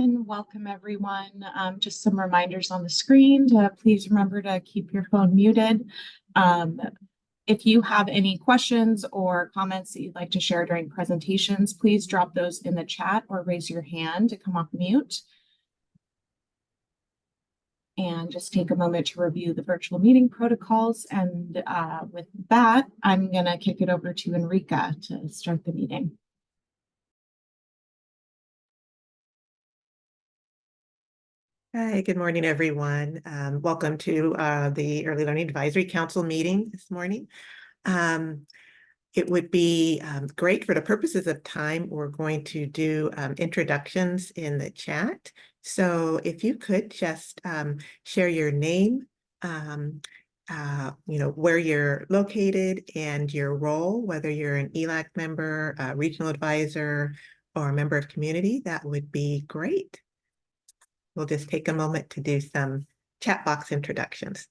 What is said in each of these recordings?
and welcome everyone. Just some reminders on the screen to please remember to keep your phone muted. If you have any questions or comments that you'd like to share during presentations, please drop those in the chat or raise your hand to come off mute. And just take a moment to review the virtual meeting protocols. And with that, I'm going to kick it over to Enrica to start the meeting. Hi, good morning, everyone. Welcome to the Early Learning Advisory Council meeting this morning. It would be great for the purposes of time. We're going to do introductions in the chat. So if you could just share your name, where you're located and your role, whether you're an ELAC member, a regional advisor, or a member of community, that would be great. We'll just take a moment to do some chat box introductions.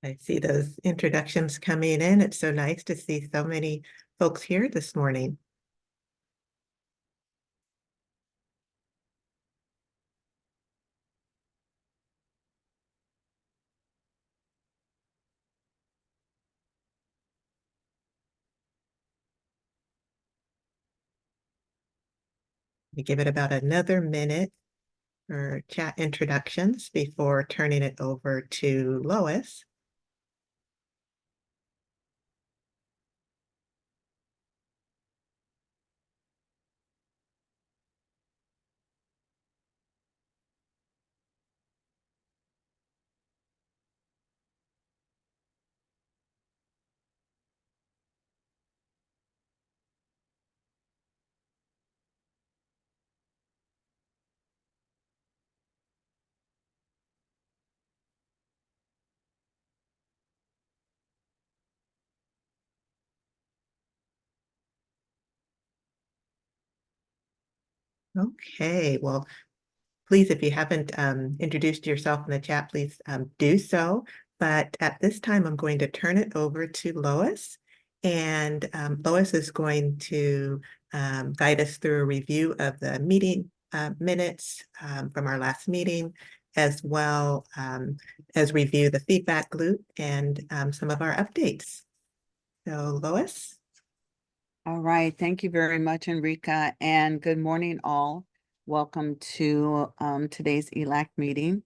I see those introductions coming in. It's so nice to see so many folks here this morning. We give it about another minute for chat introductions before turning it over to Lois. Okay, well, please, if you haven't introduced yourself in the chat, please do so. But at this time, I'm going to turn it over to Lois. And Lois is going to guide us through a review of the meeting minutes from our last meeting, as well as review the feedback loop and some of our updates. So Lois? All right, thank you very much, Enrica, and good morning, all. Welcome to today's ELAC meeting.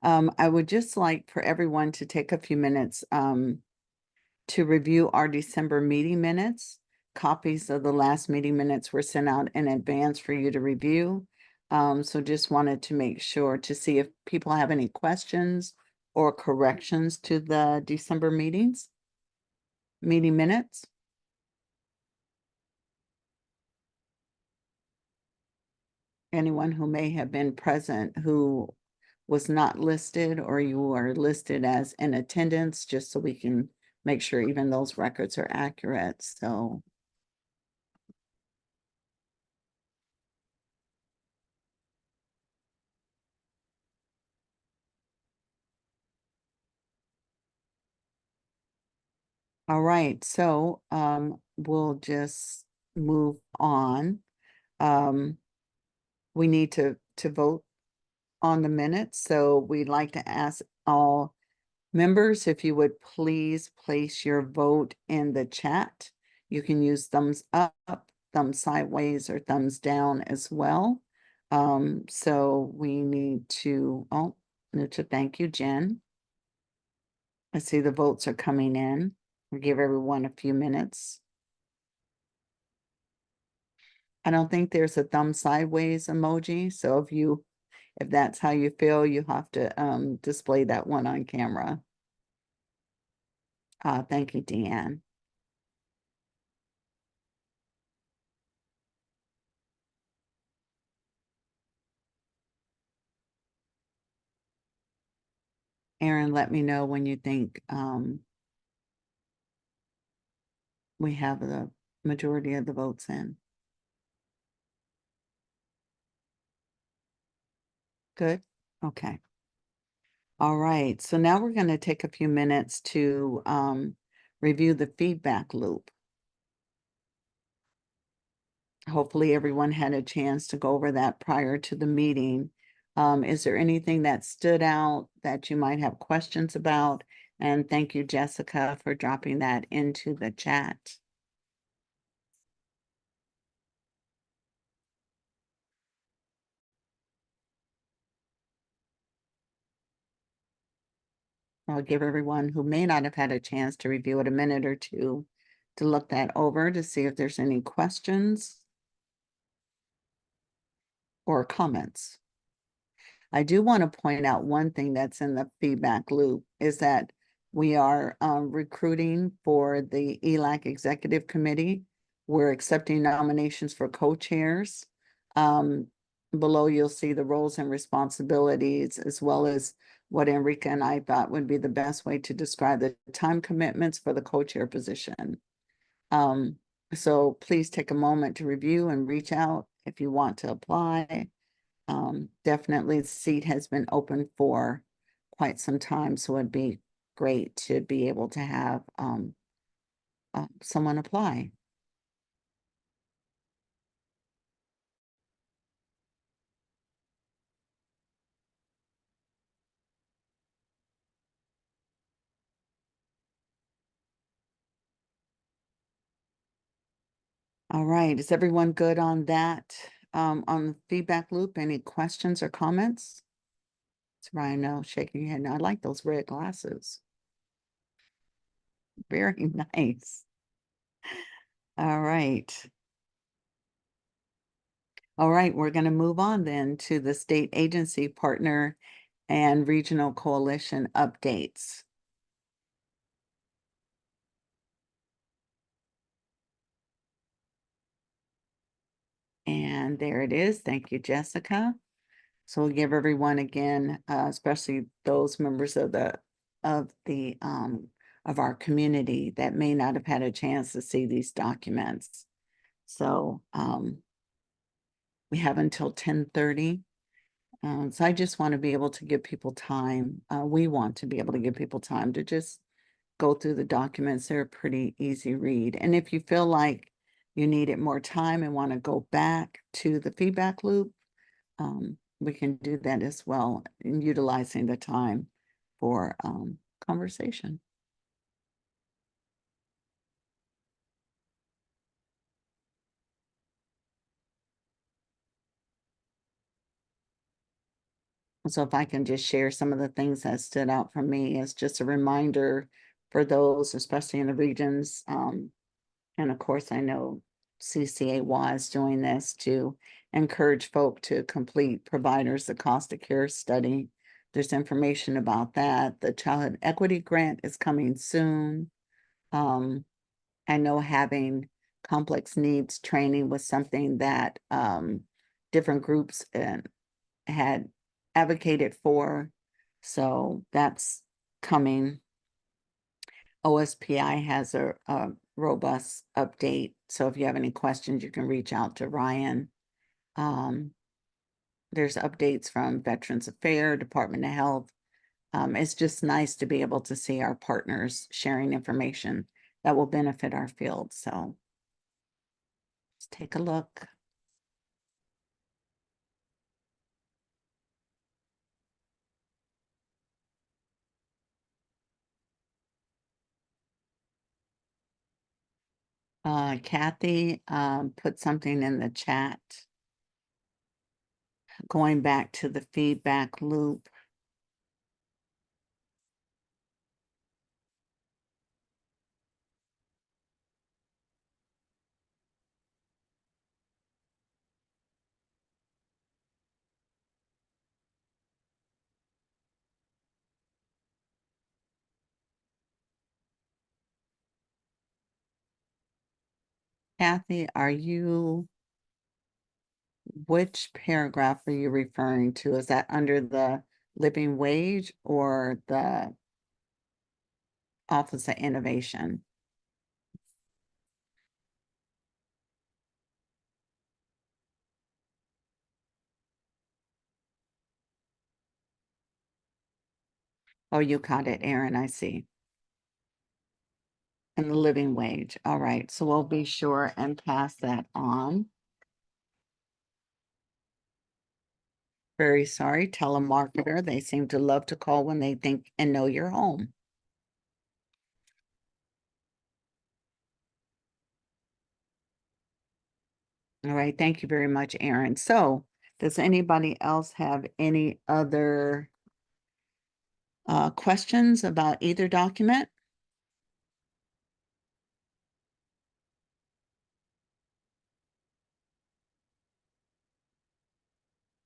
I would just like for everyone to take a few minutes to review our December meeting minutes. Copies of the last meeting minutes were sent out in advance for you to review. So just wanted to make sure to see if people have any questions or corrections to the December meeting minutes. Anyone who may have been present who was not listed, or you are listed as in attendance, just so we can make sure even those records are accurate. So all right, so we'll just move on. We need to vote on the minutes, so we'd like to ask all members if you would please place your vote in the chat. You can use thumbs up, thumbs sideways, or thumbs down as well. So we need to thank you, Jen. I see the votes are coming in. We'll give everyone a few minutes. I don't think there's a thumb sideways emoji, so if that's how you feel, you have to display that one on camera. Thank you, Deanne. Aaron, let me know when you think we have the majority of the votes in. Good? Okay. All right, so now we're going to take a few minutes to review the feedback loop. Hopefully everyone had a chance to go over that prior to the meeting. Is there anything that stood out that you might have questions about? And thank you, Jessica, for dropping that into the chat. I'll give everyone who may not have had a chance to review it a minute or two to look that over to see if there's any questions or comments. I do want to point out one thing that's in the feedback loop is that we are recruiting for the ELAC Executive Committee. We're accepting nominations for co-chairs. Below, you'll see the roles and responsibilities, as well as what Enrica and I thought would be the best way to describe the time commitments for the co-chair position. So please take a moment to review and reach out if you want to apply. Definitely the seat has been open for quite some time, so it'd be great to be able to have someone apply. All right, is everyone good on that? On the feedback loop, any questions or comments? It's Ryan, no, shaking your head. No, I like those red glasses. Very nice. All right. All right, we're going to move on then to the state agency partner and regional coalition updates. And there it is. Thank you, Jessica. So we'll give everyone again, especially those members of our community that may not have had a chance to see these documents. So we have until 10:30. So I just want to be able to give people time. We want to be able to give people time to just go through the documents. They're a pretty easy read. And if you feel like you needed more time and want to go back to the feedback loop, we can do that as well in utilizing the time for conversation. So if I can just share some of the things that stood out for me as just a reminder for those, especially in the regions. And of course, I know CCA was doing this to encourage folk to complete providers the cost of care study. There's information about that. The childhood equity grant is coming soon. I know having complex needs training was something that different groups had advocated for. So that's coming. OSPI has a robust update. So if you have any questions, you can reach out to Ryan. There's updates from Veterans Affairs, Department of Health. It's just nice to be able to see our partners sharing information that will benefit our field. So let's take a look. Kathy put something in the chat. Going back to the feedback loop. Kathy, which paragraph are you referring to? Is that under the living wage or the Office of Innovation? Oh, you caught it, Erin, I see. And the living wage. All right, so we'll be sure and pass that on. Very sorry, telemarketer. They seem to love to call when they think and know you're home. All right, thank you very much, Erin. So does anybody else have any other questions about either document?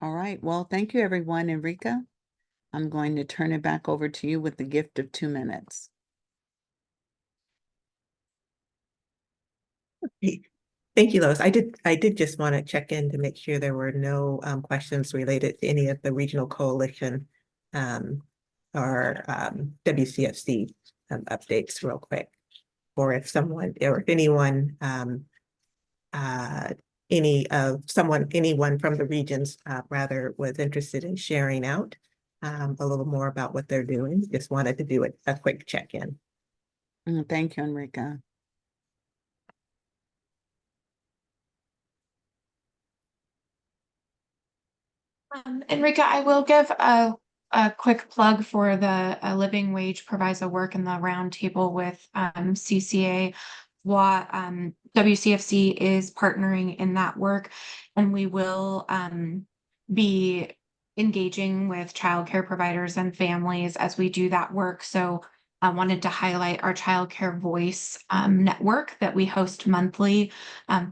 All right, well, thank you, everyone. Enrica, I'm going to turn it back over to you with the gift of 2 minutes. Thank you, Lois. I did just want to check in to make sure there were no questions related to any of the regional coalition or WCFC updates real quick. Or if anyone anyone from the regions rather was interested in sharing out a little more about what they're doing. Just wanted to do a quick check-in. Thank you, Enrica. Enrica, I will give a quick plug for the living wage proviso work in the roundtable with CCA. WCFC is partnering in that work, and we will be engaging with childcare providers and families as we do that work. So I wanted to highlight our childcare voice network that we host monthly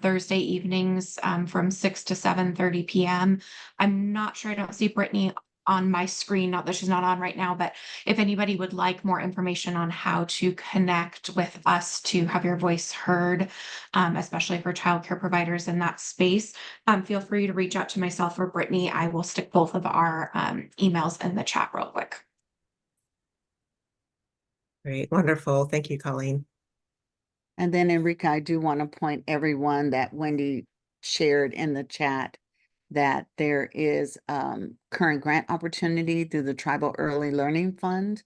Thursday evenings from 6 to 7:30 p.m. I'm not sure, I don't see Brittany on my screen, not that she's not on right now, but if anybody would like more information on how to connect with us to have your voice heard, especially for childcare providers in that space, feel free to reach out to myself or Brittany. I will stick both of our emails in the chat real quick. Great, wonderful. Thank you, Colleen. And then Enrica, I do want to point everyone that Wendy shared in the chat that there is current grant opportunity through the Tribal Early Learning Fund.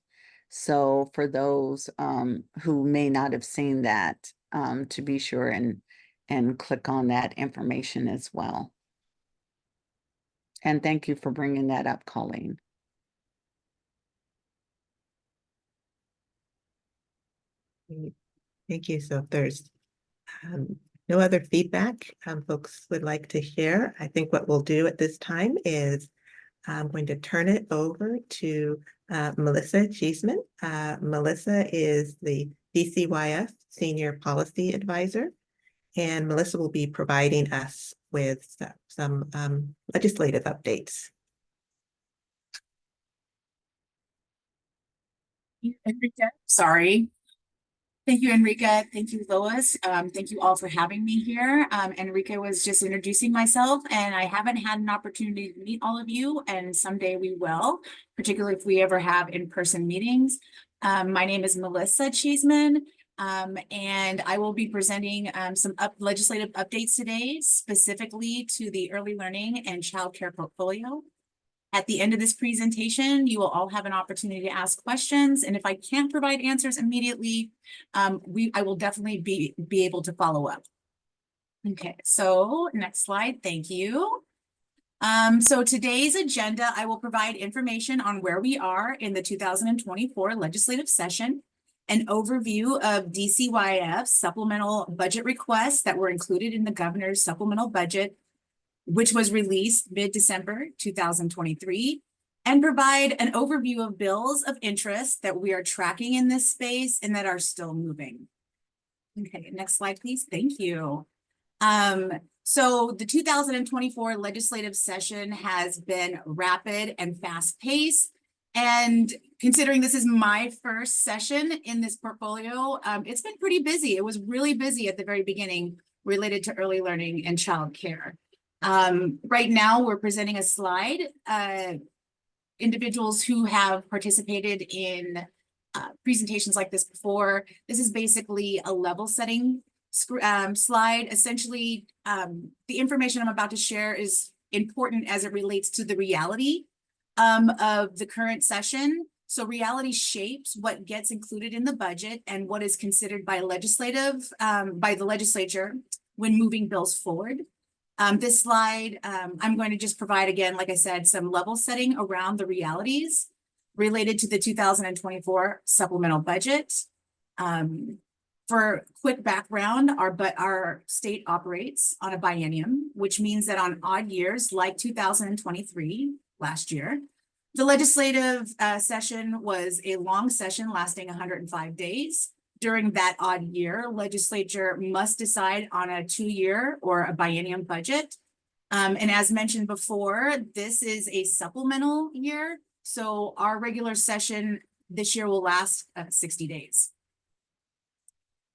So for those who may not have seen that, to be sure and click on that information as well. And thank you for bringing that up, Colleen. Thank you. So if there's no other feedback folks would like to share, I think what we'll do at this time is I'm going to turn it over to Melissa Cheeseman. Melissa is the DCYF Senior Policy Advisor, and Melissa will be providing us with some legislative updates. Enrica, sorry. Thank you, Enrica. Thank you, Lois. Thank you all for having me here. Enrica was just introducing myself, and I haven't had an opportunity to meet all of you, and someday we will, particularly if we ever have in-person meetings. My name is Melissa Cheeseman, and I will be presenting some legislative updates today, specifically to the early learning and childcare portfolio. At the end of this presentation, you will all have an opportunity to ask questions. And if I can't provide answers immediately, I will definitely be able to follow up. Okay, so next slide, thank you. So today's agenda, I will provide information on where we are in the 2024 legislative session, an overview of DCYF supplemental budget requests that were included in the governor's supplemental budget, which was released mid-December 2023, and provide an overview of bills of interest that we are tracking in this space and that are still moving. Okay, next slide, please. Thank you. So the 2024 legislative session has been rapid and fast-paced. And considering this is my first session in this portfolio, it's been pretty busy. It was really busy at the very beginning. related to early learning and childcare. Right now, we're presenting a slide. Individuals who have participated in presentations like this before, this is basically a level setting slide. Essentially, the information I'm about to share is important as it relates to the reality of the current session. So reality shapes what gets included in the budget and what is considered by by the legislature when moving bills forward. This slide, I'm going to just provide, again, like I said, some level setting around the realities related to the 2024 supplemental budget. For quick background, our state operates on a biennium, which means that on odd years like 2023, last year, the legislative session was a long session lasting 105 days. During that odd year, legislature must decide on a 2-year or a biennium budget. And as mentioned before, this is a supplemental year. So our regular session this year will last 60 days.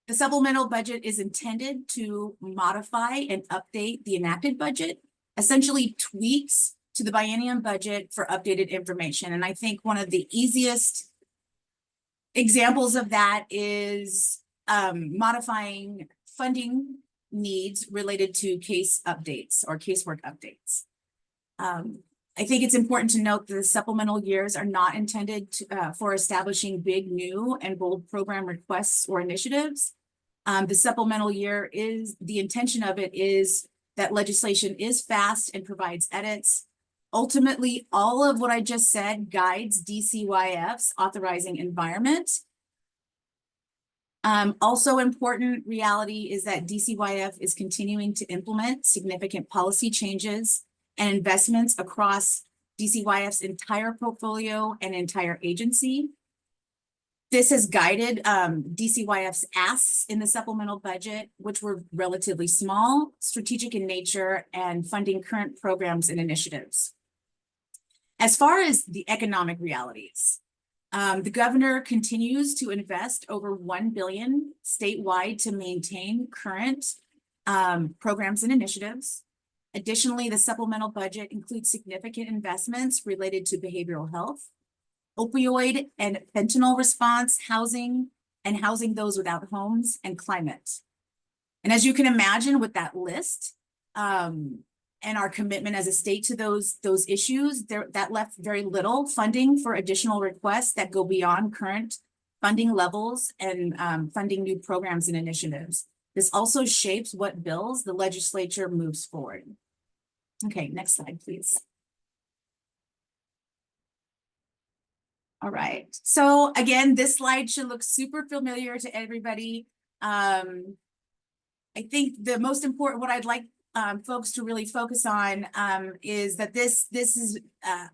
The supplemental budget is intended to modify and update the enacted budget, essentially tweaks to the biennium budget for updated information. And I think one of the easiest examples of that is modifying funding needs related to case updates or casework updates. I think it's important to note that the supplemental years are not intended for establishing big, new, and bold program requests or initiatives. The supplemental year the intention of it is that legislation is fast and provides edits. Ultimately, all of what I just said guides DCYF's authorizing environment. Also important reality is that DCYF is continuing to implement significant policy changes and investments across DCYF's entire portfolio and entire agency. This has guided DCYF's asks in the supplemental budget, which were relatively small, strategic in nature, and funding current programs and initiatives. As far as the economic realities, the governor continues to invest over $1 billion statewide to maintain current programs and initiatives. Additionally, the supplemental budget includes significant investments related to behavioral health, opioid and fentanyl response, housing, and housing those without homes, and climate. And as you can imagine with that list, and our commitment as a state to those issues, that left very little funding for additional requests that go beyond current funding levels and funding new programs and initiatives. This also shapes what bills the legislature moves forward. Okay, next slide, please. All right, so again, this slide should look super familiar to everybody. I think the most important, what I'd like folks to really focus on is that this is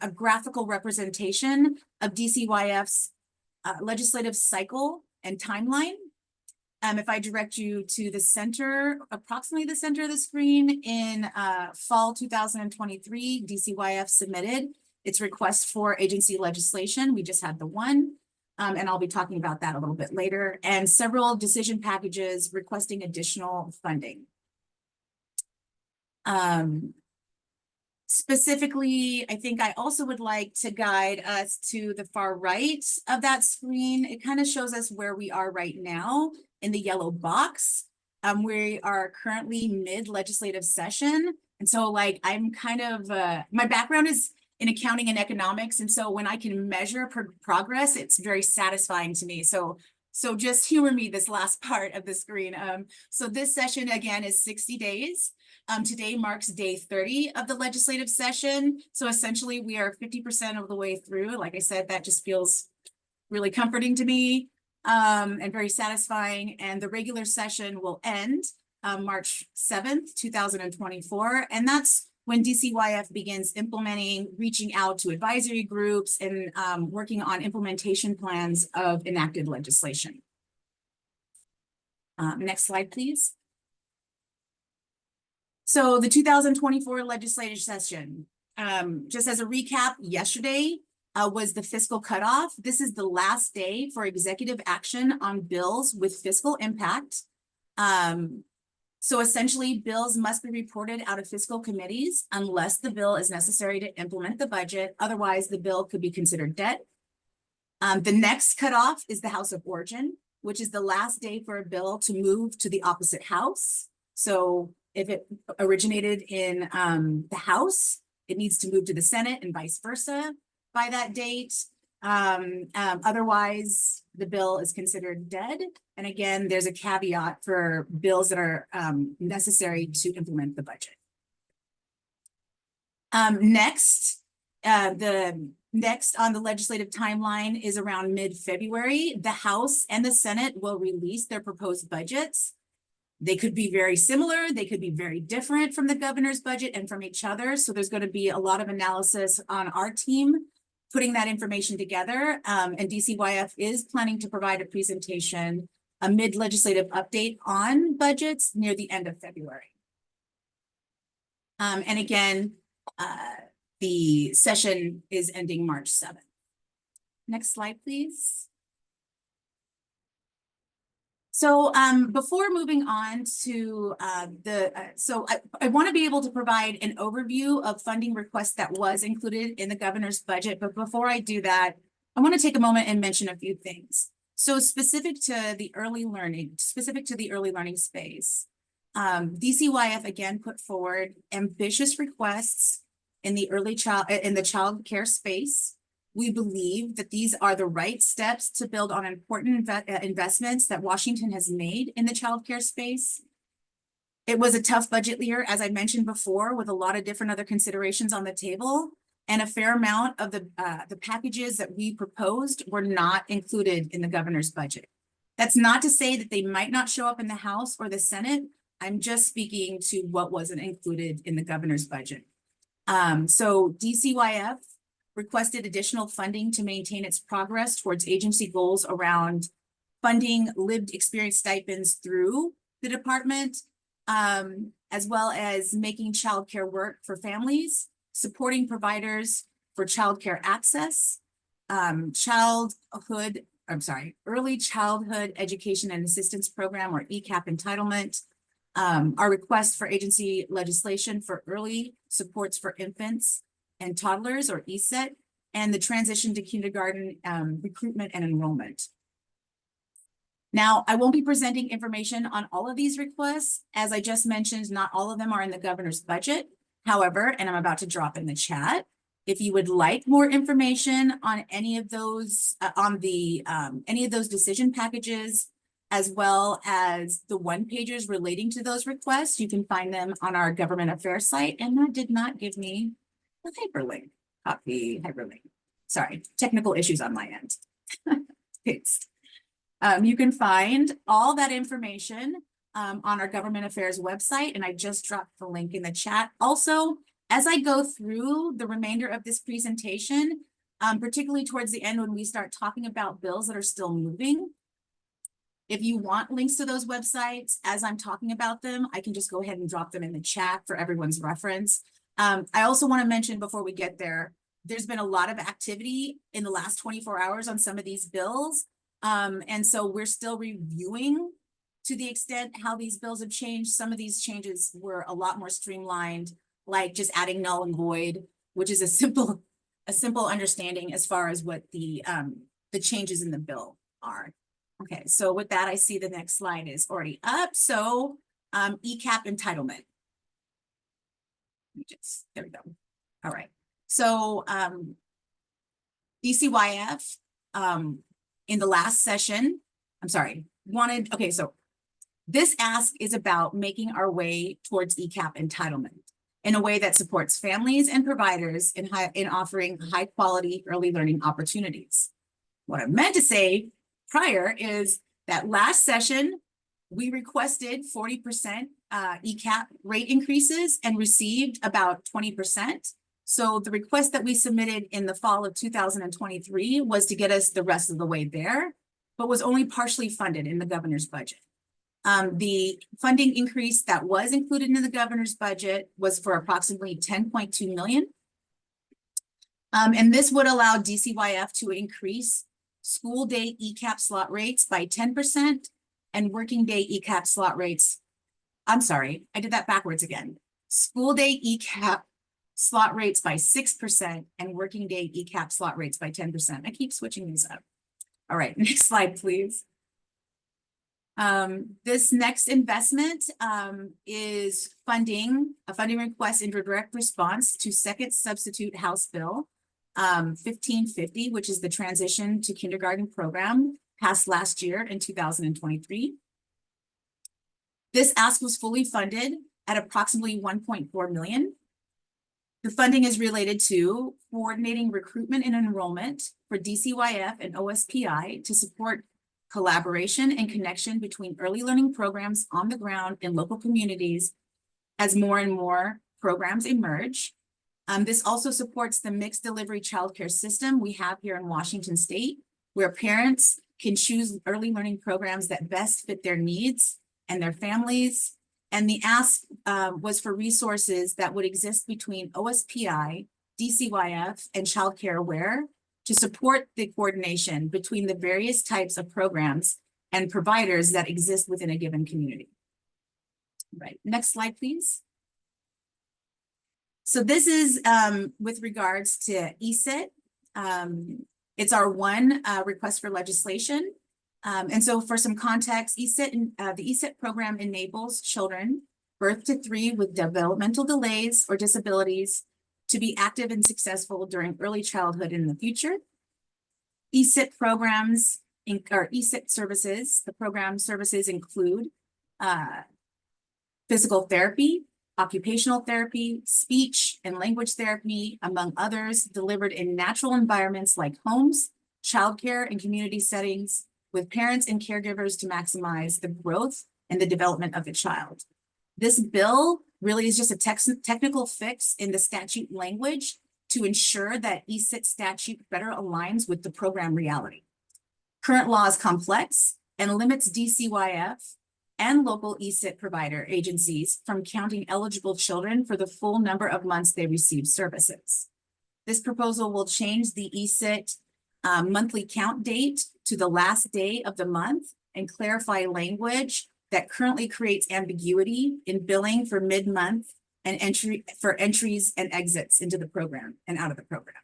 a graphical representation of DCYF's legislative cycle and timeline. If I direct you to the center, approximately the center of the screen, in fall 2023, DCYF submitted its request for agency legislation. We just had the one, and I'll be talking about that a little bit later, and several decision packages requesting additional funding. Specifically, I think I also would like to guide us to the far right of that screen. It kind of shows us where we are right now in the yellow box. We are currently mid-legislative session. And so like, I'm kind of, my background is in accounting and economics. And so when I can measure progress, it's very satisfying to me. So just humor me this last part of the screen. So this session again is 60 days. Today marks day 30 of the legislative session. So essentially we are 50% of the way through. Like I said, that just feels really comforting to me and very satisfying. And the regular session will end March 7th, 2024. And that's when DCYF begins implementing, reaching out to advisory groups and working on implementation plans of enacted legislation. Next slide, please. So the 2024 legislative session, just as a recap, yesterday was the fiscal cutoff. This is the last day for executive action on bills with fiscal impact. So essentially, bills must be reported out of fiscal committees unless the bill is necessary to implement the budget. Otherwise, the bill could be considered debt. The next cutoff is the House of Origin, which is the last day for a bill to move to the opposite house. So if it originated in the House, it needs to move to the Senate and vice versa by that date. Otherwise, the bill is considered dead. And again, there's a caveat for bills that are necessary to implement the budget. The next on the legislative timeline is around mid-February. The House and the Senate will release their proposed budgets. They could be very similar. They could be very different from the governor's budget and from each other. So there's going to be a lot of analysis on our team putting that information together. And DCYF is planning to provide a presentation, a mid-legislative update on budgets near the end of February. And again, the session is ending March 7th. Next slide, please. So before moving on to I want to be able to provide an overview of funding requests that was included in the governor's budget. But before I do that, I want to take a moment and mention a few things. So specific to the early learning space, DCYF again put forward ambitious requests in the child care space. We believe that these are the right steps to build on important investments that Washington has made in the child care space. It was a tough budget year, as I mentioned before, with a lot of different other considerations on the table, and a fair amount of the packages that we proposed were not included in the governor's budget. That's not to say that they might not show up in the House or the Senate. I'm just speaking to what wasn't included in the governor's budget. So DCYF requested additional funding to maintain its progress towards agency goals around funding lived experience stipends through the department, as well as making childcare work for families, supporting providers for childcare access, early childhood education and assistance program, or ECAP entitlement, our request for agency legislation for early supports for infants and toddlers, or ESET, and the transition to kindergarten recruitment and enrollment. Now, I won't be presenting information on all of these requests. As I just mentioned, not all of them are in the governor's budget. However, and I'm about to drop in the chat, if you would like more information on any of those, any of those decision packages, as well as the one-pagers relating to those requests, you can find them on our government affairs site. And that did not give me the hyperlink. Copy hyperlink. Sorry, technical issues on my end. Paste. You can find all that information on our government affairs website, and I just dropped the link in the chat. Also, as I go through the remainder of this presentation, particularly towards the end when we start talking about bills that are still moving, if you want links to those websites as I'm talking about them, I can just go ahead and drop them in the chat for everyone's reference. I also want to mention before we get there, there's been a lot of activity in the last 24 hours on some of these bills. And so we're still reviewing to the extent how these bills have changed. Some of these changes were a lot more streamlined, like just adding null and void, which is a simple understanding as far as what the changes in the bill are. Okay, so with that, I see the next slide is already up. So ECAP entitlement. There we go. All right. So DCYF in the last session, okay, so this ask is about making our way towards ECAP entitlement in a way that supports families and providers in offering high quality early learning opportunities. What I meant to say prior is that last session, we requested 40% ECAP rate increases and received about 20%. So the request that we submitted in the fall of 2023 was to get us the rest of the way there, but was only partially funded in the governor's budget. The funding increase that was included in the governor's budget was for approximately $10.2 million. And this would allow DCYF to increase school day ECAP slot rates by 10% and working day ECAP slot rates I'm sorry, I did that backwards again. School day ECAP slot rates by 6% and working day ECAP slot rates by 10%. I keep switching these up. All right, next slide, please. This next investment is a funding request in direct response to second substitute House Bill 1550, which is the transition to kindergarten program passed last year in 2023. This ask was fully funded at approximately 1.4 million. The funding is related to coordinating recruitment and enrollment for DCYF and OSPI to support collaboration and connection between early learning programs on the ground in local communities as more and more programs emerge. This also supports the mixed delivery childcare system we have here in Washington State, where parents can choose early learning programs that best fit their needs and their families. And the ask was for resources that would exist between OSPI, DCYF, and Child Care Aware to support the coordination between the various types of programs and providers that exist within a given community. Right, next slide, please. So this is with regards to ESIT. It's our one request for legislation. And so for some context, the ESIT program enables children birth to 3 with developmental delays or disabilities to be active and successful during early childhood in the future. ESIT programs or ESIT services, the program services include physical therapy, occupational therapy, speech and language therapy, among others, delivered in natural environments like homes, childcare, and community settings with parents and caregivers to maximize the growth and the development of the child. This bill really is just a technical fix in the statute language to ensure that ESIT statute better aligns with the program reality. Current law is complex and limits DCYF and local ESIT provider agencies from counting eligible children for the full number of months they receive services. This proposal will change the ESIT monthly count date to the last day of the month and clarify language that currently creates ambiguity in billing for mid-month and entries and exits into the program and out of the program.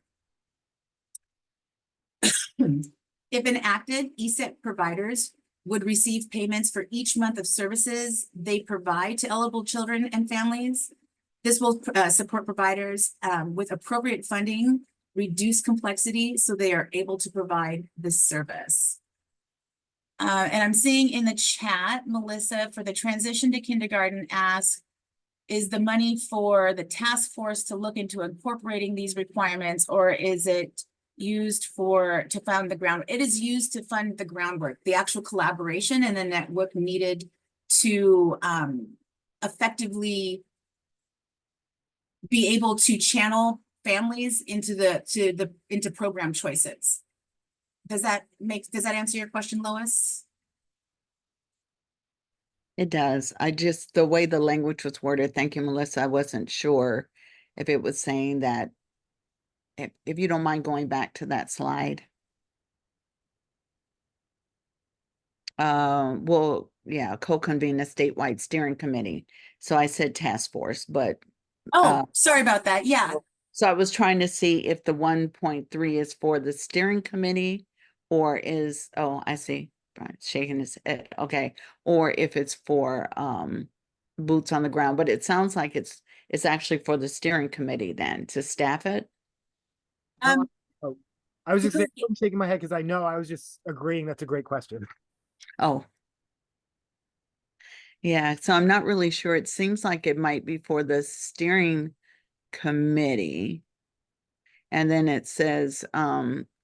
If enacted, ESIT providers would receive payments for each month of services they provide to eligible children and families. This will support providers with appropriate funding, reduce complexity so they are able to provide this service. And I'm seeing in the chat, Melissa, for the transition to kindergarten ask, is the money for the task force to look into incorporating these requirements, or is it used to fund the ground? It is used to fund the groundwork, the actual collaboration and the network needed to effectively be able to channel families into program choices. Does that answer your question, Lois? It does. The way the language was worded, thank you, Melissa, I wasn't sure if it was saying that, if you don't mind going back to that slide. Well, yeah, co-convene a statewide steering committee. So I said task force, but. Oh, sorry about that. Yeah. So I was trying to see if the 1.3 is for the steering committee or I see, Brian's shaking his head, okay. Or if it's for boots on the ground, but it sounds like it's actually for the steering committee then to staff it. I was just shaking my head because I know I was just agreeing that's a great question. Oh. Yeah, so I'm not really sure. It seems like it might be for the steering committee. And then it says,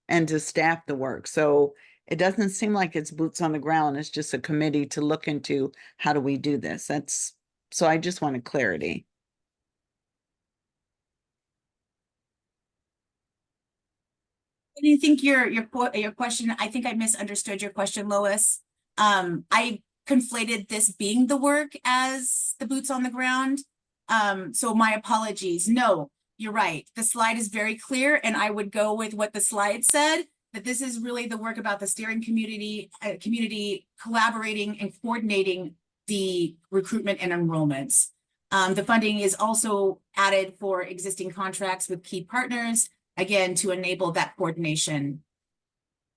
and to staff the work. So it doesn't seem like it's boots on the ground. It's just a committee to look into how do we do this. So I just wanted clarity. I think your question, I think I misunderstood your question, Lois. I conflated this being the work as the boots on the ground. So my apologies. No, you're right. The slide is very clear, and I would go with what the slide said, that this is really the work about the steering community collaborating and coordinating the recruitment and enrollments. The funding is also added for existing contracts with key partners, again, to enable that coordination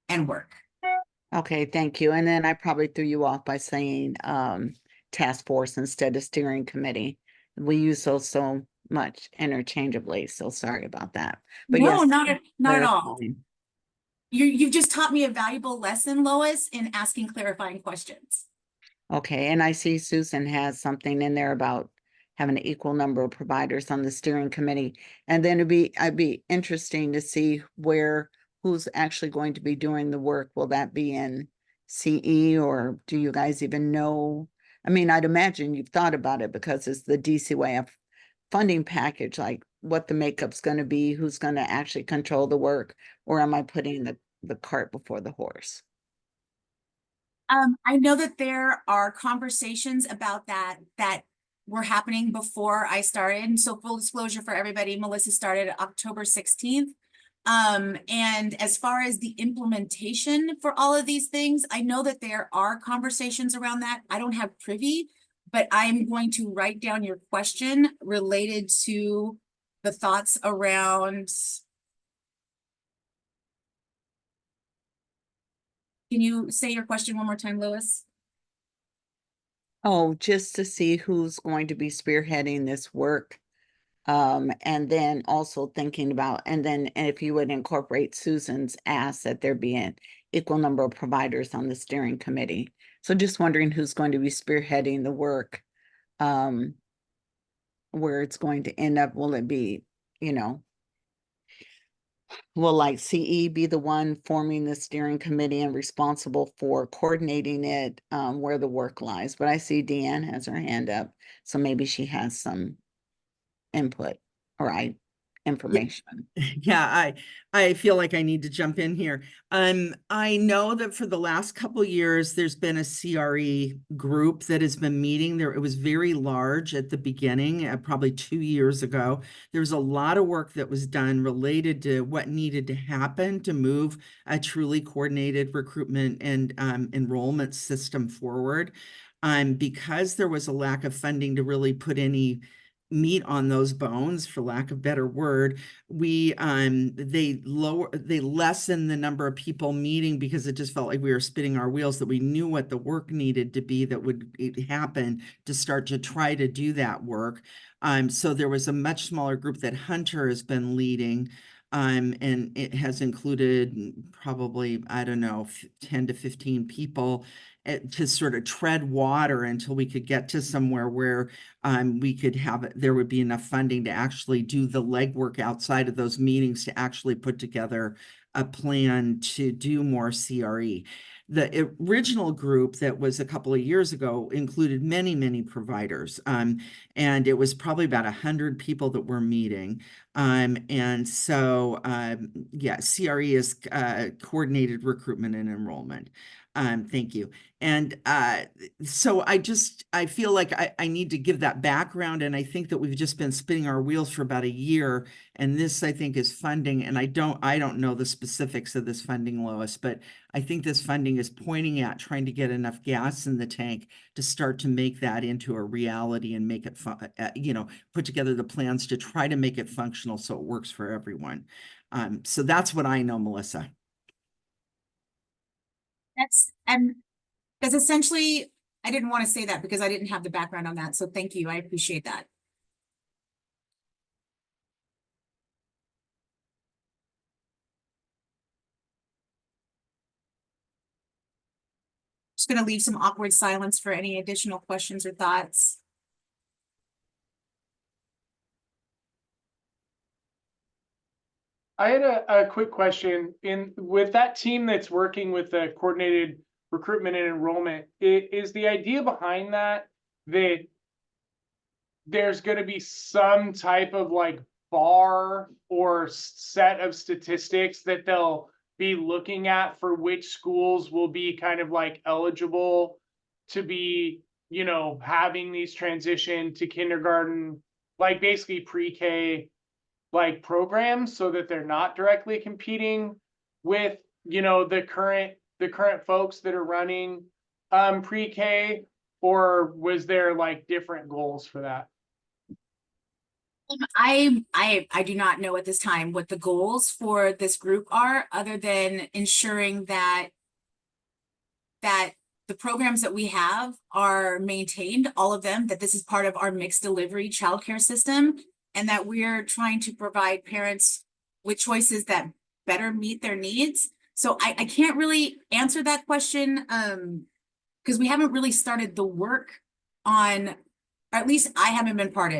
and work. Okay, thank you. And then I probably threw you off by saying task force instead of steering committee. We use those so much interchangeably, so sorry about that. But No, yes, not at all. clarifying. You've just taught me a valuable lesson, Lois, in asking clarifying questions. Okay, and I see Susan has something in there about having an equal number of providers on the steering committee. And then I'd be interesting to see who's actually going to be doing the work. Will that be in CE, or do you guys even know? I mean, I'd imagine you've thought about it because it's the DCYF funding package, like what the makeup's going to be, who's going to actually control the work, or am I putting the cart before the horse? I know that there are conversations about that were happening before I started. So full disclosure for everybody, Melissa started October 16th. And as far as the implementation for all of these things, I know that there are conversations around that. I don't have privy, but I'm going to write down your question related to the thoughts around. Can you say your question one more time, Lois? Oh, just to see who's going to be spearheading this work. And then also thinking about, and if you would incorporate Susan's ask that there be an equal number of providers on the steering committee. So just wondering who's going to be spearheading the work, where it's going to end up. Will it be, will like CE be the one forming the steering committee and responsible for coordinating it, where the work lies? But I see Deanne has her hand up, so maybe she has some input or information. Yeah, I feel like I need to jump in here. I know that for the last couple of years, there's been a CRE group that has been meeting there. It was very large at the beginning, probably 2 years ago. There was a lot of work that was done related to what needed to happen to move a truly coordinated recruitment and enrollment system forward. Because there was a lack of funding to really put any meat on those bones, for lack of better word, they lessened the number of people meeting because it just felt like we were spinning our wheels, that we knew what the work needed to be that would happen to start to try to do that work. So there was a much smaller group that Hunter has been leading. And it has included probably, I don't know, 10 to 15 people to sort of tread water until we could get to somewhere where we could there would be enough funding to actually do the legwork outside of those meetings to actually put together a plan to do more CRE. The original group that was a couple of years ago included many, many providers, and it was probably about 100 people that were meeting. And so, yeah, CRE is coordinated recruitment and enrollment. Thank you. And so I feel like I need to give that background, and I think that we've just been spinning our wheels for about a year, and this, I think, is funding, and I don't know the specifics of this funding, Lois, but I think this funding is pointing at trying to get enough gas in the tank to start to make that into a reality and make it put together the plans to try to make it functional so it works for everyone. So that's what I know, Melissa. That's essentially, I didn't want to say that because I didn't have the background on that. So thank you. I appreciate that. Just going to leave some awkward silence for any additional questions or thoughts. I had a quick question. With that team that's working with the coordinated recruitment and enrollment, is the idea behind that there's going to be some type of like bar or set of statistics that they'll be looking at for which schools will be kind of like eligible to be, having these transition to kindergarten, like basically pre-K like programs, so that they're not directly competing with, the current folks that are running pre-K? Or was there like different goals for that? I do not know at this time what the goals for this group are, other than ensuring that the programs that we have are maintained, all of them, that this is part of our mixed delivery childcare system, and that we're trying to provide parents with choices that better meet their needs. So I can't really answer that question because we haven't really started the work on, or at least I haven't been part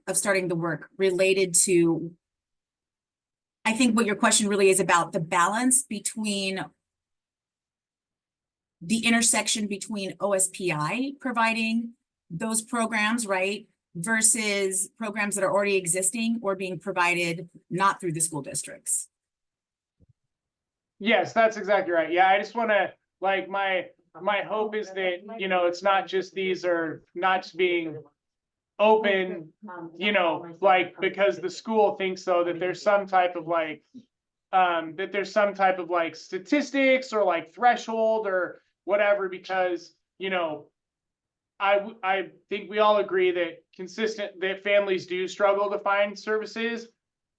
of starting the work related to, I think what your question really is about, the balance between the intersection between OSPI providing those programs, right, versus programs that are already existing or being provided not through the school districts. Yes, that's exactly right. Yeah, I just want to, like, my hope is that, you know, it's not just these are not just being open, you know, like because the school thinks so, that there's some type of like statistics or like threshold or whatever, because, you know, I think we all agree that families do struggle to find services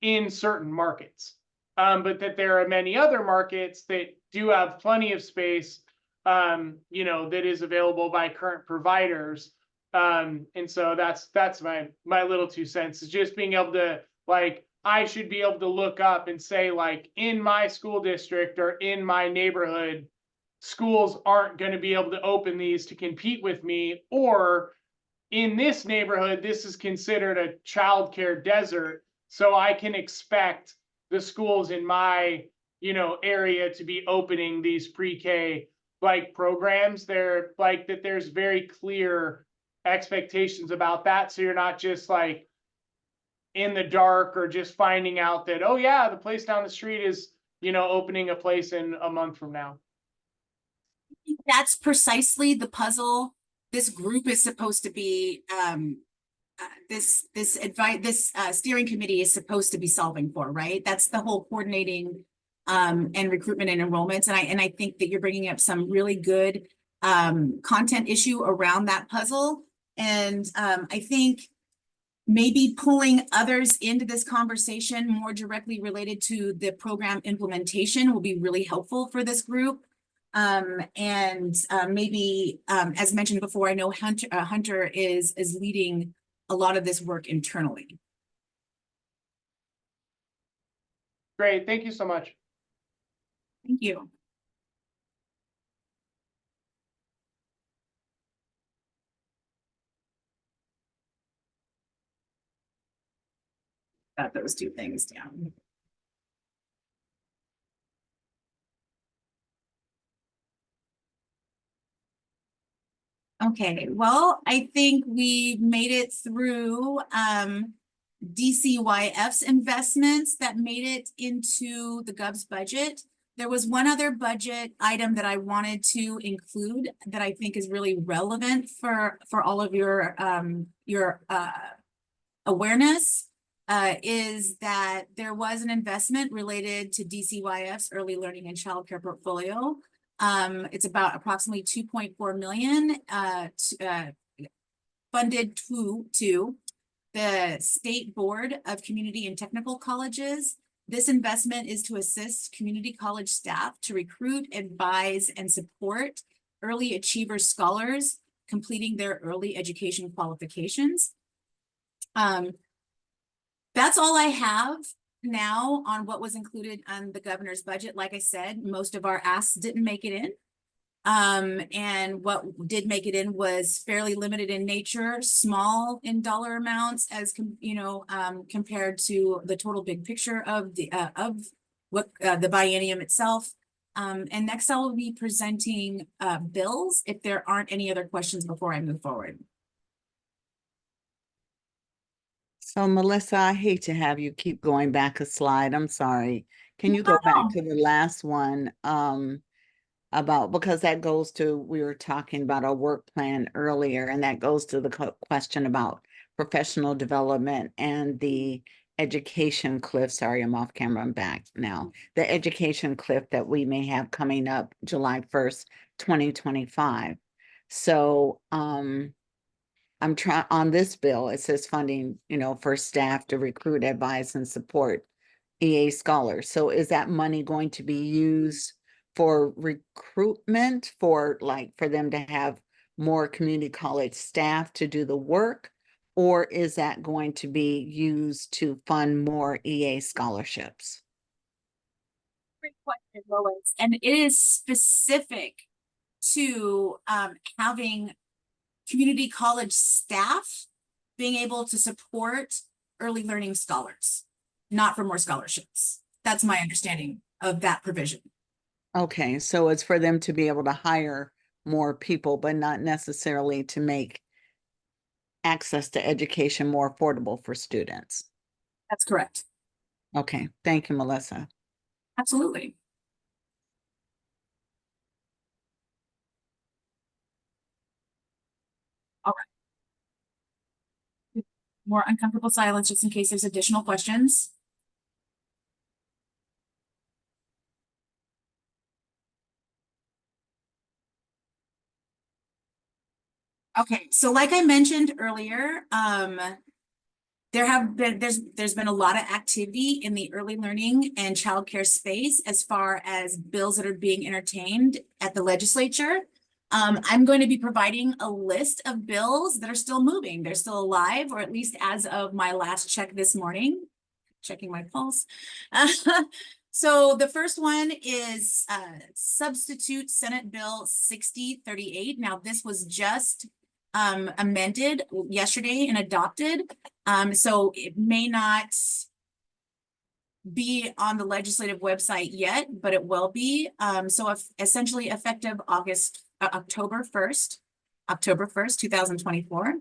in certain markets. But that there are many other markets that do have plenty of space, you know, that is available by current providers. And so that's my little 2 cents, is just being able to, like, I should be able to look up and say, like, in my school district or in my neighborhood, schools aren't going to be able to open these to compete with me, or in this neighborhood, this is considered a childcare desert, so I can expect the schools in my, you know, area to be opening these pre-K like programs. They're like that there's very clear expectations about that, so you're not just like in the dark or just finding out that, oh yeah, the place down the street is, you know, opening a place in a month from now. That's precisely the puzzle this group is supposed to be, this steering committee is supposed to be solving for, right? That's the whole coordinating and recruitment and enrollments. And I think that you're bringing up some really good content issue around that puzzle. And I think maybe pulling others into this conversation more directly related to the program implementation will be really helpful for this group. Maybe, as mentioned before, I know Hunter is leading a lot of this work internally. Great, thank you so much. Thank you. Got those 2 things down. Okay, well, I think we made it through DCYF's investments that made it into the Gov's budget. There was one other budget item that I wanted to include that I think is really relevant for all of your awareness, is that there was an investment related to DCYF's early learning and childcare portfolio. It's about approximately 2.4 million funded to the State Board of Community and Technical Colleges. This investment is to assist community college staff to recruit, advise, and support early achiever scholars completing their early education qualifications. That's all I have now on what was included on the governor's budget. Like I said, most of our asks didn't make it in. And what did make it in was fairly limited in nature, small in dollar amounts as compared to the total big picture of the biennium itself. And next I will be presenting bills if there aren't any other questions before I move forward. So Melissa, I hate to have you keep going back a slide. I'm sorry. Can you go back to the last one? Because that goes to, we were talking about our work plan earlier, and that goes to the question about professional development and the education cliff. Sorry, I'm off camera, I'm back now. The education cliff that we may have coming up July 1st, 2025. So, I'm trying, on this bill, it says funding, for staff to recruit, advise, and support EA scholars. So is that money going to be used for recruitment, for them to have more community college staff to do the work? Or is that going to be used to fund more EA scholarships? Great question, Lois. And it is specific to having community college staff being able to support early learning scholars, not for more scholarships. That's my understanding of that provision. Okay, so it's for them to be able to hire more people, but not necessarily to make access to education more affordable for students. That's correct. Okay, thank you, Melissa. Absolutely. All right. More uncomfortable silence just in case there's additional questions. Okay, so like I mentioned earlier, there's been a lot of activity in the early learning and childcare space as far as bills that are being entertained at the legislature. I'm going to be providing a list of bills that are still moving. They're still alive, or at least as of my last check this morning, checking my pulse. So the first one is substitute Senate Bill 6038. Now this was just amended yesterday and adopted. So it may not be on the legislative website yet, but it will be. So essentially effective October 1st, 2024.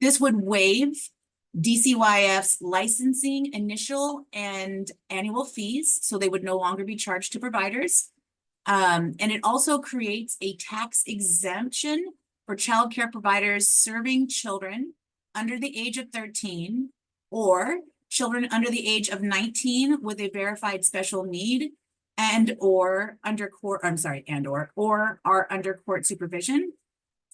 This would waive DCYF's licensing initial and annual fees, so they would no longer be charged to providers. And it also creates a tax exemption for childcare providers serving children under the age of 13 or children under the age of 19 with a verified special need or are under court supervision.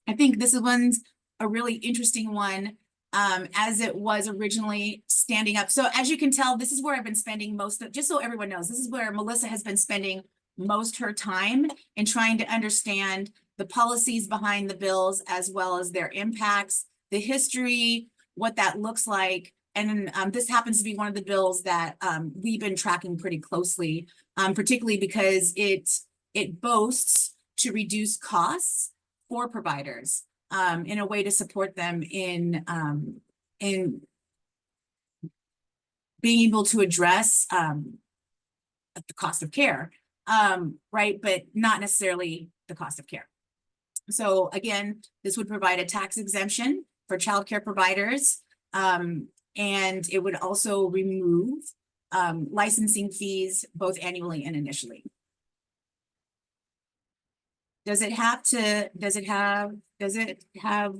I think this one's a really interesting one, as it was originally standing up. So as you can tell, this is where I've been spending just so everyone knows, this is where Melissa has been spending most her time in trying to understand the policies behind the bills, as well as their impacts, the history, what that looks like. And this happens to be one of the bills that we've been tracking pretty closely, particularly because it boasts to reduce costs for providers in a way to support them in being able to address the cost of care, right? But not necessarily the cost of care. So again, this would provide a tax exemption for childcare providers, and it would also remove licensing fees both annually and initially. Does it have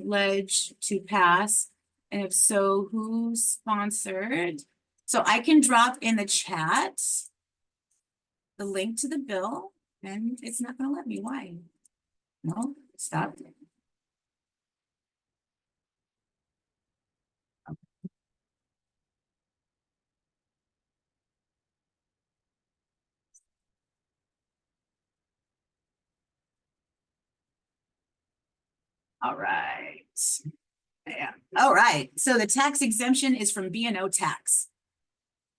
ledge to pass? And if so, who sponsored? So I can drop in the chat the link to the bill, and it's not going to let me. Why? No, stop. All right. Yeah. All right. So the tax exemption is from B&O tax.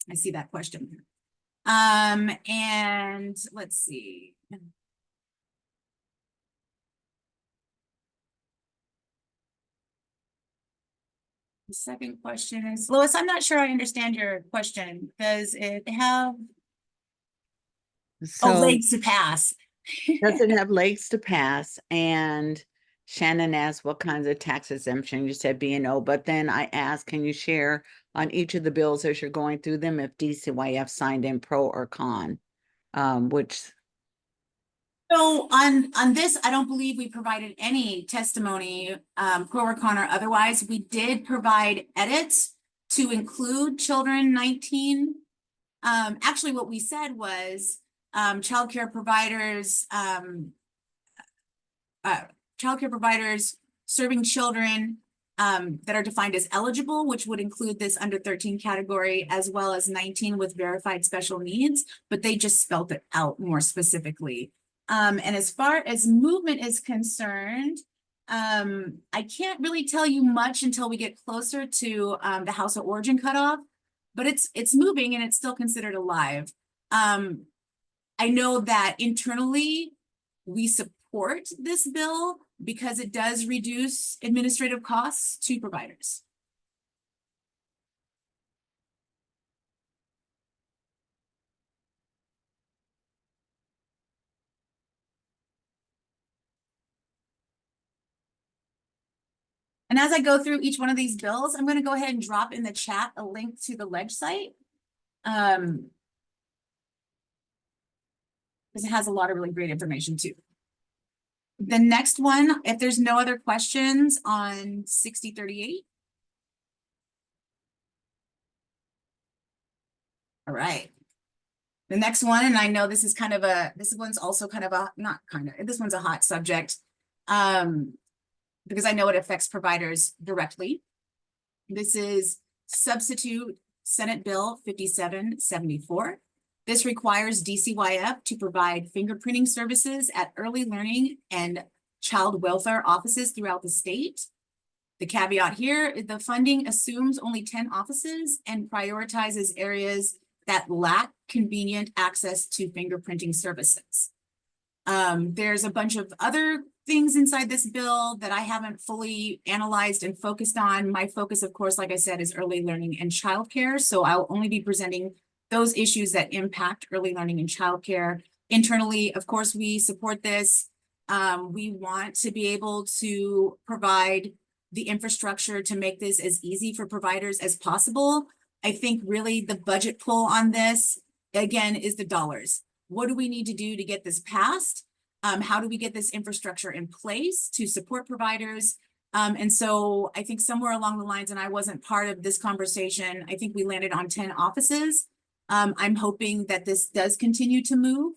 I see that question. And let's see. The second question is, Lois, I'm not sure I understand your question. Does it have legs to pass? Does it have legs to pass? And Shannon asked what kinds of tax exemption. You said B&O, but then I asked, can you share on each of the bills as you're going through them if DCYF signed in pro or con? So on this, I don't believe we provided any testimony, pro or con or otherwise. We did provide edits to include children 19. Actually, what we said was childcare providers childcare providers serving children that are defined as eligible, which would include this under 13 category, as well as 19 with verified special needs, but they just spelled it out more specifically. And as far as movement is concerned, I can't really tell you much until we get closer to the House of Origin cutoff, but it's moving and it's still considered alive. I know that internally we support this bill because it does reduce administrative costs to providers. And as I go through each one of these bills, I'm going to go ahead and drop in the chat a link to the ledge site. Because it has a lot of really great information too. The next one, if there's no other questions on 6038. All right. The next one, and I know this is kind of this one's also kind of a, not kind of, this one's a hot subject. Because I know it affects providers directly. This is Substitute Senate Bill 5774. This requires DCYF to provide fingerprinting services at early learning and child welfare offices throughout the state. The caveat here is the funding assumes only 10 offices and prioritizes areas that lack convenient access to fingerprinting services. There's a bunch of other things inside this bill that I haven't fully analyzed and focused on. My focus, of course, like I said, is early learning and childcare. So I'll only be presenting those issues that impact early learning and childcare. Internally, of course, we support this. We want to be able to provide the infrastructure to make this as easy for providers as possible. I think really the budget pull on this, again, is the dollars. What do we need to do to get this passed? How do we get this infrastructure in place to support providers? And so I think somewhere along the lines, and I wasn't part of this conversation, I think we landed on 10 offices. I'm hoping that this does continue to move,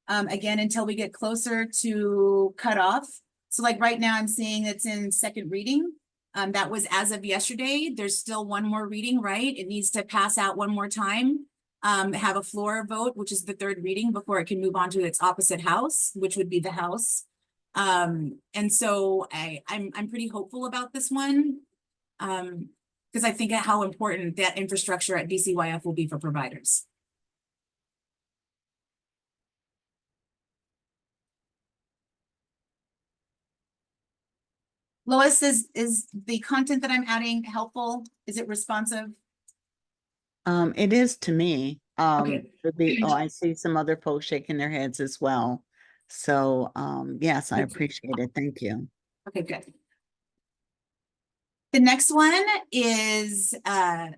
again, until we get closer to cutoff. So like right now I'm seeing it's in second reading. That was as of yesterday. There's still one more reading, right? It needs to pass out one more time. Have a floor vote, which is the third reading before it can move on to its opposite house, which would be the House. And so I'm pretty hopeful about this one. Because I think how important that infrastructure at DCYF will be for providers. Lois, is the content that I'm adding helpful? Is it responsive? It is to me. Okay. I see some other folks shaking their heads as well. So, yes, I Thank you. appreciate it. Thank you. Okay, good. The next one is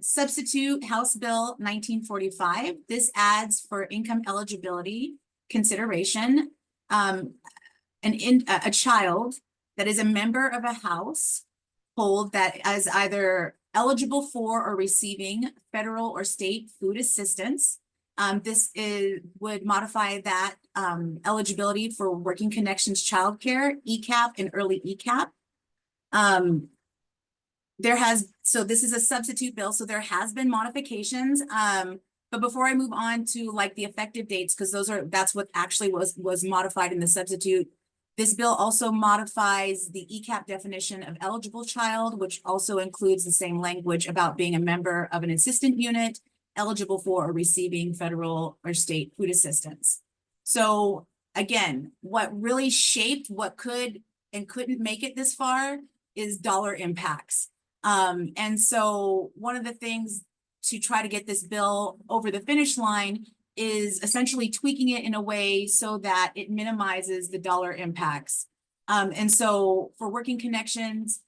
Substitute House Bill 1945. This adds for income eligibility consideration a child that is a member of a household that is either eligible for or receiving federal or state food assistance. This would modify that eligibility for Working Connections Childcare, ECAP, and early ECAP. So this is a substitute bill, so there has been modifications. But before I move on to like the effective dates, because that's what actually was modified in the substitute. This bill also modifies the ECAP definition of eligible child, which also includes the same language about being a member of an assistant unit eligible for or receiving federal or state food assistance. So again, what really shaped what could and couldn't make it this far is dollar impacts. And so one of the things to try to get this bill over the finish line is essentially tweaking it in a way so that it minimizes the dollar impacts. And so for Working Connections,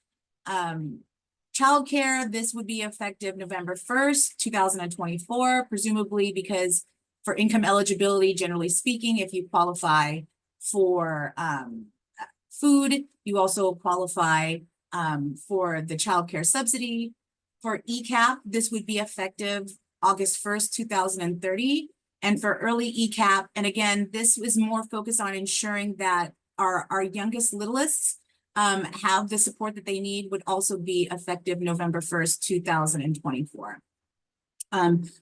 childcare, this would be effective November 1st, 2024, presumably because for income eligibility, generally speaking, if you qualify for food, you also qualify for the childcare subsidy. For ECAP, this would be effective August 1st, 2030. And for early ECAP, and again, this is more focused on ensuring that our youngest littlest have the support that they need would also be effective November 1st, 2024.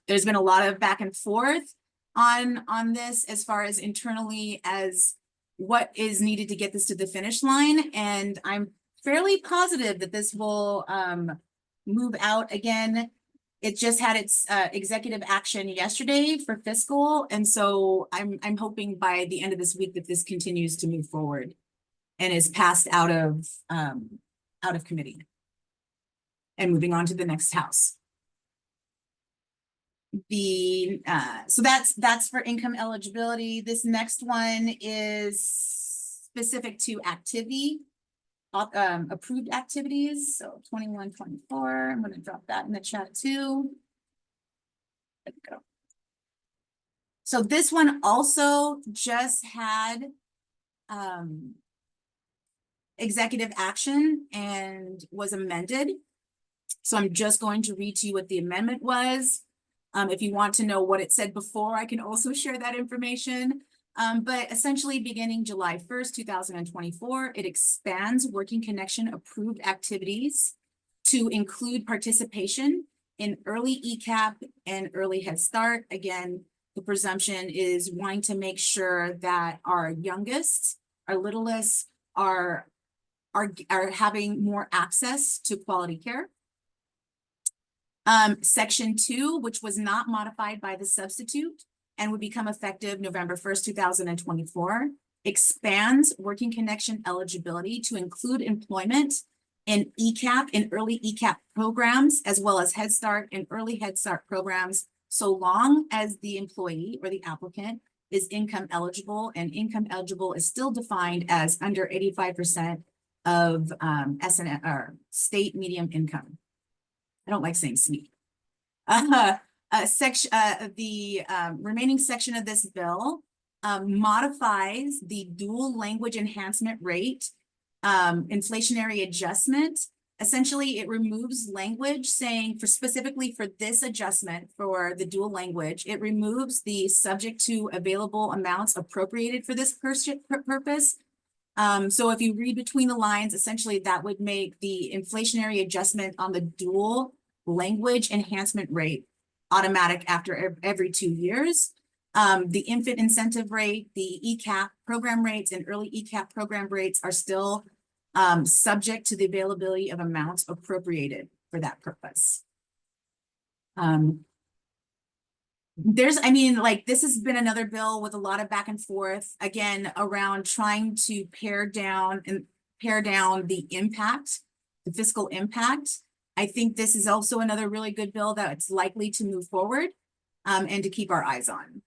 There's been a lot of back and forth on this as far as internally as what is needed to get this to the finish line. And I'm fairly positive that this will move out again. It just had its executive action yesterday for fiscal. And so I'm hoping by the end of this week that this continues to move forward and is passed out of committee and moving on to the next house. So that's for income eligibility. This next one is specific to activity, approved activities. So 21, 24, I'm going to drop that in the chat too. There we go. So this one also just had executive action and was amended. So I'm just going to read to you what the amendment was. If you want to know what it said before, I can also share that information. But essentially beginning July 1st, 2024, it expands Working Connection approved activities to include participation in early ECAP and early Head Start. Again, the presumption is wanting to make sure that our youngest, our littlest are having more access to quality care. Section 2, which was not modified by the substitute and would become effective November 1st, 2024, expands Working Connection eligibility to include employment in ECAP and early ECAP programs, as well as Head Start and early Head Start programs, so long as the employee or the applicant is income eligible, and income eligible is still defined as under 85% of SN or state medium income. I don't like saying SME. The remaining section of this bill modifies the dual language enhancement rate inflationary adjustment. Essentially, it removes language saying specifically for this adjustment for the dual language, it removes the subject to available amounts appropriated for this purpose. So if you read between the lines, essentially that would make the inflationary adjustment on the dual language enhancement rate automatic after every 2 years. The infant incentive rate, the ECAP program rates, and early ECAP program rates are still subject to the availability of amounts appropriated for that purpose. This has been another bill with a lot of back and forth, again, around trying to pare down the impact, the fiscal impact. I think this is also another really good bill that's likely to move forward and to keep our eyes on.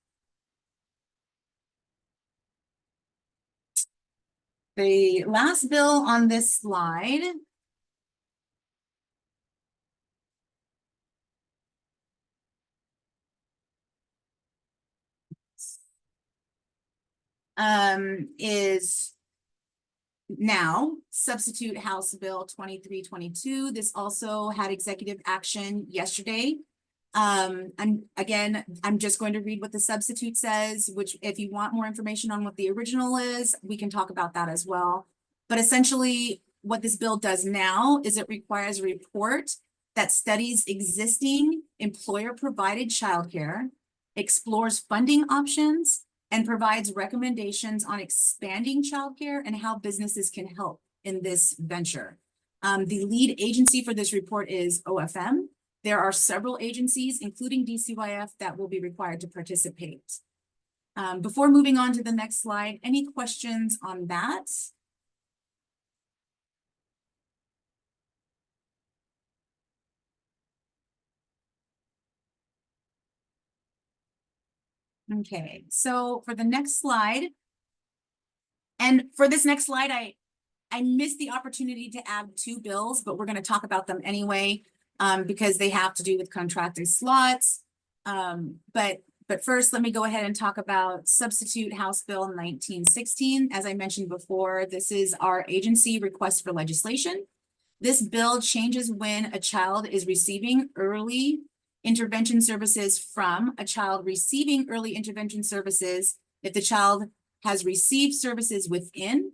The last bill on this slide is now Substitute House Bill 2322. This also had executive action yesterday. I'm just going to read what the substitute says, which if you want more information on what the original is, we can talk about that as well. But essentially what this bill does now is it requires a report that studies existing employer-provided childcare, explores funding options, and provides recommendations on expanding childcare and how businesses can help in this venture. The lead agency for this report is OFM. There are several agencies, including DCYF, that will be required to participate. Before moving on to the next slide, any questions on that? Okay, so for the next slide, and for this next slide, I missed the opportunity to add 2 bills, but we're going to talk about them anyway because they have to do with contracted slots. But first, let me go ahead and talk about Substitute House Bill 1916. As I mentioned before, this is our agency request for legislation. This bill changes when a child is receiving early intervention services from a child receiving early intervention services if the child has received services within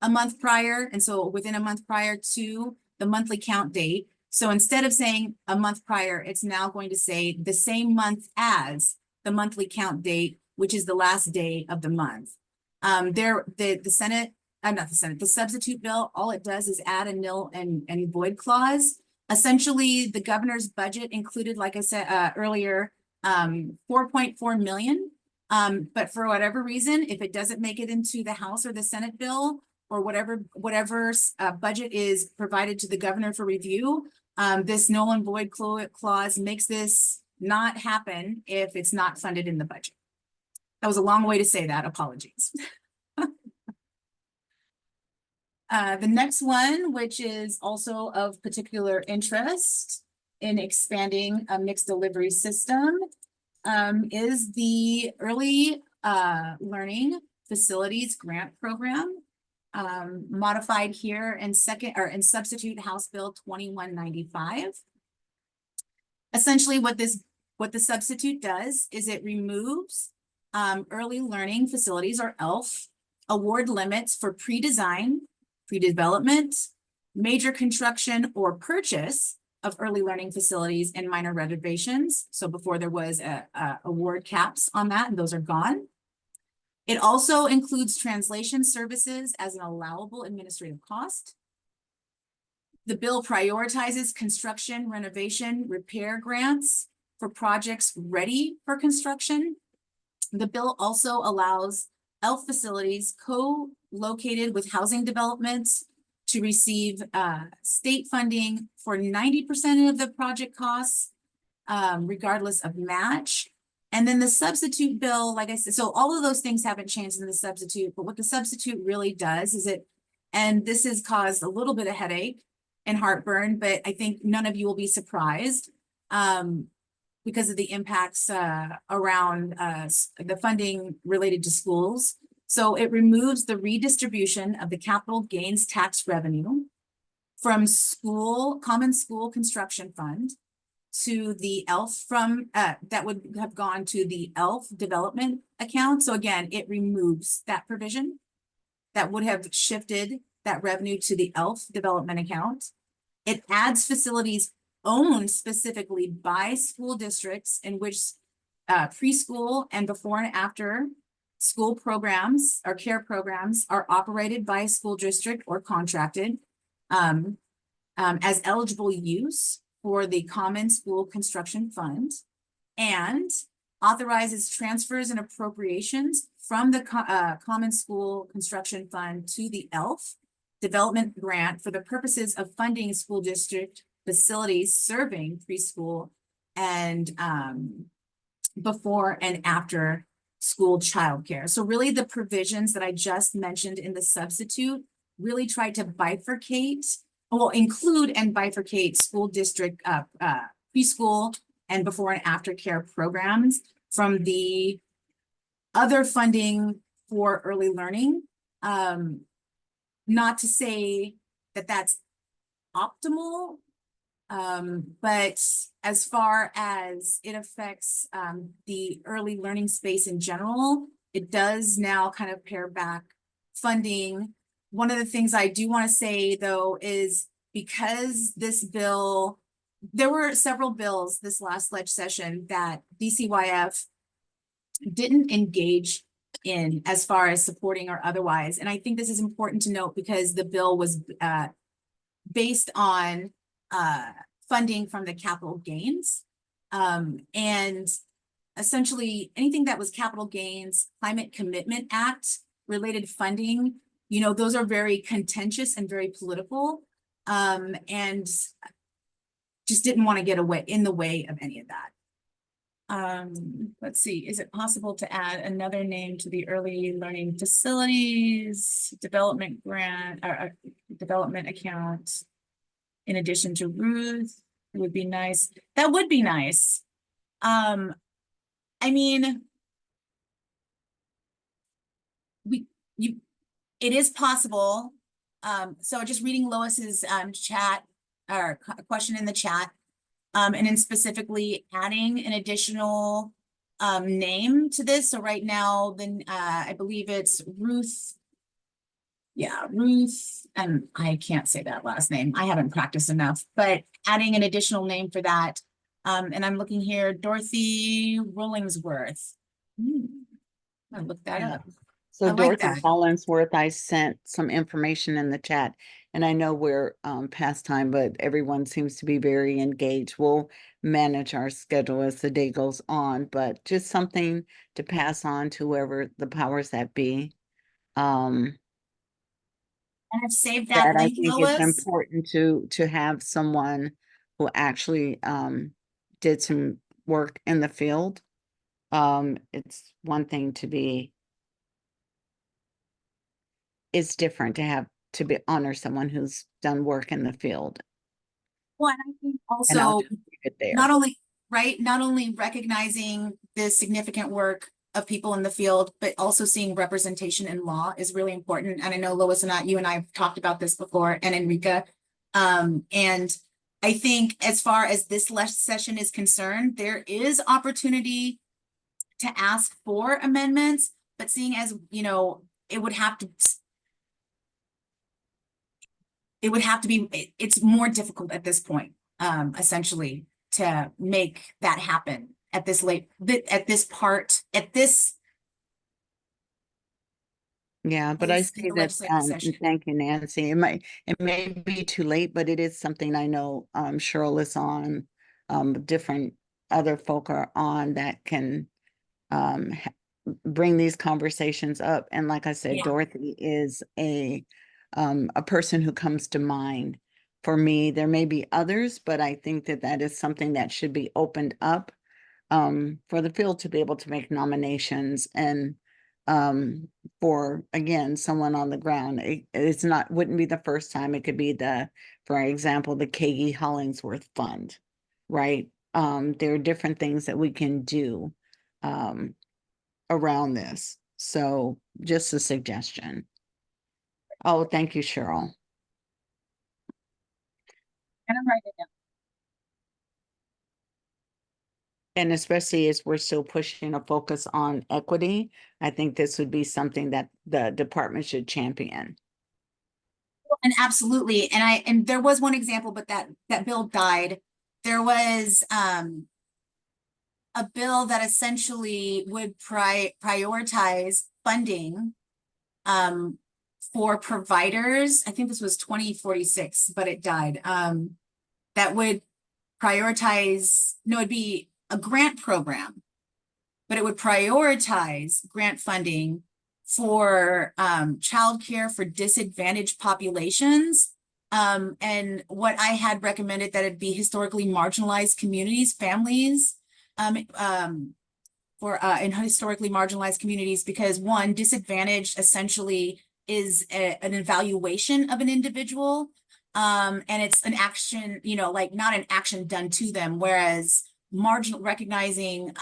a month prior, and so within a month prior to the monthly count date. So instead of saying a month prior, it's now going to say the same month as the monthly count date, which is the last day of the month. The Senate, not the Senate, the substitute bill, all it does is add a nil and void clause. Essentially, the governor's budget included, like I said earlier, 4.4 million. But for whatever reason, if it doesn't make it into the House or the Senate bill, or whatever budget is provided to the governor for review, this null and void clause makes this not happen if it's not funded in the budget. That was a long way to say that. Apologies. The next one, which is also of particular interest in expanding a mixed delivery system, is the Early Learning Facilities Grant Program, modified here in Substitute House Bill 2195. Essentially, what the substitute does is it removes early learning facilities, or ELF, award limits for pre-design, pre-development, major construction, or purchase of early learning facilities and minor renovations. So before there was award caps on that, and those are gone. It also includes translation services as an allowable administrative cost. The bill prioritizes construction, renovation, repair grants for projects ready for construction. The bill also allows ELF facilities co-located with housing developments to receive state funding for 90% of the project costs, regardless of match. And then the substitute bill, like I said, so all of those things haven't changed in the substitute, but what the substitute really does is and this has caused a little bit of headache and heartburn, but I think none of you will be surprised because of the impacts around the funding related to schools. So it removes the redistribution of the capital gains tax revenue from common school construction fund to the ELF that would have gone to the ELF development account. So again, it removes that provision that would have shifted that revenue to the ELF development account. It adds facilities owned specifically by school districts in which preschool and before and after school programs or care programs are operated by a school district or contracted as eligible use for the Common School Construction Fund, and authorizes transfers and appropriations from the Common School Construction Fund to the ELF development grant for the purposes of funding school district facilities serving preschool and before and after school childcare. So really the provisions that I just mentioned in the substitute really tried to include and bifurcate school district preschool and before and after care programs from the other funding for early learning. Not to say that that's optimal, but as far as it affects the early learning space in general, it does now kind of pare back funding. One of the things I do want to say, though, is because this bill, there were several bills this last leg session that DCYF didn't engage in as far as supporting or otherwise. And I think this is important to note because the bill was based on funding from the capital gains. And essentially anything that was capital gains, Climate Commitment Act related funding, you know, those are very contentious and very political, and just didn't want to get in the way of any of that. Let's see, is it possible to add another name to the early learning facilities development grant or development account in addition to Ruth? It would be nice. That would be nice. I mean, it is possible. So just reading Lois's chat or question in the chat, and then specifically adding an additional name to this. So right now, then I believe it's Ruth yeah, Ruth, and I can't say that last name. I haven't practiced enough, but adding an additional name for that. And I'm looking here, Dorothy Rollingsworth. I looked that Yeah. up. So I like Dorothy that. Hollingsworth, I sent some information in the chat, and I know we're past time, but everyone seems to be very engaged. We'll manage our schedule as the day goes on, but just something to pass on to whoever the powers that be. And I've saved that That I link, think it's Lois. important to have someone who actually did some work in the field. It's one thing to be, it's different to have to be honor someone who's done work in the field. Well, and I think And I'll also just leave it there. not only, right, not only recognizing the significant work of people in the field, but also seeing representation in law is really important. And I know Lois and you and I have talked about this before, and Enrica. And I think as far as this last session is concerned, there is opportunity to ask for amendments, but seeing as, you know, it would have to be, it's more difficult at this point, essentially, to make that happen at this Yeah, but I in see the that, legislative session. thank you, Nancy. It may be too late, but it is something I know, Cheryl is on, different other folk are on that can, bring these conversations up. And like I said, Yeah. Dorothy is a person who comes to mind for me. There may be others, but I think that that is something that should be opened up for the field to be able to make nominations and for, again, someone on the ground. It's not, wouldn't be the first time. It could be for example, the Kagi Hollingsworth Fund, right? There are different things that we can do around this. So just a suggestion. Oh, thank you, Cheryl. And I'm writing it down. And especially as we're still pushing a focus on equity, I think this would be something that the department should champion. And absolutely, and there was one example, but that bill died. There was a bill that essentially would prioritize funding for providers. I think this was 2046, but it died. That would prioritize, no, it'd be a grant program, but it would prioritize grant funding for childcare for disadvantaged populations. And what I had recommended that it be historically marginalized communities, families, in historically marginalized communities, because one, disadvantaged essentially is an evaluation of an individual. And it's an action, you know, like not an action done to them, whereas recognizing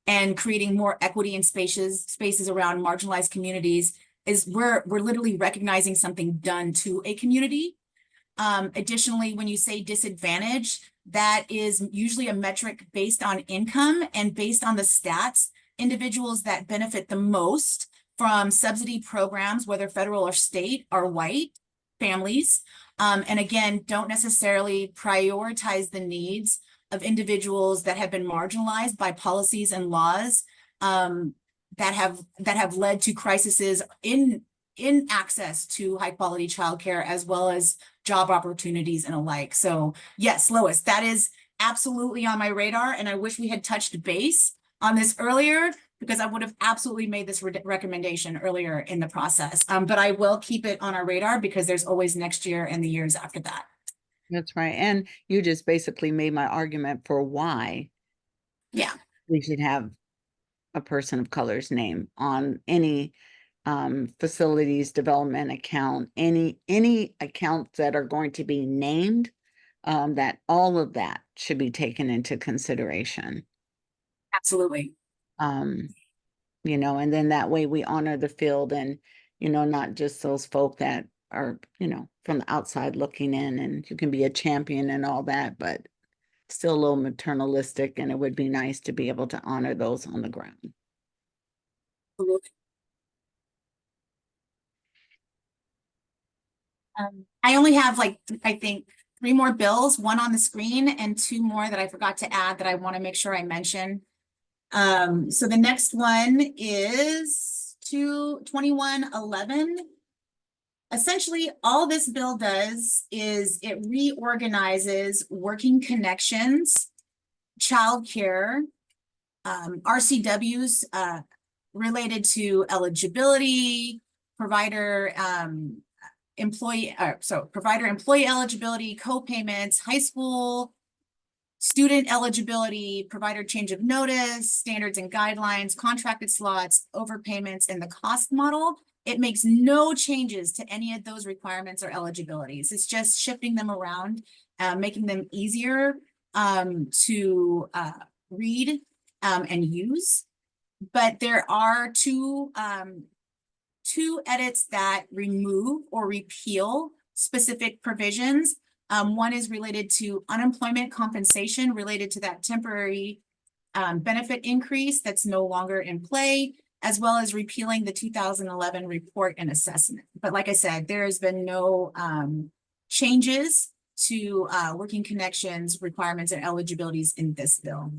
and creating more equity in spaces around marginalized communities is we're literally recognizing something done to a community. Additionally, when you say disadvantage, that is usually a metric based on income and based on the stats. Individuals that benefit the most from subsidy programs, whether federal or state, are white families. And again, don't necessarily prioritize the needs of individuals that have been marginalized by policies and laws that have led to crises in access to high quality childcare, as well as job opportunities and alike. So yes, Lois, that is absolutely on my radar. And I wish we had touched base on this earlier, because I would have absolutely made this recommendation earlier in the process. But I will keep it on our radar because there's always next year and the years after that. That's right. And you just basically made my argument for why we should have a person of color's name on any facilities development account, any accounts that are going to be named, that all of that should be taken into consideration. Absolutely. You know, and then that way we honor the field and, you know, not just those folk that are, you know, from the outside looking in, and you can be a champion and all that, but still a little maternalistic, and it would be nice to be able to honor those on the ground. Absolutely. I only have like, I think 3 more bills, 1 on the screen and 2 more that I forgot to add that I want to make sure I mention. So the next one is 2111. Essentially, all this bill does is it reorganizes working connections, childcare, RCWs related to eligibility, provider provider employee eligibility, co-payments, high school student eligibility, provider change of notice, standards and guidelines, contracted slots, overpayments, and the cost model. It makes no changes to any of those requirements or eligibilities. It's just shifting them around, making them easier to read and use. But there are two edits that remove or repeal specific provisions. One is related to unemployment compensation related to that temporary benefit increase that's no longer in play, as well as repealing the 2011 report and assessment. But like I said, there has been no changes to working connections, requirements, and eligibilities in this bill.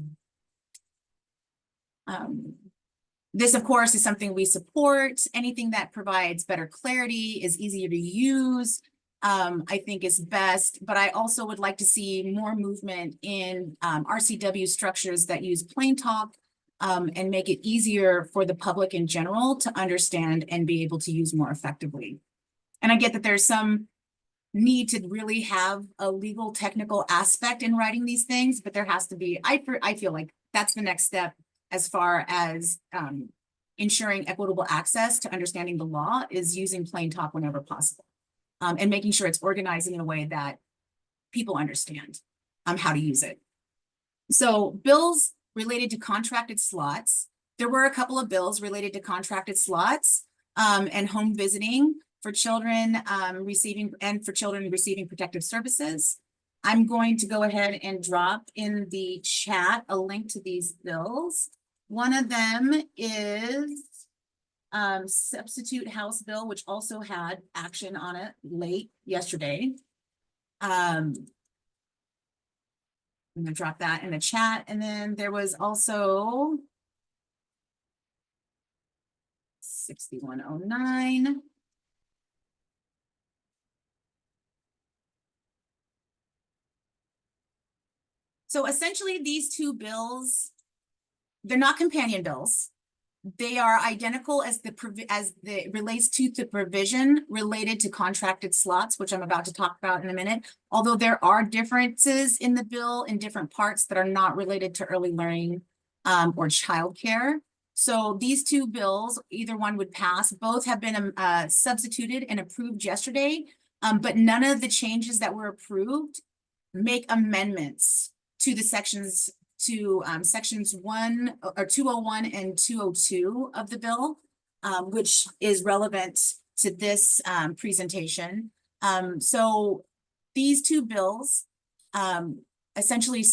This, of course, is something we support. Anything that provides better clarity, is easier to use, I think is best. But I also would like to see more movement in RCW structures that use plain talk and make it easier for the public in general to understand and be able to use more effectively. And I get that there's some need to really have a legal technical aspect in writing these things, but there has to be, I feel like that's the next step as far as ensuring equitable access to understanding the law, is using plain talk whenever possible, and making sure it's organized in a way that people understand how to use it. So bills related to contracted slots, there were a couple of bills related to contracted slots and home visiting for children receiving protective services. I'm going to go ahead and drop in the chat a link to these bills. One of them is substitute House bill, which also had action on it late yesterday. I'm gonna drop that in the chat. And then there was also 6109. So essentially these 2 bills, they're not companion bills. They are identical as the relates to the provision related to contracted slots, which I'm about to talk about in a minute. Although there are differences in the bill in different parts that are not related to early learning or childcare. So these 2 bills, either one would pass. Both have been substituted and approved yesterday, but none of the changes that were approved make amendments to the sections 1 or 201 and 202 of the bill, which is relevant to this presentation. So these 2 bills essentially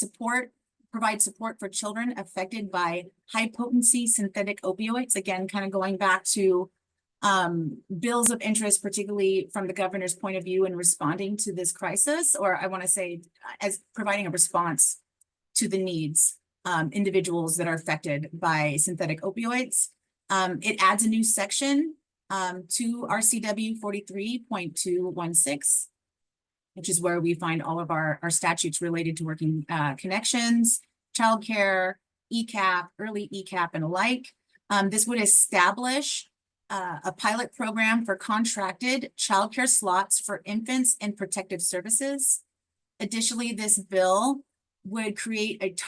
provide support for children affected by high potency synthetic opioids. Again, kind of going back to bills of interest, particularly from the governor's point of view in responding to this crisis, or I want to say as providing a response to the needs individuals that are affected by synthetic opioids. It adds a new section to RCW 43.216, which is where we find all of our statutes related to working connections, childcare, ECAP, early ECAP, and alike. This would establish a pilot program for contracted childcare slots for infants and protective services. Additionally, this bill would create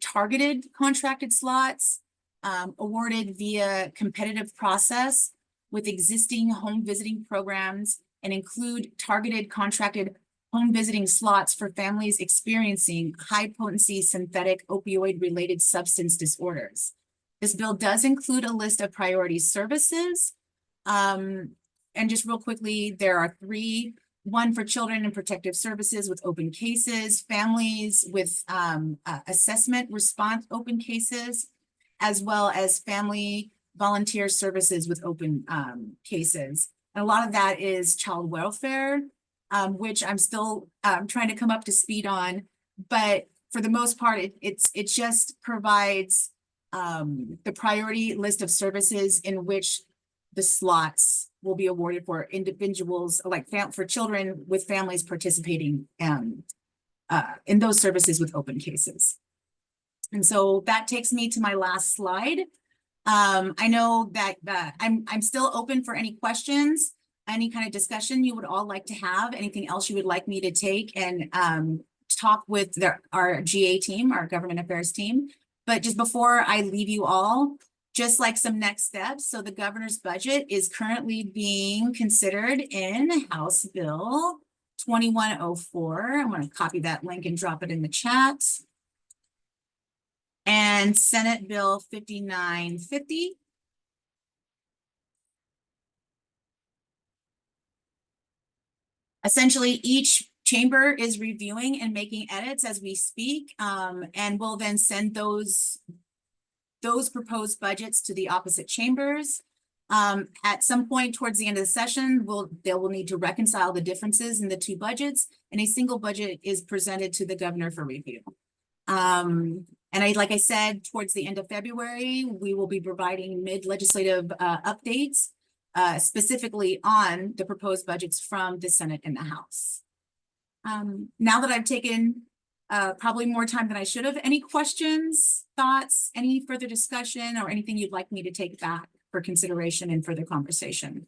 targeted contracted slots awarded via competitive process with existing home visiting programs, and include targeted contracted home visiting slots for families experiencing high potency synthetic opioid related substance disorders. This bill does include a list of priority services. And just real quickly, there are 3. 1 for children and protective services with open cases, families with assessment response open cases, as well as family volunteer services with open cases. And a lot of that is child welfare, which I'm still trying to come up to speed on. But for the most part, it just provides the priority list of services in which the slots will be awarded for individuals, like for children with families participating in those services with open cases. And so that takes me to my last slide. I know that I'm still open for any questions, any kind of discussion you would all like to have, anything else you would like me to take and talk with our GA team, our government affairs team. But just before I leave you all, just like some next steps. So the governor's budget is currently being considered in House Bill 2104. I'm going to copy that link and drop it in the chat. And Senate Bill 5950. Essentially, each chamber is reviewing and making edits as we speak, and we'll then send those proposed budgets to the opposite chambers. At some point towards the end of the session, they will need to reconcile the differences in the two budgets, and a single budget is presented to the governor for review. And like I said, towards the end of February, we will be providing mid-legislative updates, specifically on the proposed budgets from the Senate and the House. Now that I've taken probably more time than I should have, any questions, thoughts, any further discussion, or anything you'd like me to take back for consideration and further conversation?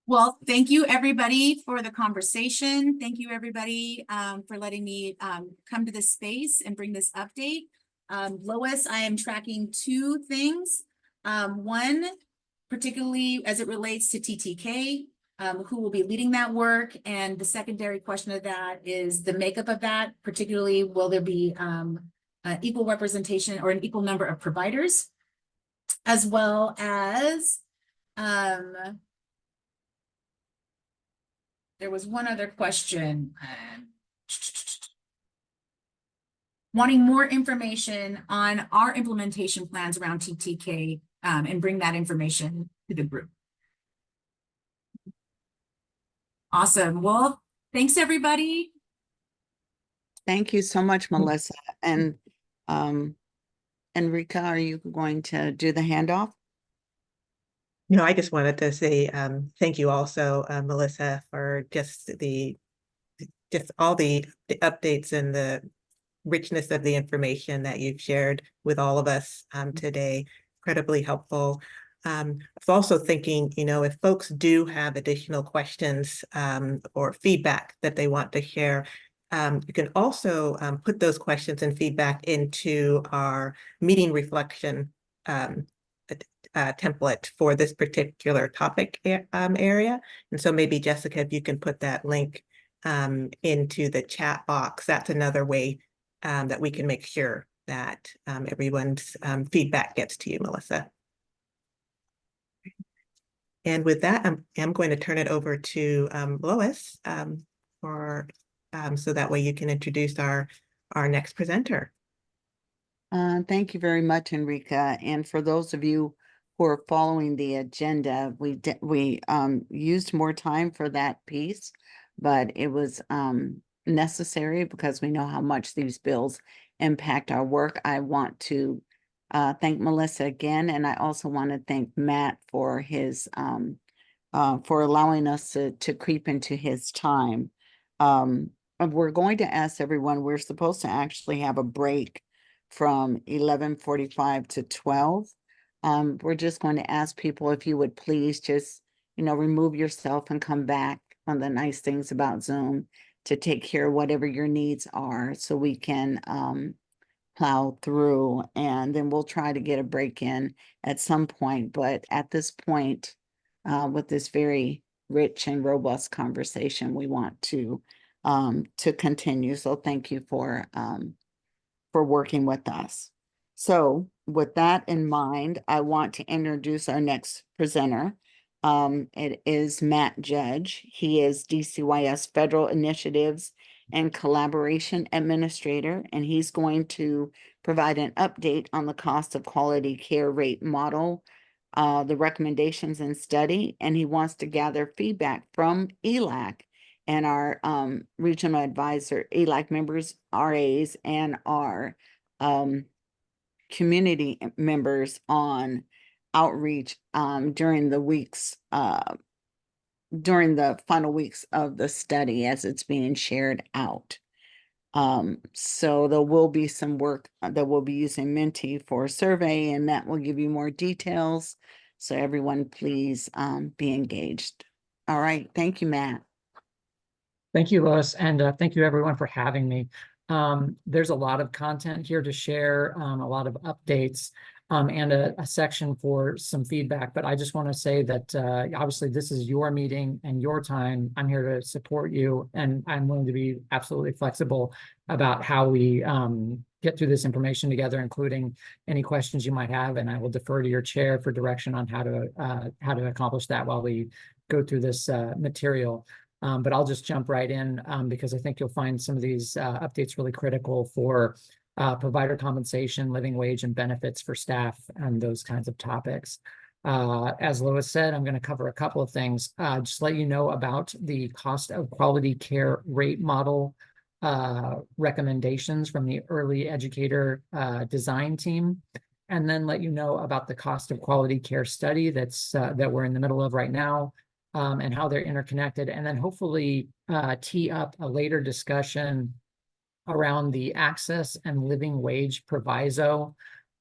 Well, thank you everybody for the conversation. Thank you everybody for letting me come to this space and bring this update. Lois, I am tracking two things. One, particularly as it relates to TTK, who will be leading that work. And the secondary question of that is the makeup of that, particularly will there be equal representation or an equal number of providers, as well as there was one other question. Wanting more information on our implementation plans around TTK and bring that information to the group. Awesome. Well, thanks everybody. Thank you so much, Melissa. And Enrica, are you going to do the handoff? No, I just wanted to say thank you also, Melissa, for just all the updates and the richness of the information that you've shared with all of us today. Incredibly helpful. I was also thinking, if folks do have additional questions or feedback that they want to share, you can also put those questions and feedback into our meeting reflection template for this particular topic area. And so maybe Jessica, if you can put that link into the chat box, that's another way that we can make sure that everyone's feedback gets to you, Melissa. And with that, I'm going to turn it over to Lois so that way you can introduce our next presenter. Thank you very much, Enrica. And for those of you who are following the agenda, we used more time for that piece, but it was necessary because we know how much these bills impact our work. I want to thank Melissa again, and I also want to thank Matt for his for allowing us to creep into his time. We're going to ask everyone, we're supposed to actually have a break from 11:45 to 12. We're just going to ask people if you would please just, remove yourself and come back. One of the nice things about Zoom to take care of whatever your needs are so we can plow through, and then we'll try to get a break in at some point. But at this point, with this very rich and robust conversation, we want to continue. So thank you for working with us. So with that in mind, I want to introduce our next presenter. It is Matt Judge. He is DCYS Federal Initiatives and Collaboration Administrator, and he's going to provide an update on the cost of quality care rate model, the recommendations and study, and he wants to gather feedback from ELAC and our regional advisor, ELAC members, RAs, and our community members on outreach during the weeks, during the final weeks of the study as it's being shared out. So there will be some work that we'll be using Menti for a survey, and Matt will give you more details. So everyone, please be engaged. All right. Thank you, Matt. Thank you, Lois, and thank you everyone for having me. There's a lot of content here to share, a lot of updates, and a section for some feedback. But I just want to say that obviously this is your meeting and your time. I'm here to support you, and I'm willing to be absolutely flexible about how we get through this information together, including any questions you might have. And I will defer to your chair for direction on how to accomplish that while we go through this material. But I'll just jump right in because I think you'll find some of these updates really critical for provider compensation, living wage, and benefits for staff, and those kinds of topics. As Lois said, I'm going to cover a couple of things. Just let you know about the cost of quality care rate model recommendations from the early educator design team, and then let you know about the cost of quality care study that we're in the middle of right now, and how they're interconnected, and then hopefully tee up a later discussion around the access and living wage proviso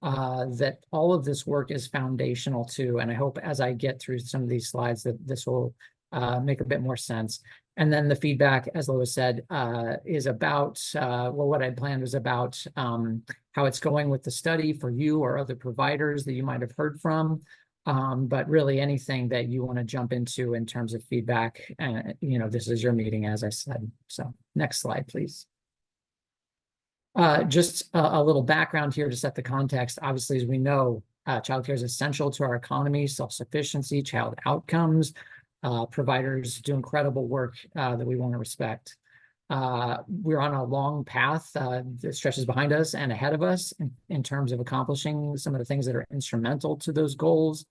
that all of this work is foundational to. And I hope as I get through some of these slides that this will make a bit more sense. And then the feedback, as Lois said, is about, well, what I planned was about how it's going with the study for you or other providers that you might have heard from. But really anything that you want to jump into in terms of feedback, this is your meeting, as I said. So next slide, please. Just a little background here to set the context. Obviously, as we know, childcare is essential to our economy, self-sufficiency, child outcomes. Providers do incredible work that we want to respect. We're on a long path that stretches behind us and ahead of us in terms of accomplishing some of the things that are instrumental to those goals.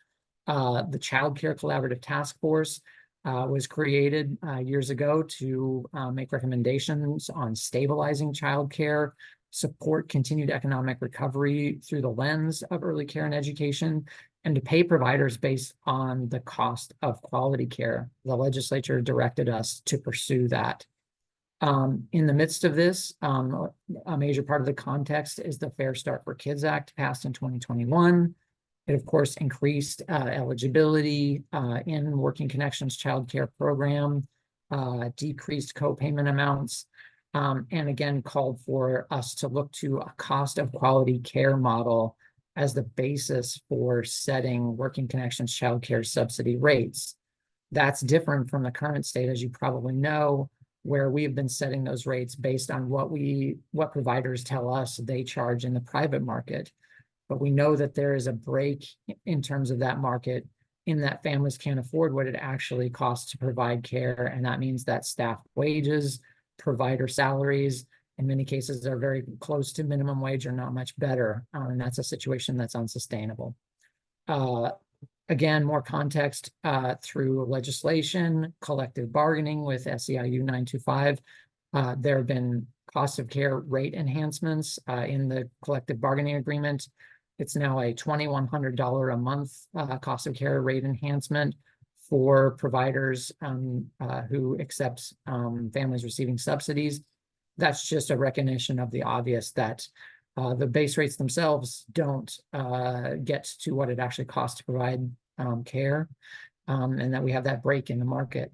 The Child Care Collaborative Task Force was created years ago to make recommendations on stabilizing childcare, support continued economic recovery through the lens of early care and education, and to pay providers based on the cost of quality care. The legislature directed us to pursue that. In the midst of this, a major part of the context is the Fair Start for Kids Act passed in 2021. It, of course, increased eligibility in Working Connections Child Care Program, decreased co-payment amounts, and again, called for us to look to a cost of quality care model as the basis for setting Working Connections Child Care subsidy rates. That's different from the current state, as you probably know, where we've been setting those rates based on what providers tell us they charge in the private market. But we know that there is a break in terms of that market, in that families can't afford what it actually costs to provide care. And that means that staff wages, provider salaries, in many cases, are very close to minimum wage or not much better. And that's a situation that's unsustainable. Again, more context through legislation, collective bargaining with SEIU 925. There have been cost of care rate enhancements in the collective bargaining agreement. It's now a $2,100 a month cost of care rate enhancement for providers who accept families receiving subsidies. That's just a recognition of the obvious that the base rates themselves don't get to what it actually costs to provide care, and that we have that break in the market.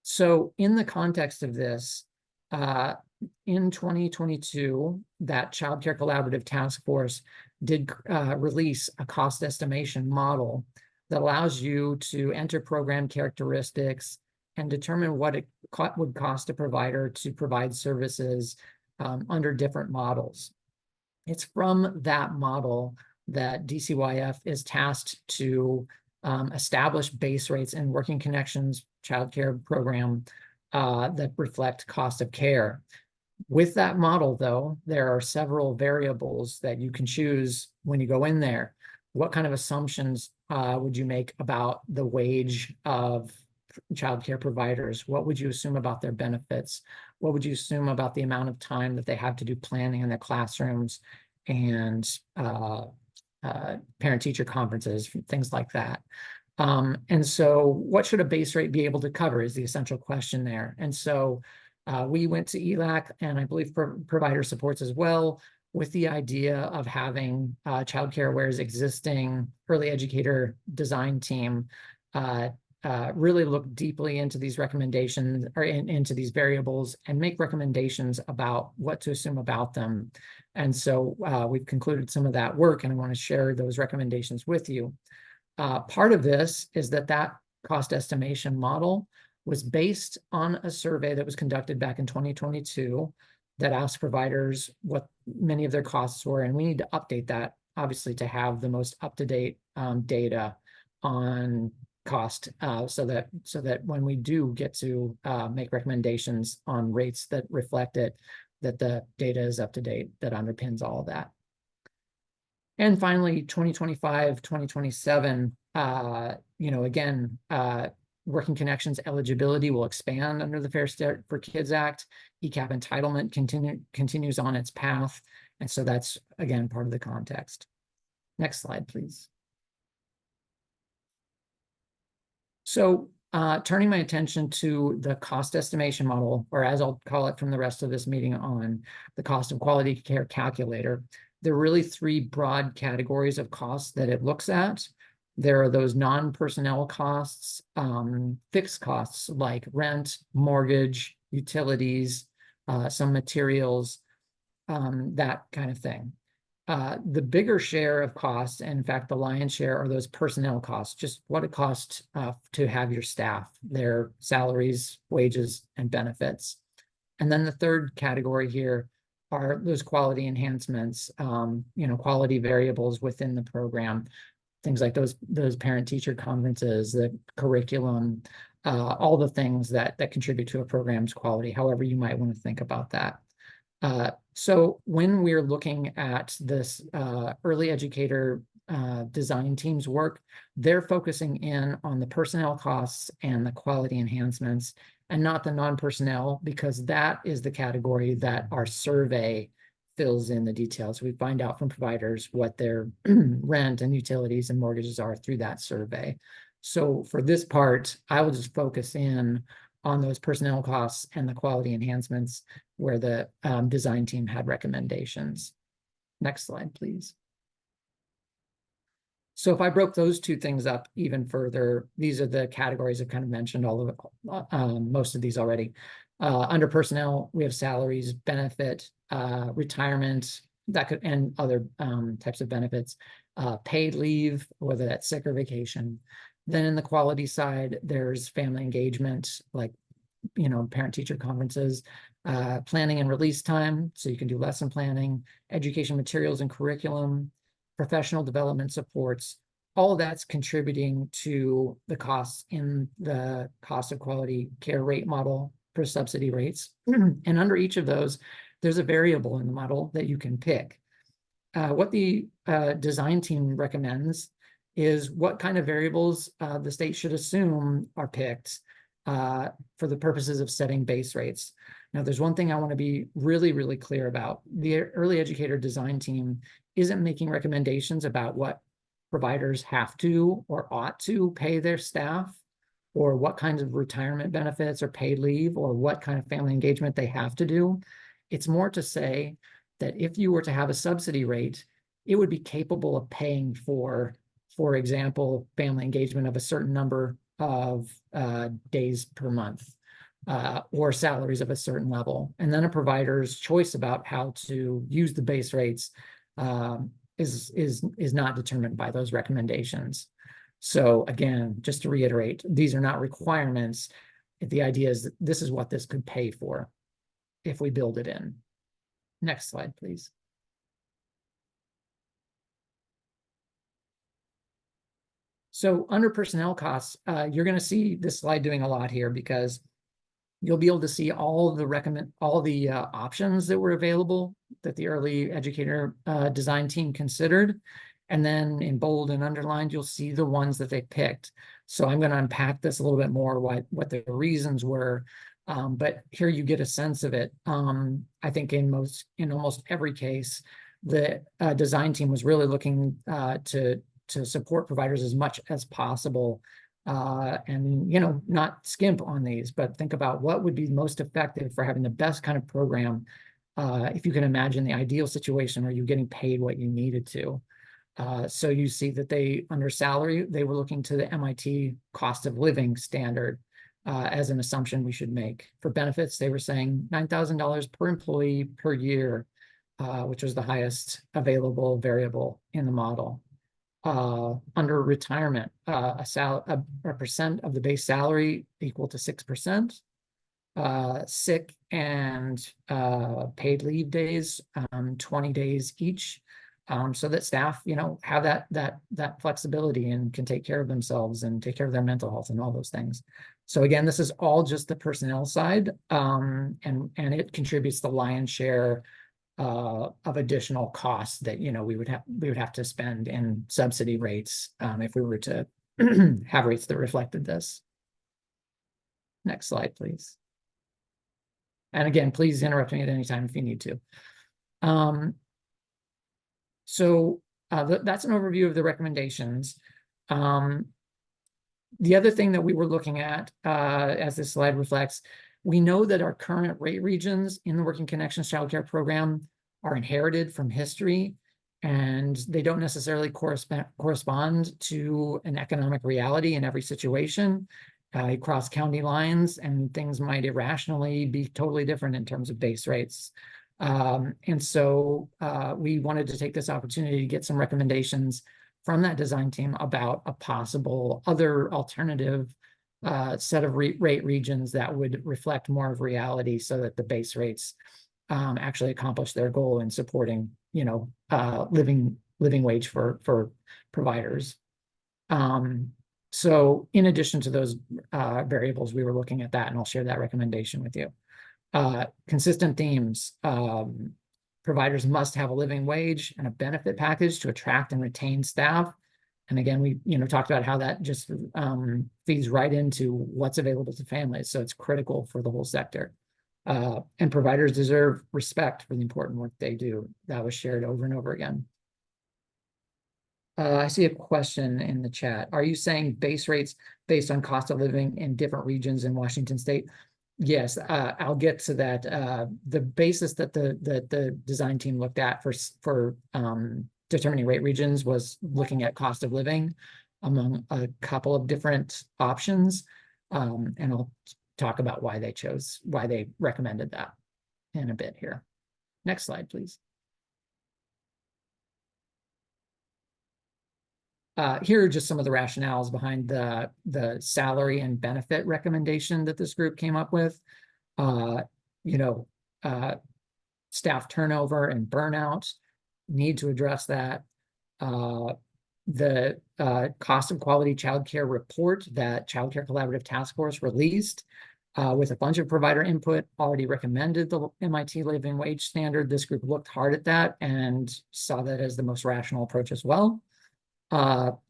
So in the context of this, in 2022, that Child Care Collaborative Task Force did release a cost estimation model that allows you to enter program characteristics and determine what it would cost a provider to provide services under different models. It's from that model that DCYF is tasked to establish base rates in Working Connections Child Care Program that reflect cost of care. With that model, though, there are several variables that you can choose when you go in there. What kind of assumptions would you make about the wage of childcare providers? What would you assume about their benefits? What would you assume about the amount of time that they have to do planning in their classrooms and parent-teacher conferences, things like that? And so what should a base rate be able to cover is the essential question there. And so we went to ELAC, and I believe provider supports as well, with the idea of having Childcare Aware's existing early educator design team really look deeply into these recommendations or into these variables and make recommendations about what to assume about them. And so we've concluded some of that work, and I want to share those recommendations with you. Part of this is that cost estimation model was based on a survey that was conducted back in 2022 that asked providers what many of their costs were, and we need to update that, obviously, to have the most up-to-date data on cost, so that when we do get to make recommendations on rates that reflect it, that the data is up to date, that underpins all of that. And finally, 2025, 2027, again, Working Connections eligibility will expand under the Fair Start for Kids Act. ECAP entitlement continues on its path. And so that's, again, part of the context. Next slide, please. So turning my attention to the cost estimation model, or as I'll call it from the rest of this meeting on, the cost of quality care calculator, there are really three broad categories of costs that it looks at. There are those non-personnel costs, fixed costs like rent, mortgage, utilities, some materials, that kind of thing. The bigger share of costs, and in fact, the lion's share, are those personnel costs, just what it costs to have your staff, their salaries, wages, and benefits. And then the third category here are those quality enhancements, quality variables within the program, things like those parent-teacher conferences, the curriculum, all the things that contribute to a program's quality, however you might want to think about that. So when we're looking at this early educator design team's work, they're focusing in on the personnel costs and the quality enhancements, and not the non-personnel, because that is the category that our survey fills in the details. We find out from providers what their rent and utilities and mortgages are through that survey. So for this part, I will just focus in on those personnel costs and the quality enhancements where the design team had recommendations. Next slide, please. So if I broke those two things up even further, these are the categories I've kind of mentioned most of these already. Under personnel, we have salaries, benefit, retirement, and other types of benefits, paid leave, whether that's sick or vacation. Then in the quality side, there's family engagement, like, parent-teacher conferences, planning and release time, so you can do lesson planning, education materials and curriculum, professional development supports. All of that's contributing to the costs in the cost of quality care rate model for subsidy rates. And under each of those, there's a variable in the model that you can pick. What the design team recommends is what kind of variables the state should assume are picked for the purposes of setting base rates. Now, there's one thing I want to be really, really clear about. The early educator design team isn't making recommendations about what providers have to or ought to pay their staff, or what kinds of retirement benefits or paid leave, or what kind of family engagement they have to do. It's more to say that if you were to have a subsidy rate, it would be capable of paying for example, family engagement of a certain number of days per month, or salaries of a certain level. And then a provider's choice about how to use the base rates is not determined by those recommendations. So again, just to reiterate, these are not requirements. The idea is that this is what this could pay for if we build it in. Next slide, please. So under personnel costs, you're going to see this slide doing a lot here, because you'll be able to see all the options that were available that the early educator design team considered. And then in bold and underlined, you'll see the ones that they picked. So I'm going to unpack this a little bit more, what the reasons were. But here you get a sense of it. I think in almost every case, the design team was really looking to support providers as much as possible. And, not skimp on these, but think about what would be most effective for having the best kind of program. If you can imagine the ideal situation where you're getting paid what you needed to. So you see that under salary, they were looking to the MIT cost of living standard as an assumption we should make. For benefits, they were saying $9,000 per employee per year, which was the highest available variable in the model. Under retirement, a percent of the base salary equal to 6%. Sick and paid leave days, 20 days each, so that staff, have that flexibility and can take care of themselves and take care of their mental health and all those things. So again, this is all just the personnel side, and it contributes the lion's share of additional costs that we would have to spend in subsidy rates if we were to have rates that reflected this. Next slide, please. And again, please interrupt me at any time if you need to. So that's an overview of the recommendations. The other thing that we were looking at, as this slide reflects, we know that our current rate regions in the Working Connections Child Care Program are inherited from history, and they don't necessarily correspond to an economic reality in every situation. Across county lines, and things might irrationally be totally different in terms of base rates. And so we wanted to take this opportunity to get some recommendations from that design team about a possible other alternative set of rate regions that would reflect more of reality, so that the base rates actually accomplish their goal in supporting, living wage for providers. So in addition to those variables, we were looking at that, and I'll share that recommendation with you. Consistent themes. Providers must have a living wage and a benefit package to attract and retain staff. And again, we talked about how that just feeds right into what's available to families. So it's critical for the whole sector. And providers deserve respect for the important work they do. That was shared over and over again. I see a question in the chat. Are you saying base rates based on cost of living in different regions in Washington State? Yes, I'll get to that. The basis that the design team looked at for determining rate regions was looking at cost of living among a couple of different options. And I'll talk about why they recommended that in a bit here. Next slide, please. Here are just some of the rationales behind the salary and benefit recommendation that this group came up with. Staff turnover and burnout, need to address that. The cost of quality childcare report that Child Care Collaborative Task Force released with a bunch of provider input already recommended the MIT living wage standard. This group looked hard at that and saw that as the most rational approach as well.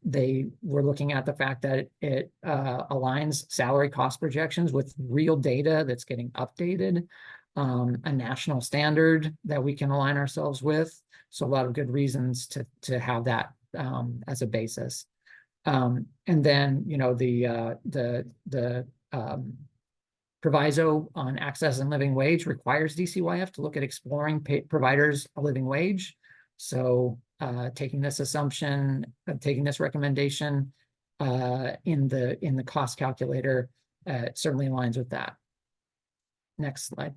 They were looking at the fact that it aligns salary cost projections with real data that's getting updated, a national standard that we can align ourselves with. So a lot of good reasons to have that as a basis. And then, the proviso on access and living wage requires DCYF to look at exploring providers a living wage. So taking this assumption, taking this recommendation in the cost calculator certainly aligns with that. Next slide.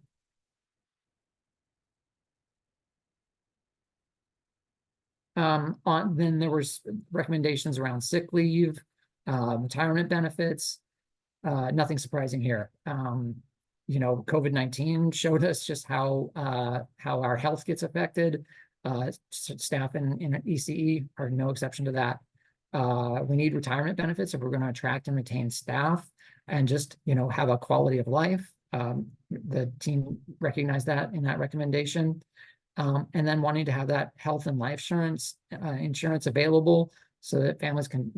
Then there was recommendations around sick leave, retirement benefits. Nothing surprising here. COVID-19 showed us just how our health gets affected. Staff in ECE are no exception to that. We need retirement benefits if we're going to attract and retain staff and just, have a quality of life. The team recognized that in that recommendation. And then wanting to have that health and life insurance available so that families can,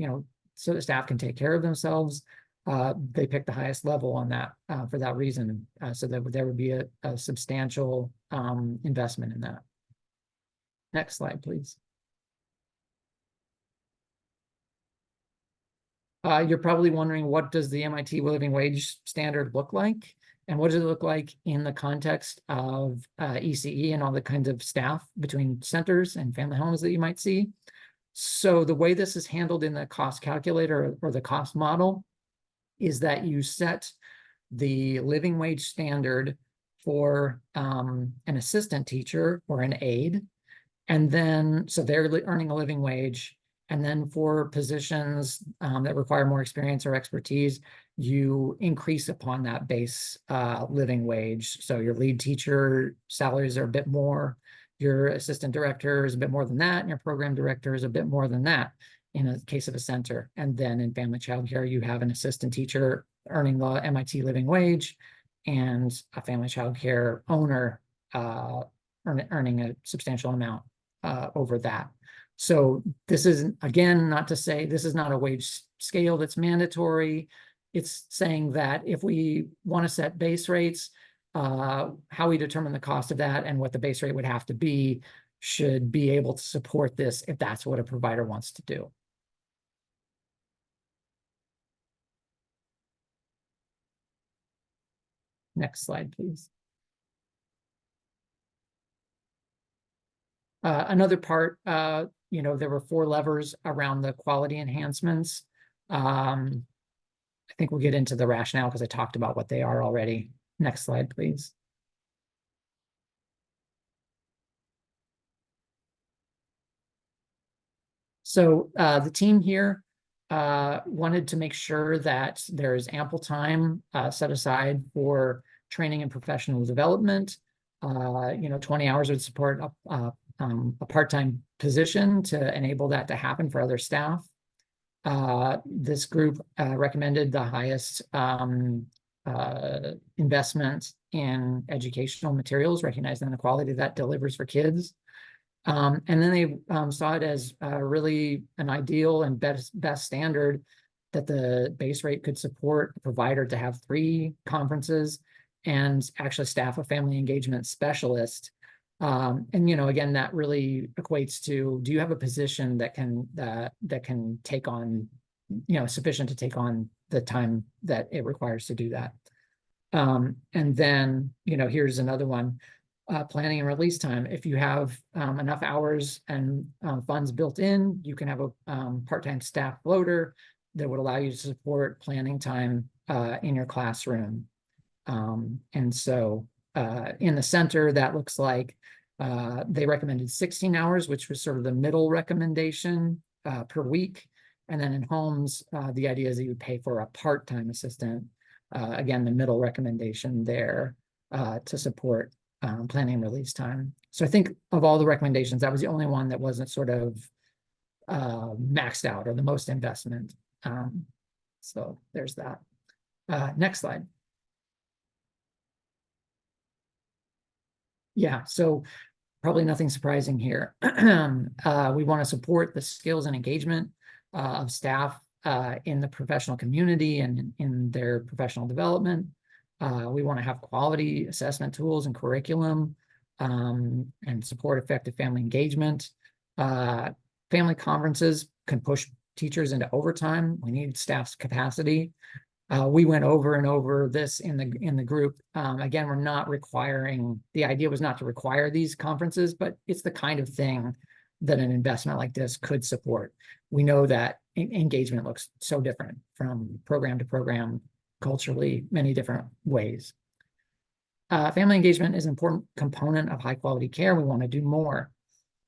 so that staff can take care of themselves. They picked the highest level on that for that reason, so that there would be a substantial investment in that. Next slide, please. You're probably wondering, what does the MIT living wage standard look like? And what does it look like in the context of ECE and all the kinds of staff between centers and family homes that you might see? So the way this is handled in the cost calculator or the cost model is that you set the living wage standard for an assistant teacher or an aide. And then, so they're earning a living wage. And then for positions that require more experience or expertise, you increase upon that base living wage. So your lead teacher salaries are a bit more, your assistant director is a bit more than that, and your program director is a bit more than that in a case of a center. And then in family child care, you have an assistant teacher earning the MIT living wage and a family child care owner earning a substantial amount over that. So this isn't, again, not to say this is not a wage scale that's mandatory. It's saying that if we want to set base rates, how we determine the cost of that and what the base rate would have to be should be able to support this if that's what a provider wants to do. Next slide, please. Another part, there were 4 levers around the quality enhancements. I think we'll get into the rationale because I talked about what they are already. Next slide, please. So the team here wanted to make sure that there's ample time set aside for training and professional development. 20 hours would support a part-time position to enable that to happen for other staff. This group recommended the highest investment in educational materials, recognizing the quality that delivers for kids. And then they saw it as really an ideal and best standard that the base rate could support a provider to have 3 conferences and actually staff a family engagement specialist. And again, that really equates to, do you have a position that can take on, sufficient to take on the time that it requires to do that. And then, here's another one. Planning and release time. If you have enough hours and funds built in, you can have a part-time staff floater that would allow you to support planning time in your classroom. And so in the center, that looks like they recommended 16 hours, which was sort of the middle recommendation per week. And then in homes, the idea is that you would pay for a part-time assistant. Again, the middle recommendation there to support planning and release time. So I think of all the recommendations, that was the only one that wasn't sort of maxed out or the most investment. So there's that. Next slide. Yeah, so probably nothing surprising here. We want to support the skills and engagement of staff in the professional community and in their professional development. We want to have quality assessment tools and curriculum and support effective family engagement. Family conferences can push teachers into overtime. We need staff's capacity. We went over and over this in the group. Again, we're not requiring, the idea was not to require these conferences, but it's the kind of thing that an investment like this could support. We know that engagement looks so different from program to program, culturally, many different ways. Family engagement is an important component of high quality care. We want to do more.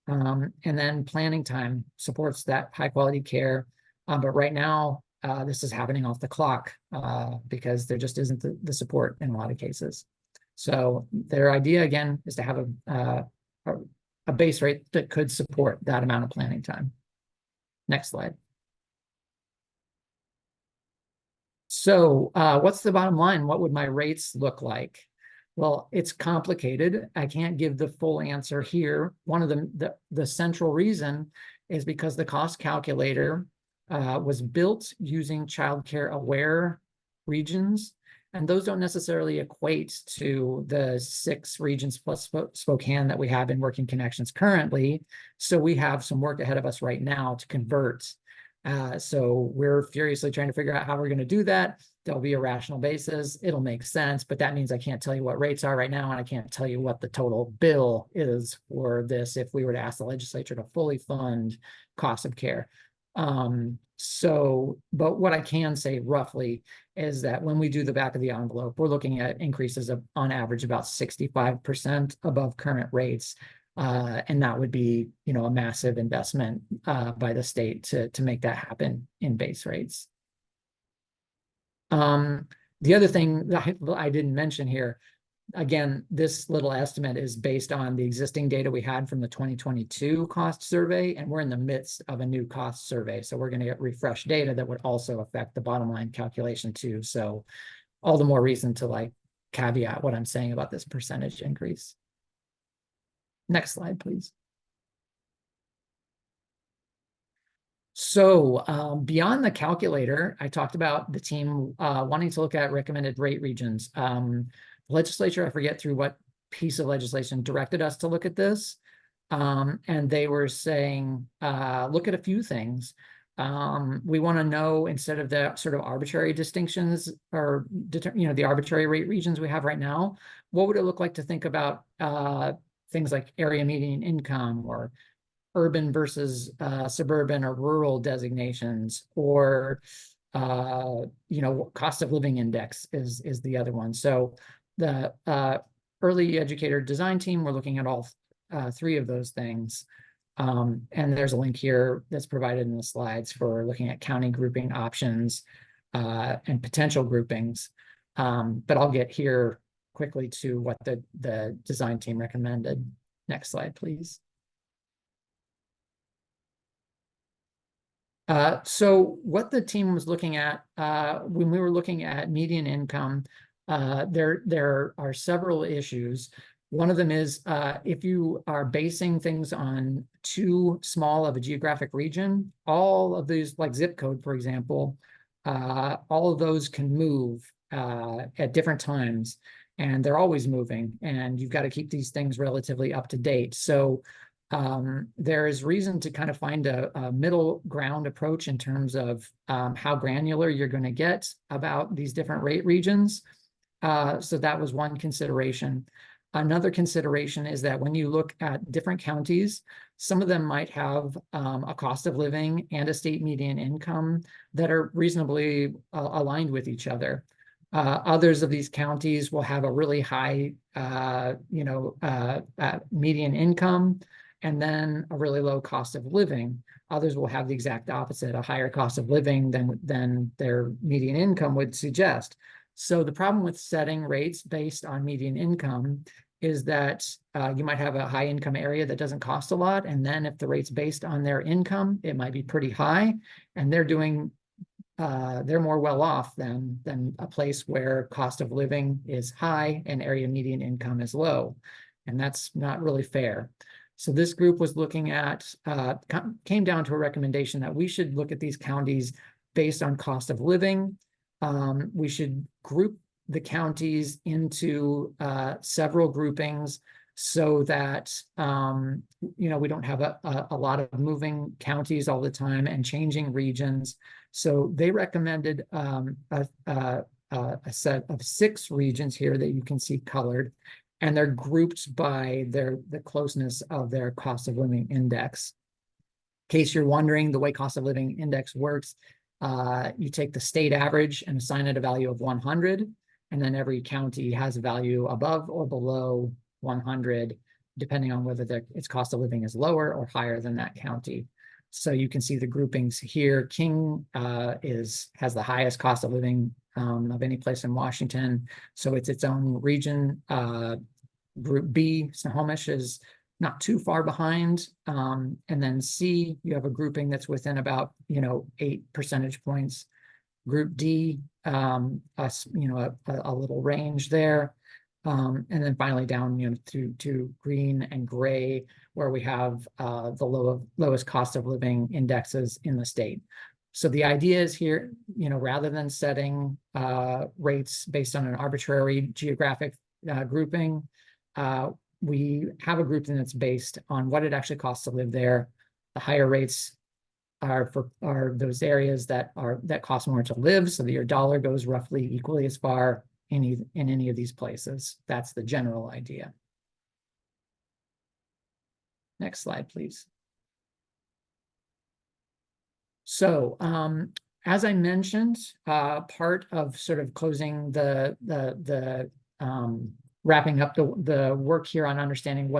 And then planning time supports that high quality care. But right now, this is happening off the clock because there just isn't the support in a lot of cases. So their idea, again, is to have a base rate that could support that amount of planning time. Next slide. So what's the bottom line? What would my rates look like? Well, it's complicated. I can't give the full answer here. One of the central reason is because the cost calculator was built using childcare aware regions, and those don't necessarily equate to the 6 regions plus Spokane that we have in working connections currently. So we have some work ahead of us right now to convert. So we're furiously trying to figure out how we're going to do that. There'll be a rational basis. It'll make sense, but that means I can't tell you what rates are right now, and I can't tell you what the total bill is for this if we were to ask the legislature to fully fund cost of care. But what I can say roughly is that when we do the back of the envelope, we're looking at increases of, on average, about 65% above current rates. And that would be, you know, a massive investment by the state to make that happen in base rates. The other thing that I didn't mention here, again, this little estimate is based on the existing data we had from the 2022 cost survey, and we're in the midst of a new cost survey. So we're going to get refreshed data that would also affect the bottom line calculation too. So all the more reason to like caveat what I'm saying about this percentage increase. Next slide, please. So beyond the calculator, I talked about the team wanting to look at recommended rate regions. The legislature, I forget through what piece of legislation, directed us to look at this. And they were saying, look at a few things. We want to know, instead of the sort of arbitrary distinctions or, you know, the arbitrary rate regions we have right now, what would it look like to think about things like area median income or urban versus suburban or rural designations, or you know, cost of living index is the other one. So the early educator design team, we're looking at all 3 of those things. And there's a link here that's provided in the slides for looking at county grouping options and potential groupings. But I'll get here quickly to what the design team recommended. Next slide, please. So what the team was looking at when we were looking at median income, there are several issues. One of them is if you are basing things on too small of a geographic region, all of these, like zip code, for example, all of those can move at different times, and they're always moving, and you've got to keep these things relatively up to date. So there is reason to kind of find a middle ground approach in terms of how granular you're going to get about these different rate regions. So that was one consideration. Another consideration is that when you look at different counties, some of them might have a cost of living and a state median income that are reasonably aligned with each other. Others of these counties will have a really high, median income, and then a really low cost of living. Others will have the exact opposite, a higher cost of living than their median income would suggest. So the problem with setting rates based on median income is that you might have a high income area that doesn't cost a lot, and then if the rate's based on their income, it might be pretty high, and they're more well off than a place where cost of living is high and area median income is low, and that's not really fair. So this group was looking at, came down to a recommendation that we should look at these counties based on cost of living. We should group the counties into several groupings so that, we don't have a lot of moving counties all the time and changing regions. So they recommended a set of 6 regions here that you can see colored, and they're grouped by the closeness of their cost of living index. In case you're wondering, the way cost of living index works, you take the state average and assign it a value of 100, and then every county has a value above or below 100, depending on whether its cost of living is lower or higher than that county. So you can see the groupings here. King has the highest cost of living of any place in Washington, so it's its own region. Group B, Snohomish, is not too far behind, and then C, you have a grouping that's within about 8 percentage points. Group D, a little range there. And then finally down, to green and gray, where we have the lowest cost of living indexes in the state. So the idea is here, rather than setting rates based on an arbitrary geographic grouping, we have a grouping that's based on what it actually costs to live there. The higher rates are those areas that cost more to live, so that your dollar goes roughly equally as far in any of these places. That's the general idea. Next slide, please. So as I mentioned, part of sort of closing wrapping up the work here on understanding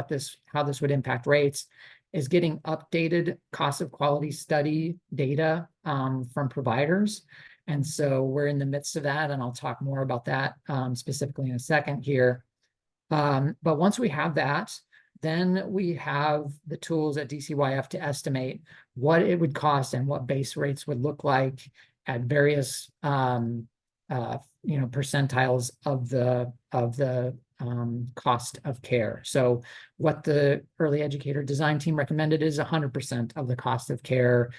how this would impact rates is getting updated cost of quality study data from providers. And so we're in the midst of that, and I'll talk more about that specifically in a second here. But once we have that, then we have the tools at DCYF to estimate what it would cost and what base rates would look like at various percentiles of the cost of care. So what the early educator design team recommended is 100% of the cost of care,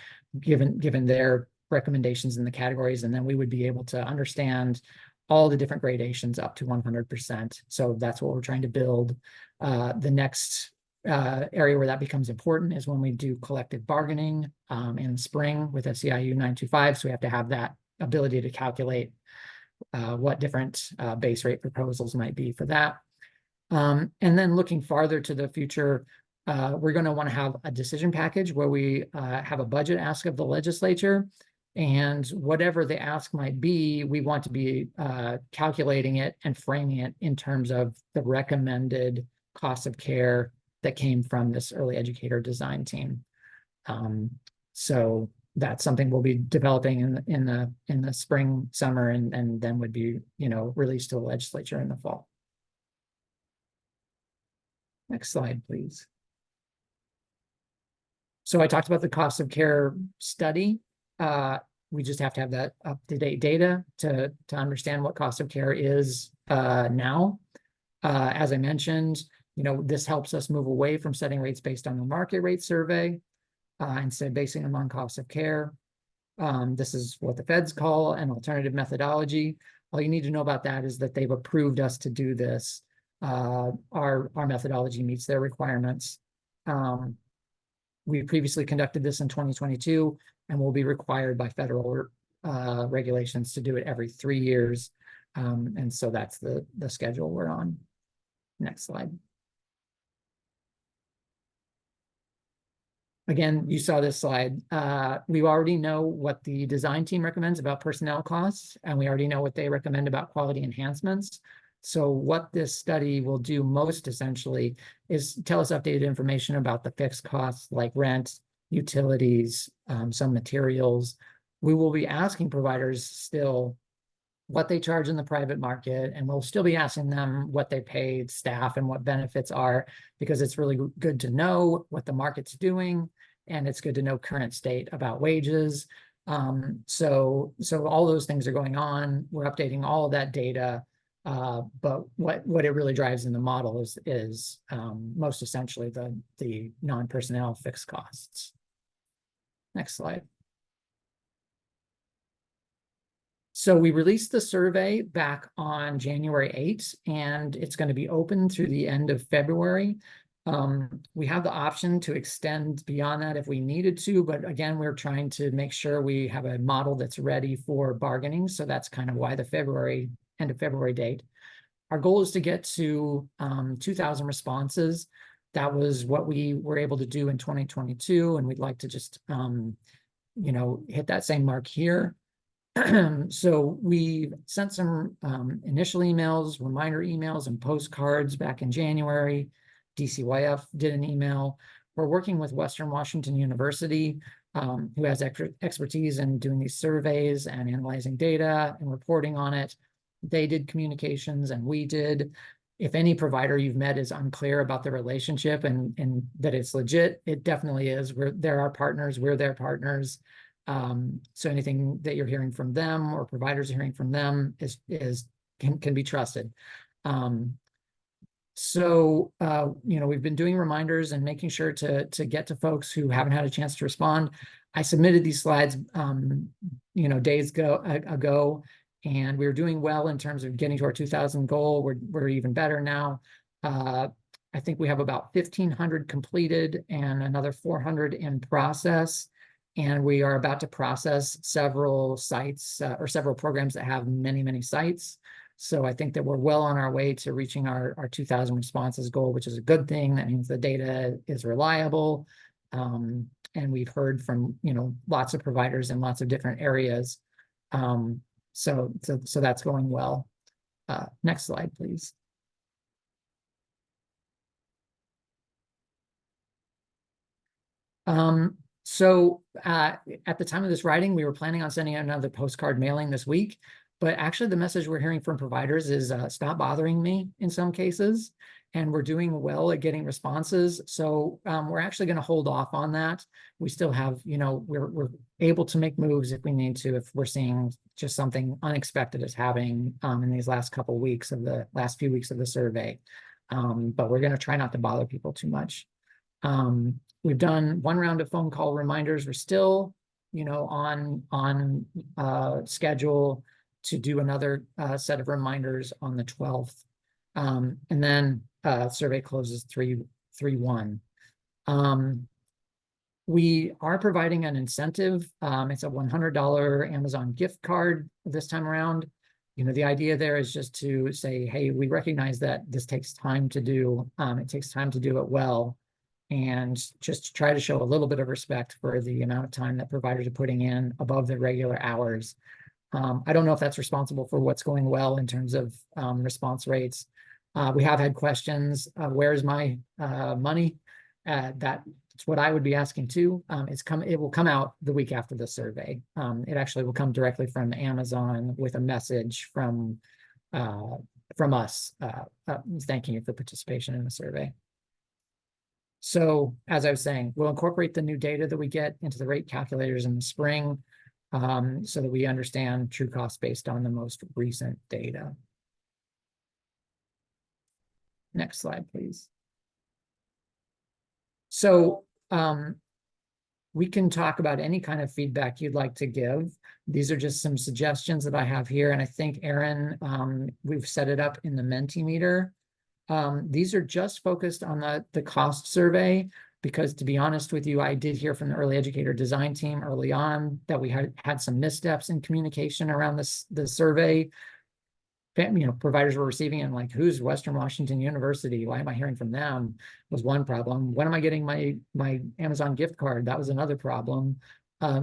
given their recommendations in the categories, and then we would be able to understand all the different gradations up to 100%. So that's what we're trying to build. The next area where that becomes important is when we do collective bargaining in the spring with SEIU 925. So we have to have that ability to calculate what different base rate proposals might be for that. And then looking farther to the future, we're going to want to have a decision package where we have a budget ask of the legislature, and whatever the ask might be, we want to be calculating it and framing it in terms of the recommended cost of care that came from this early educator design team. So that's something we'll be developing in the spring, summer, and then would be released to the legislature in the fall. Next slide, please. So I talked about the cost of care study. We just have to have that up-to-date data to understand what cost of care is now. As I mentioned, this helps us move away from setting rates based on the market rate survey instead of basing them on cost of care. This is what the feds call an alternative methodology. All you need to know about that is that they've approved us to do this. Our methodology meets their requirements. We previously conducted this in 2022, and will be required by federal regulations to do it every 3 years. And so that's the schedule we're on. Next slide. Again, you saw this slide. We already know what the design team recommends about personnel costs, and we already know what they recommend about quality enhancements. So what this study will do most essentially is tell us updated information about the fixed costs like rent, utilities, some materials. We will be asking providers still what they charge in the private market, and we'll still be asking them what they pay staff and what benefits are, because it's really good to know what the market's doing, and it's good to know current state about wages. So all those things are going on. We're updating all of that data. But what it really drives in the model is most essentially the non-personnel fixed costs. Next slide. So we released the survey back on January 8th, and it's going to be open through the end of February. We have the option to extend beyond that if we needed to, but again, we're trying to make sure we have a model that's ready for bargaining. So that's kind of why the end of February date. Our goal is to get to 2,000 responses. That was what we were able to do in 2022, and we'd like to just hit that same mark here. So we sent some initial emails, reminder emails, and postcards back in January. DCYF did an email. We're working with Western Washington University, who has expertise in doing these surveys and analyzing data and reporting on it. They did communications, and we did. If any provider you've met is unclear about the relationship and that it's legit, it definitely is. They're our partners, we're their partners. So anything that you're hearing from them or providers are hearing from them can be trusted. So, we've been doing reminders and making sure to get to folks who haven't had a chance to respond. I submitted these slides, days ago, and we were doing well in terms of getting to our 2,000 goal. We're even better now. I think we have about 1,500 completed and another 400 in process. And we are about to process several sites or several programs that have many, many sites. So I think that we're well on our way to reaching our 2,000 responses goal, which is a good thing. That means the data is reliable. And we've heard from, lots of providers in lots of different areas. So that's going well. Next slide, please. So at the time of this writing, we were planning on sending out another postcard mailing this week, but actually the message we're hearing from providers is stop bothering me in some cases, and we're doing well at getting responses. So we're actually going to hold off on that. We still have, we're able to make moves if we need to, if we're seeing just something unexpected is happening in these last few weeks of the survey. But we're going to try not to bother people too much. We've done one round of phone call reminders. We're still, on schedule to do another set of reminders on the 12th. And then survey closes 3/1. We are providing an incentive. It's a $100 Amazon gift card this time around. The idea there is just to say, hey, we recognize that this takes time to do. It takes time to do it well. And just to try to show a little bit of respect for the amount of time that providers are putting in above their regular hours. I don't know if that's responsible for what's going well in terms of response rates. We have had questions, where's my money? That's what I would be asking too. It will come out the week after the survey. It actually will come directly from Amazon with a message from us thanking you for participation in the survey. So as I was saying, we'll incorporate the new data that we get into the rate calculators in the spring so that we understand true cost based on the most recent data. Next slide, please. So we can talk about any kind of feedback you'd like to give. These are just some suggestions that I have here. And I think, Erin, we've set it up in the Mentimeter. These are just focused on the cost survey, because to be honest with you, I did hear from the early educator design team early on that we had some missteps in communication around the survey. Providers were receiving it like, who's Western Washington University? Why am I hearing from them? Was one problem. When am I getting my Amazon gift card? That was another problem.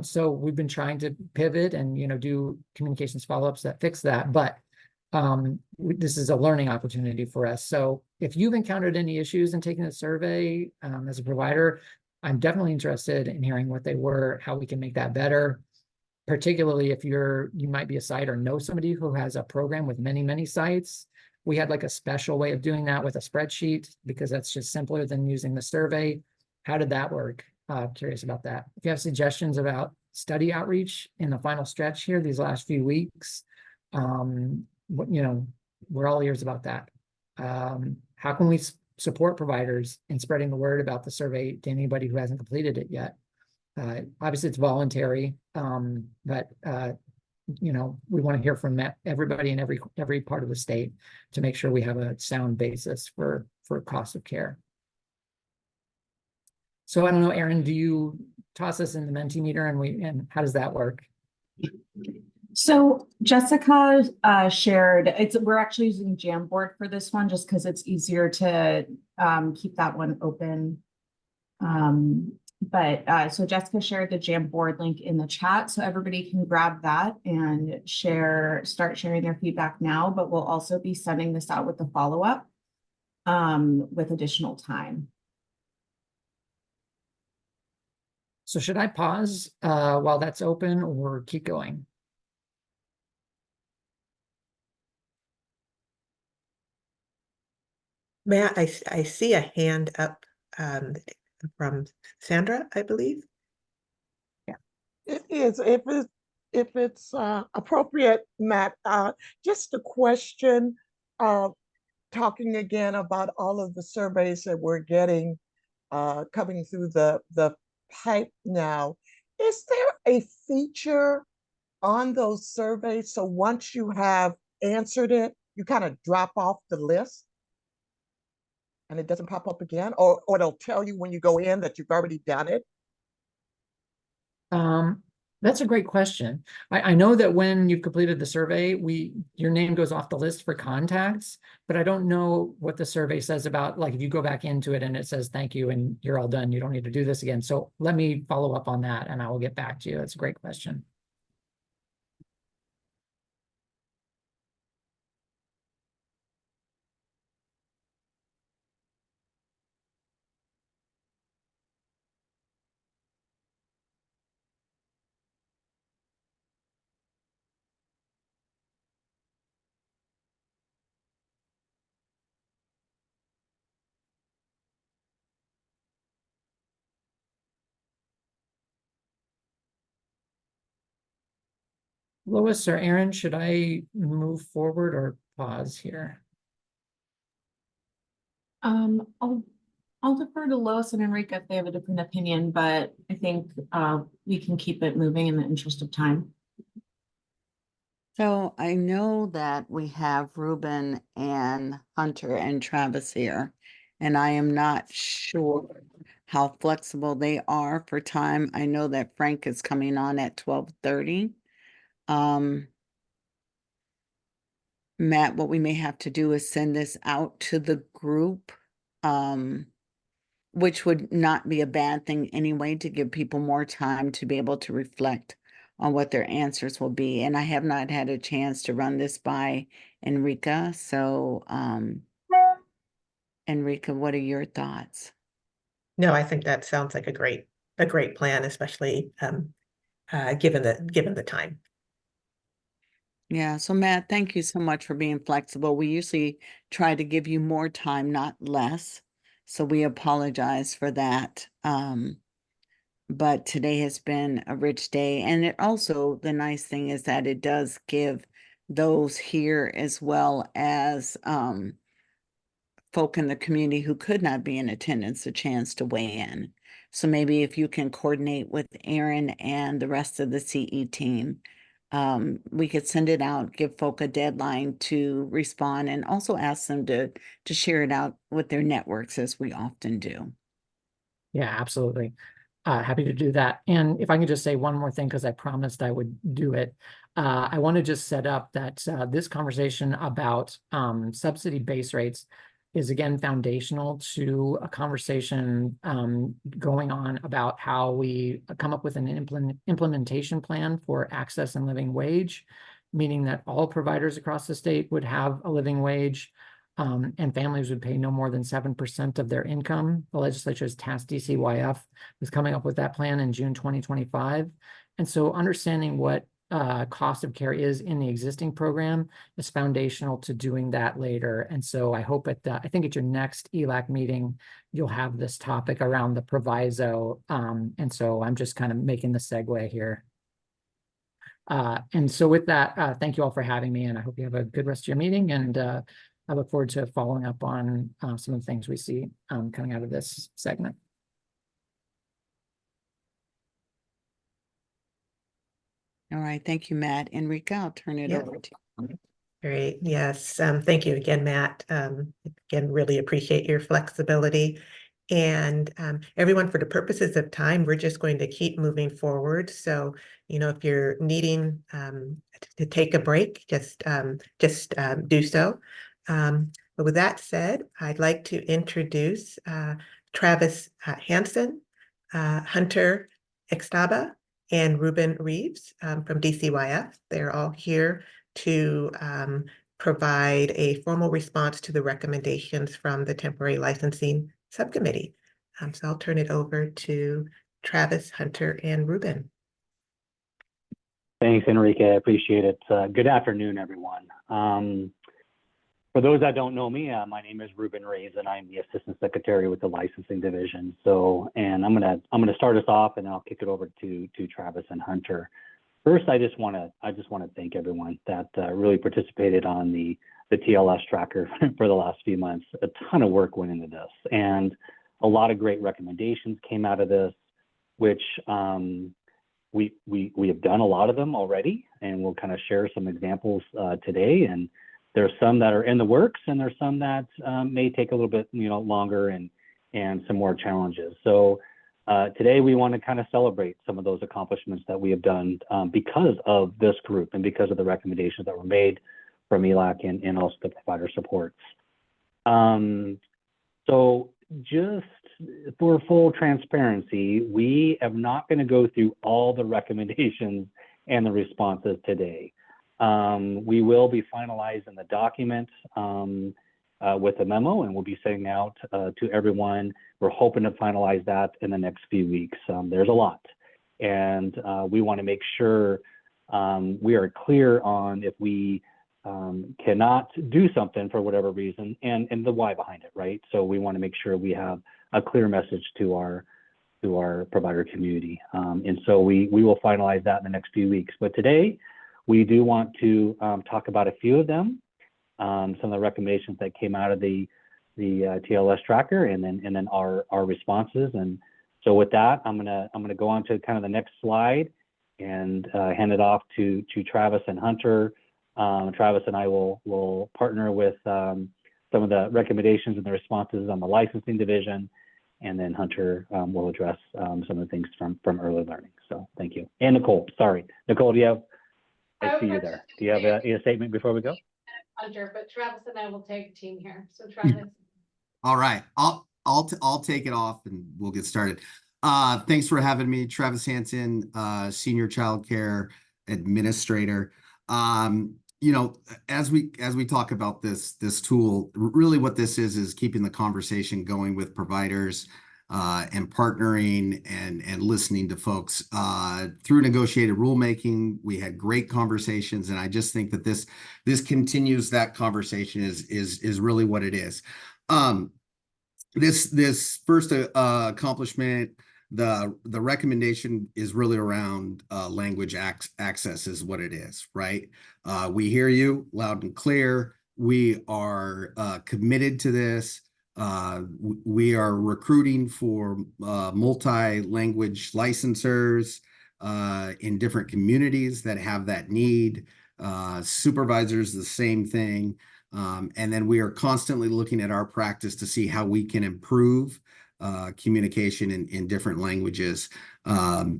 So we've been trying to pivot and do communications follow-ups that fix that. But this is a learning opportunity for us. So if you've encountered any issues in taking the survey as a provider, I'm definitely interested in hearing what they were, how we can make that better. Particularly if you might be a site or know somebody who has a program with many, many sites. We had like a special way of doing that with a spreadsheet because that's just simpler than using the survey. How did that work? Curious about that. If you have suggestions about study outreach in the final stretch here, these last few weeks, we're all ears about that. How can we support providers in spreading the word about the survey to anybody who hasn't completed it yet? Obviously it's voluntary, but we want to hear from everybody in every part of the state to make sure we have a sound basis for cost of care. So I don't know, Erin, do you toss us in the Mentimeter and how does that work? So Jessica shared, we're actually using Jamboard for this one just because it's easier to keep that one open. So Jessica shared the Jamboard link in the chat, so everybody can grab that and start sharing their feedback now, but we'll also be sending this out with the follow-up with additional time. So should I pause while that's open or keep going? Matt, I see a hand up from Sandra, I believe. Yeah. It is, if it's appropriate, Matt, just a question, uh, talking again about all of the surveys that we're getting coming through the pipe now. Is there a feature on those surveys so once you have answered it, you kind of drop off the list and it doesn't pop up again? Or it'll tell you when you go in that you've already done it? That's a great question. I know that when you've completed the survey, your name goes off the list for contacts, but I don't know what the survey says about, like, if you go back into it and it says, thank you, and you're all done, you don't need to do this again. So let me follow up on that and I will get back to you. That's a great question. Lois or Aaron, should I move forward or pause here? I'll defer to Lois and Enrica if they have a different opinion, but I think we can keep it moving in the interest of time. So I know that we have Ruben and Hunter and Travis here, and I am not sure how flexible they are for time. I know that Frank is coming on at 12:30. Matt, what we may have to do is send this out to the group, which would not be a bad thing anyway, to give people more time to be able to reflect on what their answers will be. And I have not had a chance to run this by Enrica. So, Enrica, what are your thoughts? No, I think that sounds like a great plan, especially given the time. Yeah, so Matt, thank you so much for being flexible. We usually try to give you more time, not less. So we apologize for that. But today has been a rich day. And it also, the nice thing is that it does give those here as well as folk in the community who could not be in attendance a chance to weigh in. So maybe if you can coordinate with Aaron and the rest of the CE team, we could send it out, give folk a deadline to respond, and also ask them to share it out with their networks, as we often do. Yeah, absolutely. Happy to do that. And if I can just say one more thing, because I promised I would do it. I want to just set up that this conversation about subsidy base rates is again foundational to a conversation going on about how we come up with an implementation plan for access and living wage, meaning that all providers across the state would have a living wage. And families would pay no more than 7% of their income. The legislature has tasked DCYF with coming up with that plan in June 2025. And so understanding what cost of care is in the existing program is foundational to doing that later. And so I hope I think at your next ELAC meeting, you'll have this topic around the proviso. And so I'm just kind of making the segue here. And so with that, thank you all for having me, and I hope you have a good rest of your meeting. And I look forward to following up on some of the things we see coming out of this segment. All right, thank you, Matt. Enrica, I'll turn it over to you. Great. Yes. Thank you again, Matt. Again, really appreciate your flexibility. And everyone, for the purposes of time, we're just going to keep moving forward. So, if you're needing to take a break, just do so. But with that said, I'd like to introduce Travis Hansen, Hunter Extaba, and Ruben Reeves from DCYF. They're all here to provide a formal response to the recommendations from the temporary licensing subcommittee. So I'll turn it over to Travis, Hunter, and Ruben. Thanks, Enrique. I appreciate it. Good afternoon, everyone. For those that don't know me, my name is Ruben Reyes, and I'm the Assistant Secretary with the Licensing Division. So, and I'm gonna start us off, and then I'll kick it over to Travis and Hunter. First, I just want to thank everyone that really participated on the TLS tracker for the last few months. A ton of work went into this, and a lot of great recommendations came out of this, which we have done a lot of them already, and we'll kind of share some examples today. And there's some that are in the works, and there's some that may take a little bit longer and some more challenges. So today we want to kind of celebrate some of those accomplishments that we have done because of this group and because of the recommendations that were made from ELAC and also the provider supports. So just for full transparency, we are not going to go through all the recommendations and the responses today. We will be finalizing the document with a memo, and we'll be sending out to everyone. We're hoping to finalize that in the next few weeks. There's a lot, and we want to make sure we are clear on if we cannot do something for whatever reason and the why behind it, right? So we want to make sure we have a clear message to our provider community. And so we will finalize that in the next few weeks. But today, we do want to talk about a few of them, some of the recommendations that came out of the TLS tracker, and then our responses. And so with that, I'm gonna go on to kind of the next slide and hand it off to Travis and Hunter. Travis and I will partner with some of the recommendations and the responses on the licensing division, and then Hunter will address some of the things from early learning. So thank you. And Nicole, sorry. Nicole, I see you there. Do you have a statement before we go? Hunter, but Travis and I will take team here. So Travis. All right, I'll take it off and we'll get started. Thanks for having me, Travis Hansen, Senior Child Care Administrator. As we talk about this tool, really what this is keeping the conversation going with providers and partnering and listening to folks through negotiated rulemaking. We had great conversations, and I just think that this continues that conversation is really what it is. This first accomplishment, the recommendation is really around language access is what it is, right? We hear you loud and clear. We are committed to this. We are recruiting for multi-language licensors in different communities that have that need. Supervisors, the same thing. And then we are constantly looking at our practice to see how we can improve communication in different languages.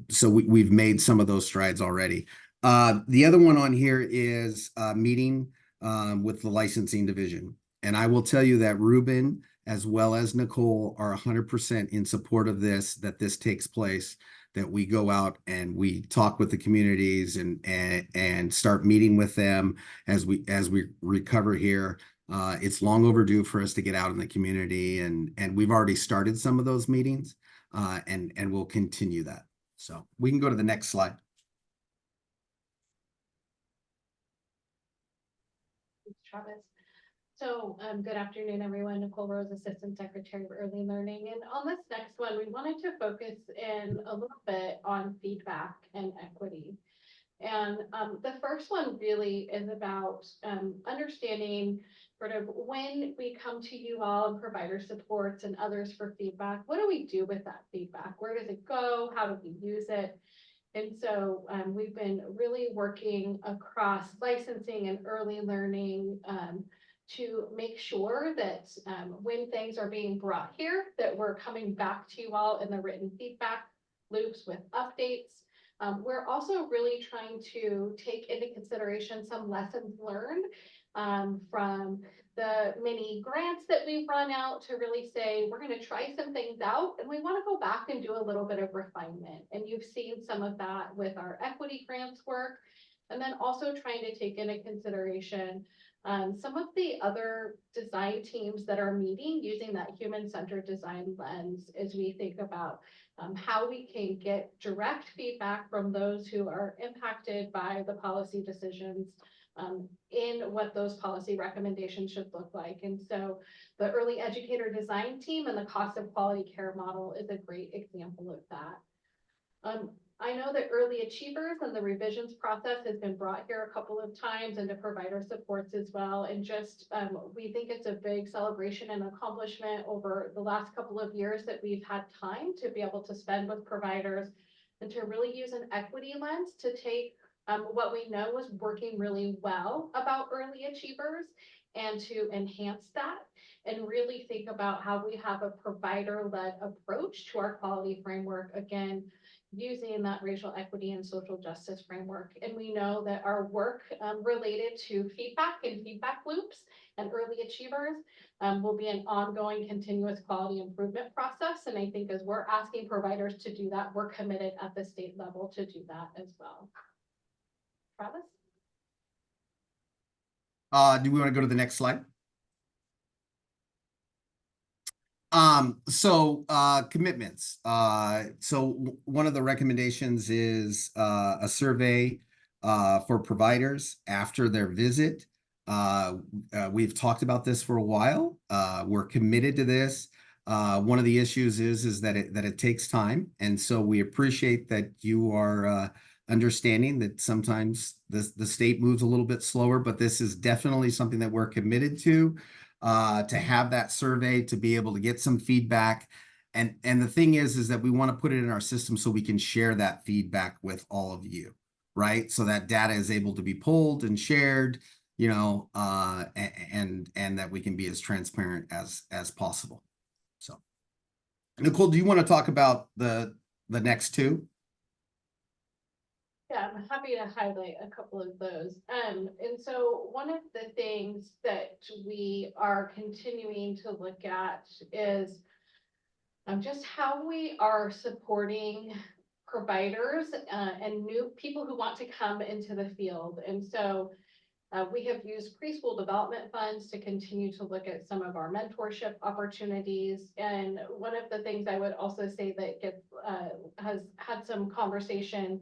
So we've made some of those strides already. The other one on here is meeting with the licensing division. And I will tell you that Ruben, as well as Nicole, are 100% in support of this, that this takes place, that we go out and we talk with the communities and start meeting with them as we recover here. It's long overdue for us to get out in the community, and we've already started some of those meetings, and we'll continue that. So we can go to the next slide. Thanks, Travis. So good afternoon, everyone. Nicole Rose, Assistant Secretary of Early Learning. And on this next one, we wanted to focus in a little bit on feedback and equity. And the first one really is about understanding sort of when we come to you all and provider supports and others for feedback, what do we do with that feedback? Where does it go? How do we use it? And so we've been really working across licensing and early learning to make sure that when things are being brought here, that we're coming back to you all in the written feedback loops with updates. We're also really trying to take into consideration some lessons learned from the many grants that we've run out to really say, we're going to try some things out and we want to go back and do a little bit of refinement. And you've seen some of that with our equity grants work. And then also trying to take into consideration some of the other design teams that are meeting using that human-centered design lens as we think about how we can get direct feedback from those who are impacted by the policy decisions in what those policy recommendations should look like. And so the early educator design team and the cost of quality care model is a great example of that. I know that early achievers and the revisions process has been brought here a couple of times, and the provider supports as well. And just, we think it's a big celebration and accomplishment over the last couple of years that we've had time to be able to spend with providers and to really use an equity lens to take what we know is working really well about early achievers and to enhance that and really think about how we have a provider-led approach to our quality framework, again, using that racial equity and social justice framework. And we know that our work related to feedback and feedback loops and early achievers will be an ongoing continuous quality improvement process. And I think as we're asking providers to do that, we're committed at the state level to do that as well. Travis? Do we want to go to the next slide? Commitments. So one of the recommendations is a survey for providers after their visit. We've talked about this for a while. We're committed to this. One of the issues is that it takes time, and so we appreciate that you are understanding that sometimes the state moves a little bit slower, but this is definitely something that we're committed to have that survey, to be able to get some feedback. And the thing is that we want to put it in our system so we can share that feedback with all of you, right? So that data is able to be pulled and shared, you know, and that we can be as transparent as possible. So, Nicole, do you want to talk about the next two? Yeah, I'm happy to highlight a couple of those. And so one of the things that we are continuing to look at is just how we are supporting providers and new people who want to come into the field. And so we have used preschool development funds to continue to look at some of our mentorship opportunities. And one of the things I would also say that has had some conversation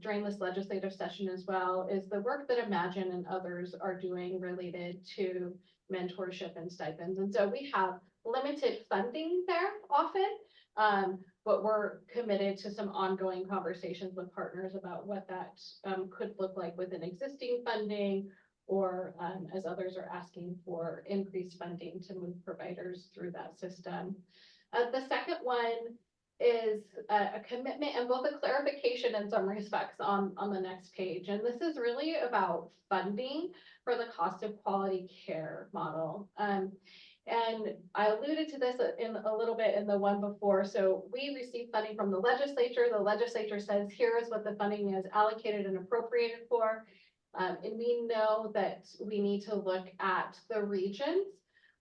during this legislative session as well is the work that Imagine and others are doing related to mentorship and stipends. And so we have limited funding there often, but we're committed to some ongoing conversations with partners about what that could look like within existing funding, or as others are asking for increased funding to move providers through that system. The second one is a commitment and both a clarification in some respects on the next page. And this is really about funding for the cost of quality care model. And I alluded to this in a little bit in the one before. So we received funding from the legislature. The legislature says, here is what the funding is allocated and appropriated for. And we know that we need to look at the regions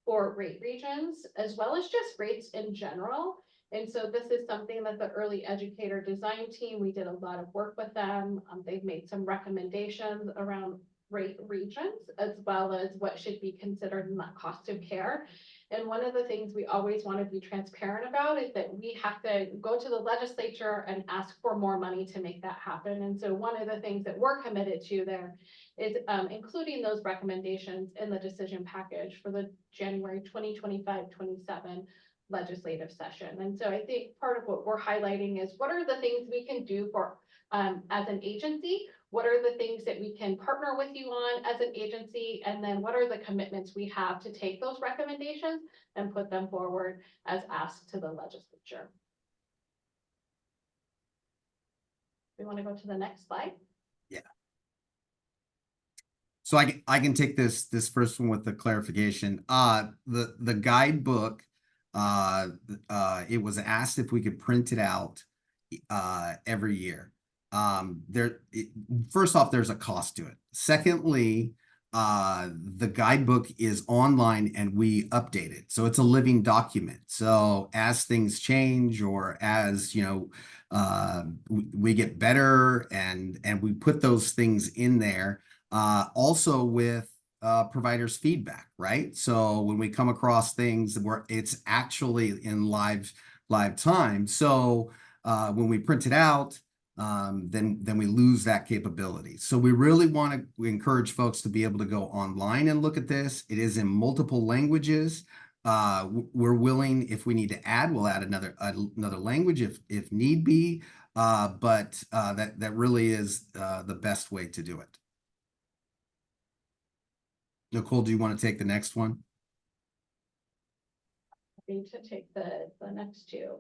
for rate regions, as well as just rates in general. And so this is something that the early educator design team, we did a lot of work with them. They've made some recommendations around rate regions, as well as what should be considered in that cost of care. And one of the things we always want to be transparent about is that we have to go to the legislature and ask for more money to make that happen. And so one of the things that we're committed to there is including those recommendations in the decision package for the January 2025-27 legislative session. And so I think part of what we're highlighting is what are the things we can do for as an agency? What are the things that we can partner with you on as an agency? And then what are the commitments we have to take those recommendations and put them forward as asked to the legislature? We want to go to the next slide. Yeah. So I can take this first one with the clarification. The guidebook, it was asked if we could print it out every year. First off, there's a cost to it. Secondly, the guidebook is online and we update it. So it's a living document. So as things change, or as, you know, we get better and we put those things in there, also with providers' feedback, right? So when we come across things where it's actually in live time. So when we print it out, then we lose that capability. So we really want to encourage folks to be able to go online and look at this. It is in multiple languages. We're willing, if we need to add, we'll add another language if need be. But that really is the best way to do it. Nicole, do you want to take the next one? To take the next two.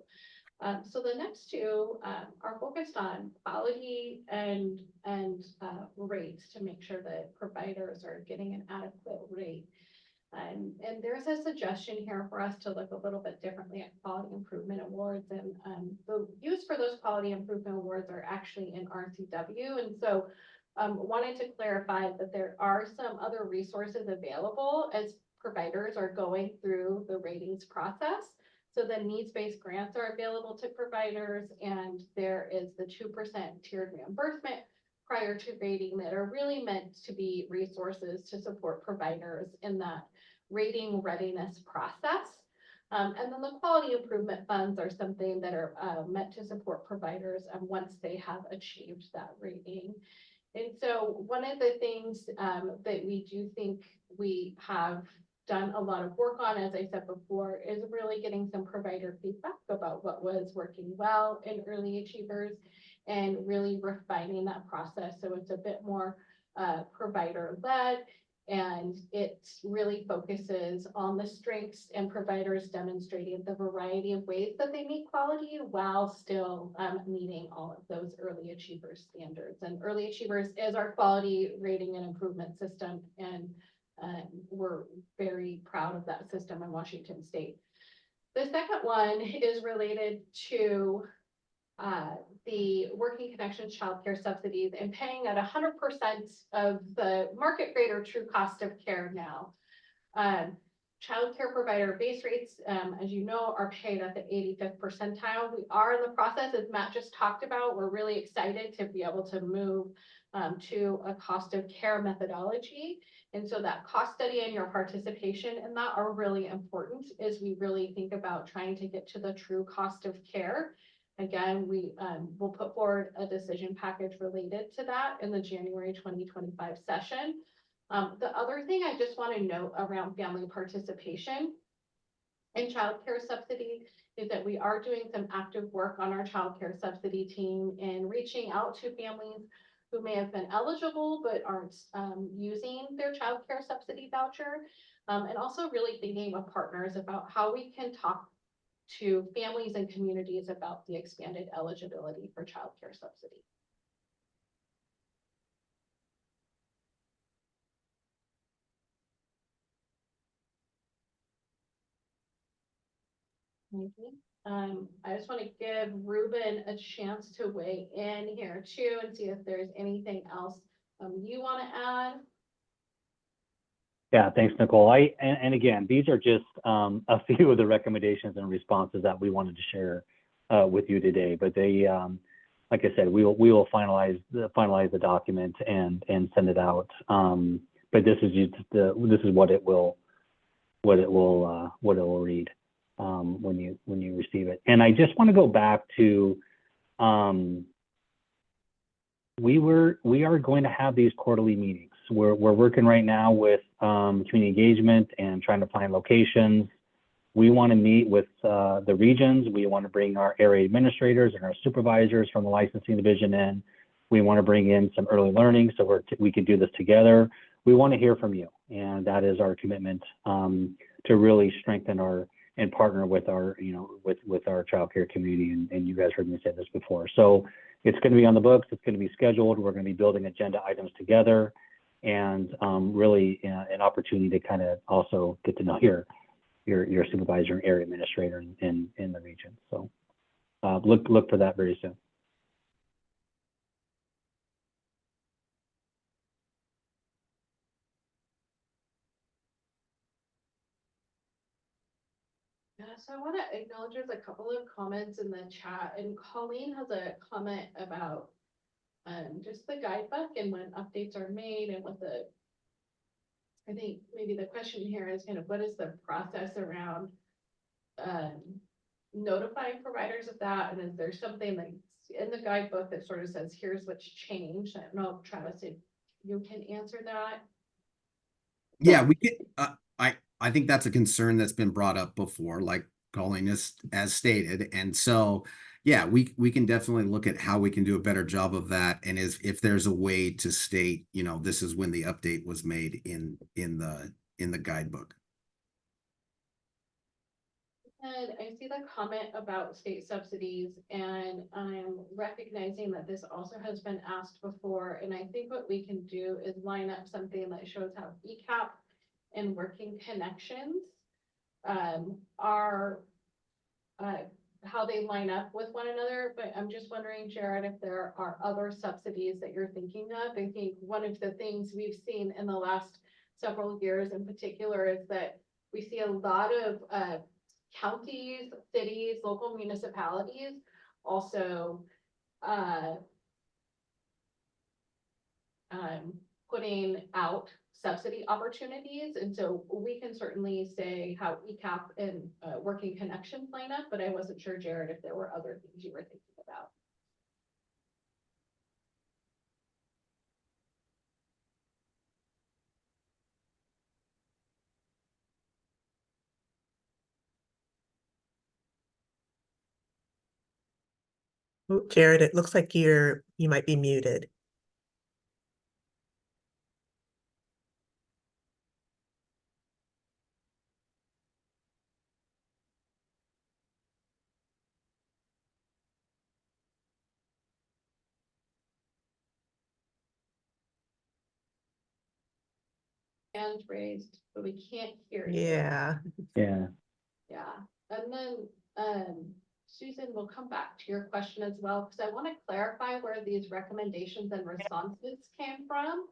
So the next two are focused on quality and rates to make sure that providers are getting an adequate rate. And there's a suggestion here for us to look a little bit differently at quality improvement awards, and the use for those quality improvement awards are actually in RCW. And so wanted to clarify that there are some other resources available as providers are going through the ratings process. So the needs-based grants are available to providers, and there is the 2% tiered reimbursement prior to rating that are really meant to be resources to support providers in that rating readiness process. And then the quality improvement funds are something that are meant to support providers once they have achieved that rating. And so one of the things that we do think we have done a lot of work on, as I said before, is really getting some provider feedback about what was working well in early achievers and really refining that process. So it's a bit more provider led, and it really focuses on the strengths and providers demonstrating the variety of ways that they meet quality while still meeting all of those early achievers standards. And early achievers is our quality rating and improvement system, and we're very proud of that system in Washington State. The second one is related to the Working Connections childcare subsidies and paying at 100% of the market rate or true cost of care now. Childcare provider base rates, as you know, are paid at the 85th percentile. We are in the process, as Matt just talked about. We're really excited to be able to move to a cost of care methodology. And so that cost study and your participation in that are really important as we really think about trying to get to the true cost of care. Again, we will put forward a decision package related to that in the January 2025 session. The other thing I just want to note around family participation in childcare subsidy is that we are doing some active work on our childcare subsidy team in reaching out to families who may have been eligible but aren't using their childcare subsidy voucher, and also really thinking with partners about how we can talk to families and communities about the expanded eligibility for childcare subsidy. Thank you. I just want to give Ruben a chance to weigh in here too and see if there's anything else you want to add. Yeah, thanks, Nicole. And again, these are just a few of the recommendations and responses that we wanted to share with you today. But they, like I said, we will finalize the document and send it out. But this is just this is what it will read when you receive it. And I just want to go back to we are going to have these quarterly meetings. We're working right now with community engagement and trying to find locations. We want to meet with the regions. We want to bring our area administrators and our supervisors from the licensing division in. We want to bring in some early learning so we can do this together. We want to hear from you, and that is our commitment to really strengthen and partner with our with our childcare community. And you guys heard me say this before. So it's going to be on the books. It's going to be scheduled. We're going to be building agenda items together, and really an opportunity to kind of also get to know your supervisor and area administrator in the region. So look for that very soon. So I want to acknowledge there's a couple of comments in the chat, and Colleen has a comment about just the guidebook and when updates are made, and what I think maybe the question here is kind of what is the process around notifying providers of that, and is there something that's in the guidebook that sort of says, here's what's changed. I don't know, Travis, if you can answer that. Yeah, we get, I think that's a concern that's been brought up before, like calling this as stated. And so, yeah, we can definitely look at how we can do a better job of that. And if there's a way to state, you know, this is when the update was made in the guidebook. And I see the comment about state subsidies, and I'm recognizing that this also has been asked before. And I think what we can do is line up something that shows how ECAP and working connections are how they line up with one another. But I'm just wondering, Jared, if there are other subsidies that you're thinking of. I think one of the things we've seen in the last several years in particular is that we see a lot of counties, cities, local municipalities also putting out subsidy opportunities. And so we can certainly say how ECAP and working connections line up, but I wasn't sure, Jared, if there were other things you were thinking about. Oh, Jared, it looks like you might be muted. Hands raised, but we can't hear you. Yeah. Yeah. Yeah, and then Susan, will come back to your question as well, because I want to clarify where these recommendations and responses came from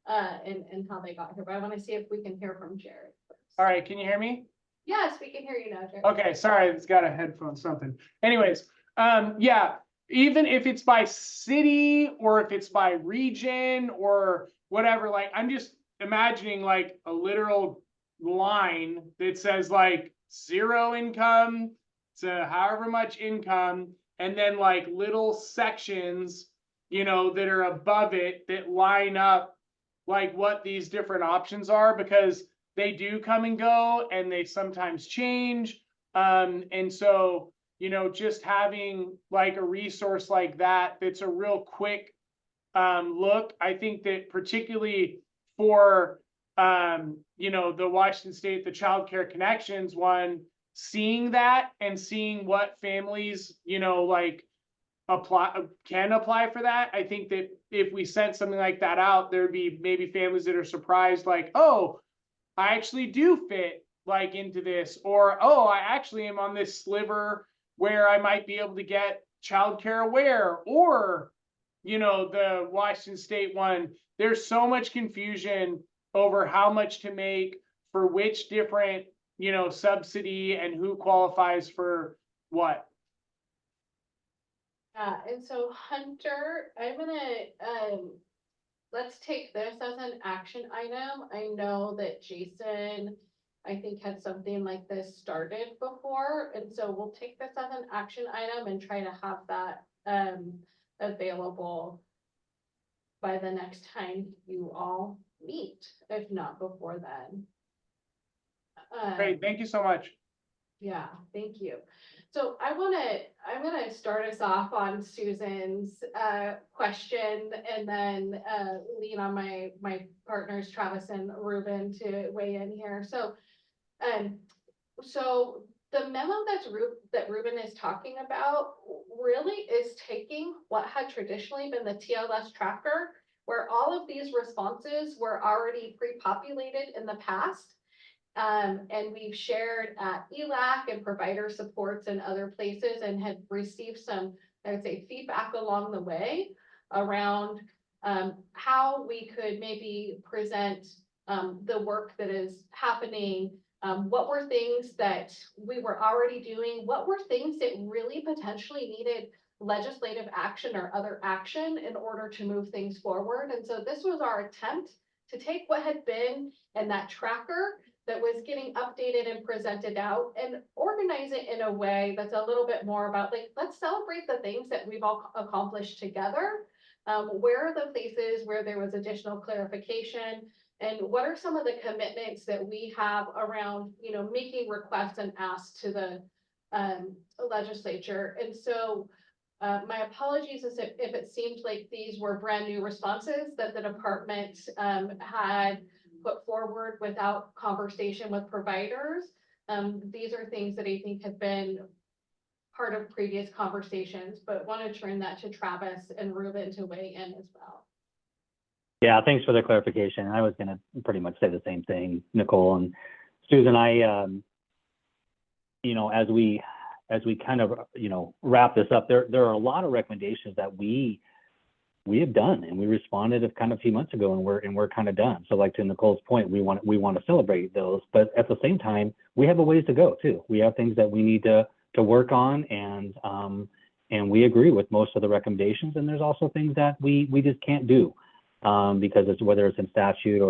and how they got here, but I want to see if we can hear from Jared first. All right, can you hear me? Yes, we can hear you now, Jared. Okay, sorry, it's got a headphone something. Anyways, yeah, even if it's by city or if it's by region or whatever, like I'm just imagining like a literal line that says like 0 income to however much income, and then like little sections, you know, that are above it that line up like what these different options are, because they do come and go and they sometimes change. And so, you know, just having like a resource like that, that's a real quick look. I think that particularly for, you know, the Washington State, the Child Care Connections one, seeing that and seeing what families, you know, like can apply for that. I think that if we sent something like that out, there'd be maybe families that are surprised, like, oh, I actually do fit like into this, or oh, I actually am on this sliver where I might be able to get childcare aware, or you know, the Washington State one. There's so much confusion over how much to make for which different, you know, subsidy and who qualifies for what. And so Hunter, I'm gonna let's take this as an action item. I know that Jason, I think, had something like this started before, and so we'll take this as an action item and try to have that available by the next time you all meet, if not before then. Great, thank you so much. Yeah, thank you. So I'm gonna start us off on Susan's question, and then lean on my partners Travis and Ruben to weigh in here. So so the memo that Ruben is talking about really is taking what had traditionally been the TLS tracker, where all of these responses were already pre-populated in the past. And we've shared at ELAC and provider supports and other places, and had received some, I would say, feedback along the way around how we could maybe present the work that is happening. What were things that we were already doing? What were things that really potentially needed legislative action or other action in order to move things forward? And so this was our attempt to take what had been in that tracker that was getting updated and presented out, and organize it in a way that's a little bit more about like, let's celebrate the things that we've all accomplished together. Where are the places where there was additional clarification? And what are some of the commitments that we have around, making requests and asks to the legislature? And so my apologies if it seemed like these were brand new responses that the department had put forward without conversation with providers. These are things that I think have been part of previous conversations, but want to turn that to Travis and Ruben to weigh in as well. Yeah, thanks for the clarification. I was going to pretty much say the same thing, Nicole and Susan. As we kind of, wrap this up, there are a lot of recommendations that we have done, and we responded kind of a few months ago, and we're kind of done. So like to Nicole's point, we want to celebrate those, but at the same time, we have a ways to go too. We have things that we need to work on, and we agree with most of the recommendations. And there's also things that we just can't do because it's whether it's in statute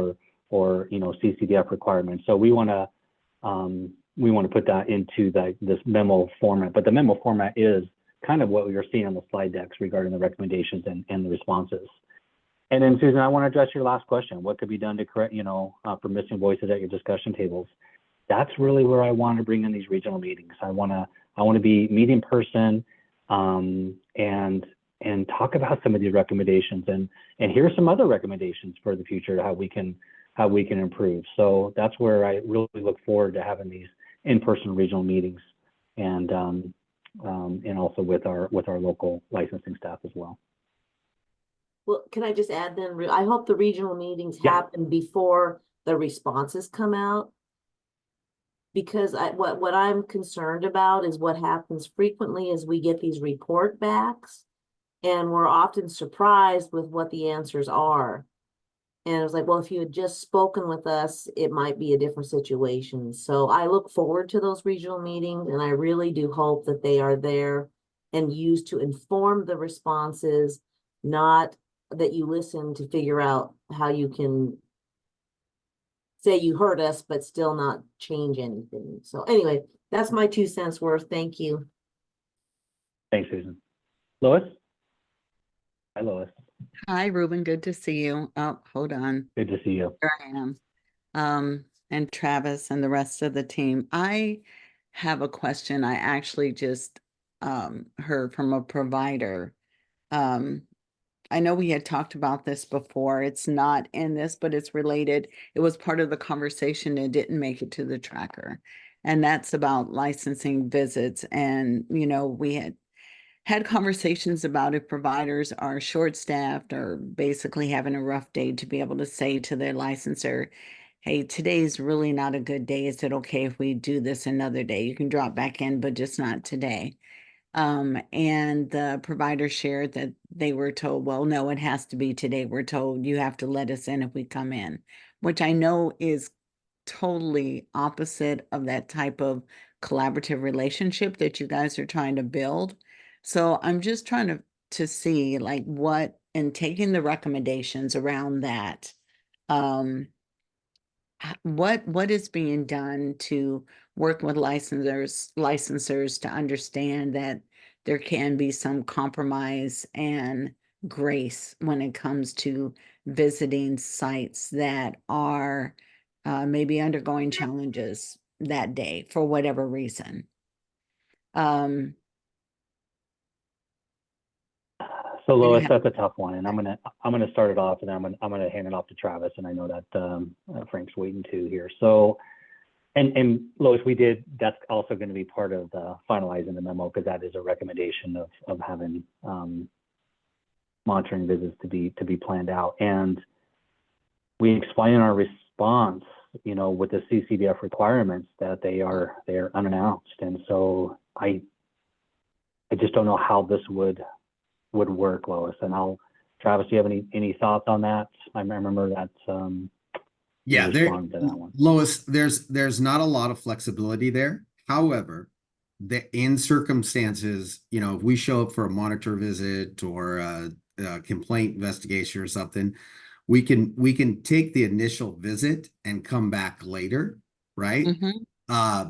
or CCDF requirements. So we want to put that into this memo format, but the memo format is kind of what we were seeing on the slide decks regarding the recommendations and the responses. And then Susan, I want to address your last question. What could be done to correct, for missing voices at your discussion tables? That's really where I want to bring in these regional meetings. I want to be meet in person and talk about some of these recommendations and here are some other recommendations for the future, how we can improve. So that's where I really look forward to having these in-person regional meetings and also with our local licensing staff as well. Well, can I just add then, I hope the regional meetings Yeah. happen before the responses come out. Because what I'm concerned about is what happens frequently is we get these report backs and we're often surprised with what the answers are. And it was like, well, if you had just spoken with us, it might be a different situation. So I look forward to those regional meetings, and I really do hope that they are there and used to inform the responses, not that you listen to figure out how you can say you heard us, but still not change anything. So anyway, that's my 2 cents worth. Thank you. Thanks, Susan. Lois? Hi, Lois. Hi, Ruben. Good to see you. Oh, hold on. Good to see you. Here I am. And Travis and the rest of the team. I have a question. I actually just heard from a provider. I know we had talked about this before. It's not in this, but it's related. It was part of the conversation. It didn't make it to the tracker. And that's about licensing visits. And, we had conversations about if providers are short-staffed or basically having a rough day, to be able to say to their licensor, hey, today's really not a good day. Is it okay if we do this another day? You can drop back in, but just not today. And the provider shared that they were told, well, no, it has to be today. We're told you have to let us in if we come in, which I know is totally opposite of that type of collaborative relationship that you guys are trying to build. So I'm just trying to see like what, and taking the recommendations around that, what is being done to work with licensors to understand that there can be some compromise and grace when it comes to visiting sites that are maybe undergoing challenges that day for whatever reason. So Lois, that's a tough one, and I'm gonna start it off, and then I'm gonna hand it off to Travis, and I know that Frank's waiting too here. So, and Lois, that's also going to be part of the finalizing the memo, because that is a recommendation of having monitoring visits to be planned out, and we explain in our response, with the CCDF requirements that they are unannounced, and so I just don't know how this would work, Lois. And Travis, do you have any thoughts on that? I remember that. Yeah, Lois, there's not a lot of flexibility there. However, in circumstances, if we show up for a monitor visit or a complaint investigation or something, we can take the initial visit and come back later right? Mhm.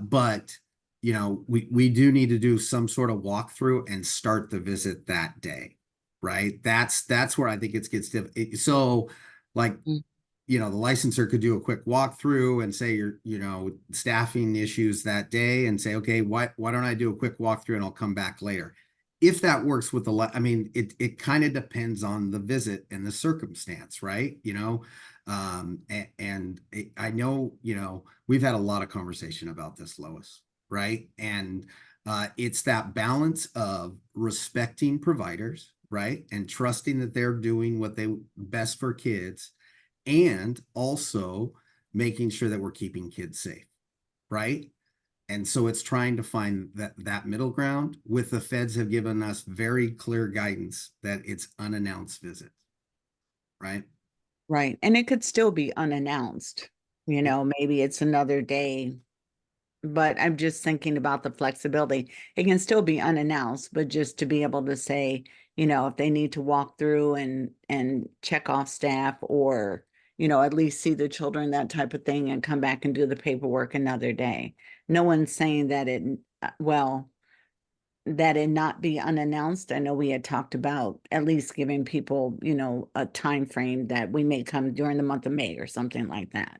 But you know, we do need to do some sort of walkthrough and start the visit that day, right? That's where I think it gets so like, Mm. you know, the licensor could do a quick walkthrough and say you're, you know, staffing issues that day and say, okay, why don't I do a quick walkthrough and I'll come back later. If that works with I mean, it kind of depends on the visit and the circumstance, right? You know, I know, you know, we've had a lot of conversation about this, Lois, right? And it's that balance of respecting providers, right? And trusting that they're doing what they best for kids, and also making sure that we're keeping kids safe, right? And so it's trying to find that middle ground. With the feds have given us very clear guidance that it's unannounced visits, right? Right. And it could still be unannounced. You know, maybe it's another day, but I'm just thinking about the flexibility. It can still be unannounced, but just to be able to say, you know, if they need to walk through and check off staff, or, you know, at least see the children, that type of thing, and come back and do the paperwork another day. No one's saying that that it not be unannounced. I know we had talked about at least giving people, you know, a time frame that we may come during the month of May or something like that.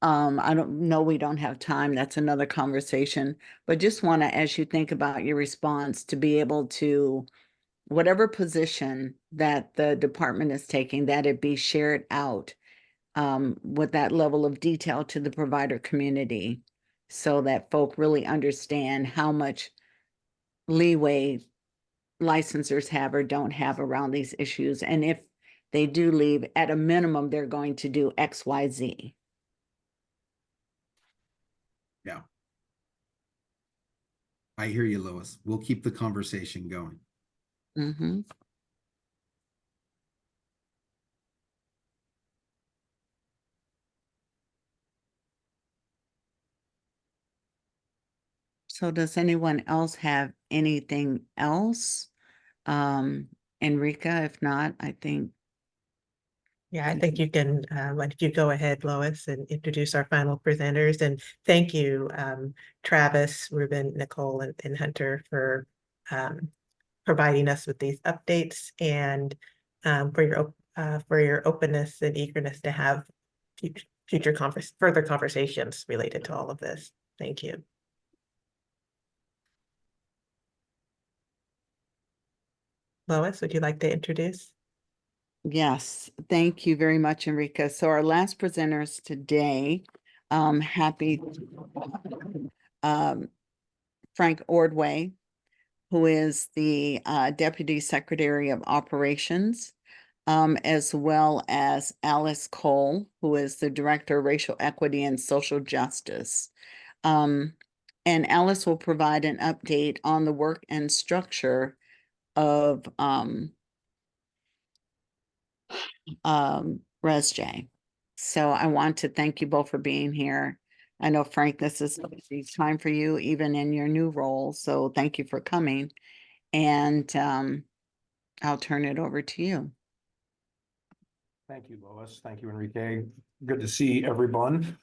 I don't know, we don't have time. That's another conversation, but just want to, as you think about your response, to be able to, whatever position that the department is taking, that it be shared out with that level of detail to the provider community, so that folk really understand how much leeway licensors have or don't have around these issues. And if they do leave, at a minimum, they're going to do X, Y, Z. Yeah. I hear you, Lois. We'll keep the conversation going. Mm-hmm. So does anyone else have anything else? Enrica, if not, I think. Yeah, I think you can, why don't you go ahead, Lois, and introduce our final presenters. And thank you, Travis, Ruben, Nicole, and Hunter for providing us with these updates, and for your openness and eagerness to have further conversations related to all of this. Thank you. Lois, would you like to introduce? Yes, thank you very much, Enrica. So our last presenters today, happy Frank Ordway, who is the Deputy Secretary of Operations, as well as Alice Cole, who is the Director of Racial Equity and Social Justice. And Alice will provide an update on the work and structure of ResJ. So I want to thank you both for being here. I know, Frank, this is a busy time for you, even in your new role. So thank you for coming. And I'll turn it over to you. Thank you, Lois. Thank you, Enrique. Good to see everyone.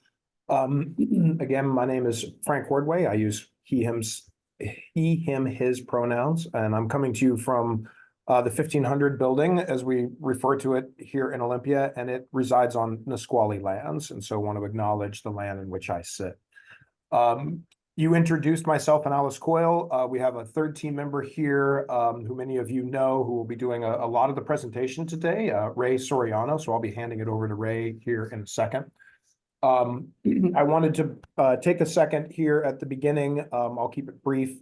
Again, my name is Frank Wardway. I use he, him, his pronouns, and I'm coming to you from the 1500 building, as we refer to it here in Olympia, and it resides on Nisqually lands, and so I want to acknowledge the land in which I sit. You introduced myself and Alice Coyle. We have a third team member here who many of you know, who will be doing a lot of the presentation today, Ray Soriano. So I'll be handing it over to Ray here in a second. I wanted to take a second here at the beginning. I'll keep it brief,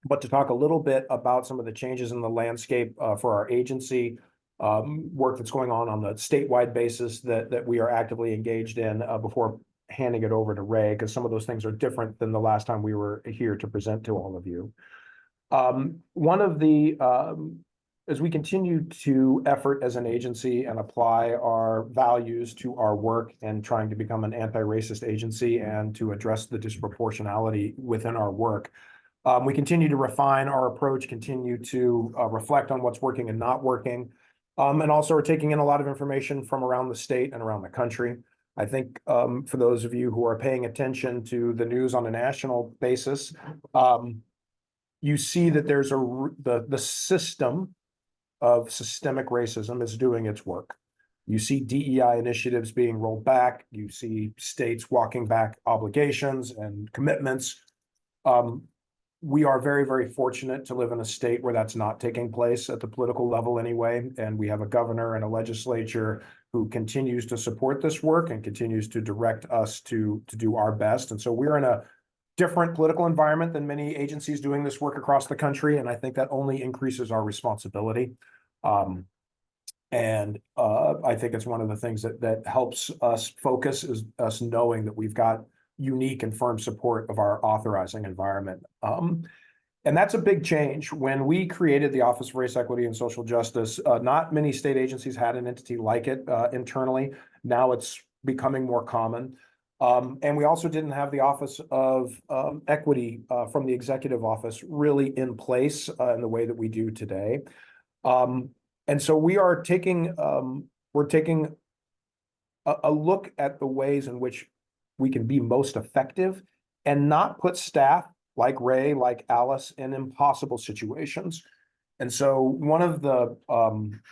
but to talk a little bit about some of the changes in the landscape for our agency, work that's going on the statewide basis that we are actively engaged in before handing it over to Ray, because some of those things are different than the last time we were here to present to all of you. One of the, as we continue to effort as an agency and apply our values to our work and trying to become an anti-racist agency and to address the disproportionality within our work, we continue to refine our approach, continue to reflect on what's working and not working, and also are taking in a lot of information from around the state and around the country. I think for those of you who are paying attention to the news on a national basis, you see that there's the system of systemic racism is doing its work. You see DEI initiatives being rolled back. You see states walking back obligations and commitments. We are very, very fortunate to live in a state where that's not taking place at the political level anyway. And we have a governor and a legislature who continues to support this work and continues to direct us to do our best. And so we're in a different political environment than many agencies doing this work across the country. And I think that only increases our responsibility. I think it's one of the things that helps us focus is us knowing that we've got unique and firm support of our authorizing environment. And that's a big change. When we created the Office of Race, Equity, and Social Justice, not many state agencies had an entity like it internally. Now it's becoming more common. And we also didn't have the Office of Equity from the Executive Office really in place in the way that we do today. And so we are taking, we're taking a look at the ways in which we can be most effective and not put staff like Ray, like Alice in impossible situations. And so one of the,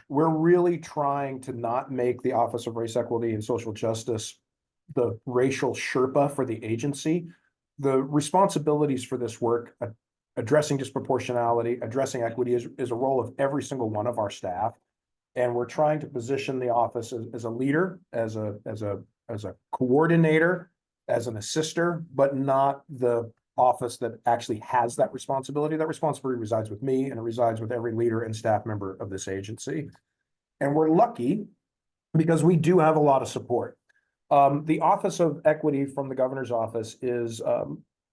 we're really trying to not make the Office of Race, Equity, and Social Justice the racial Sherpa for the agency. The responsibilities for this work, addressing disproportionality, addressing equity is a role of every single one of our staff. And we're trying to position the office as a leader, as a coordinator, as an assister, but not the office that actually has that responsibility. That responsibility resides with me and it resides with every leader and staff member of this agency. And we're lucky because we do have a lot of support. The Office of Equity from the governor's office is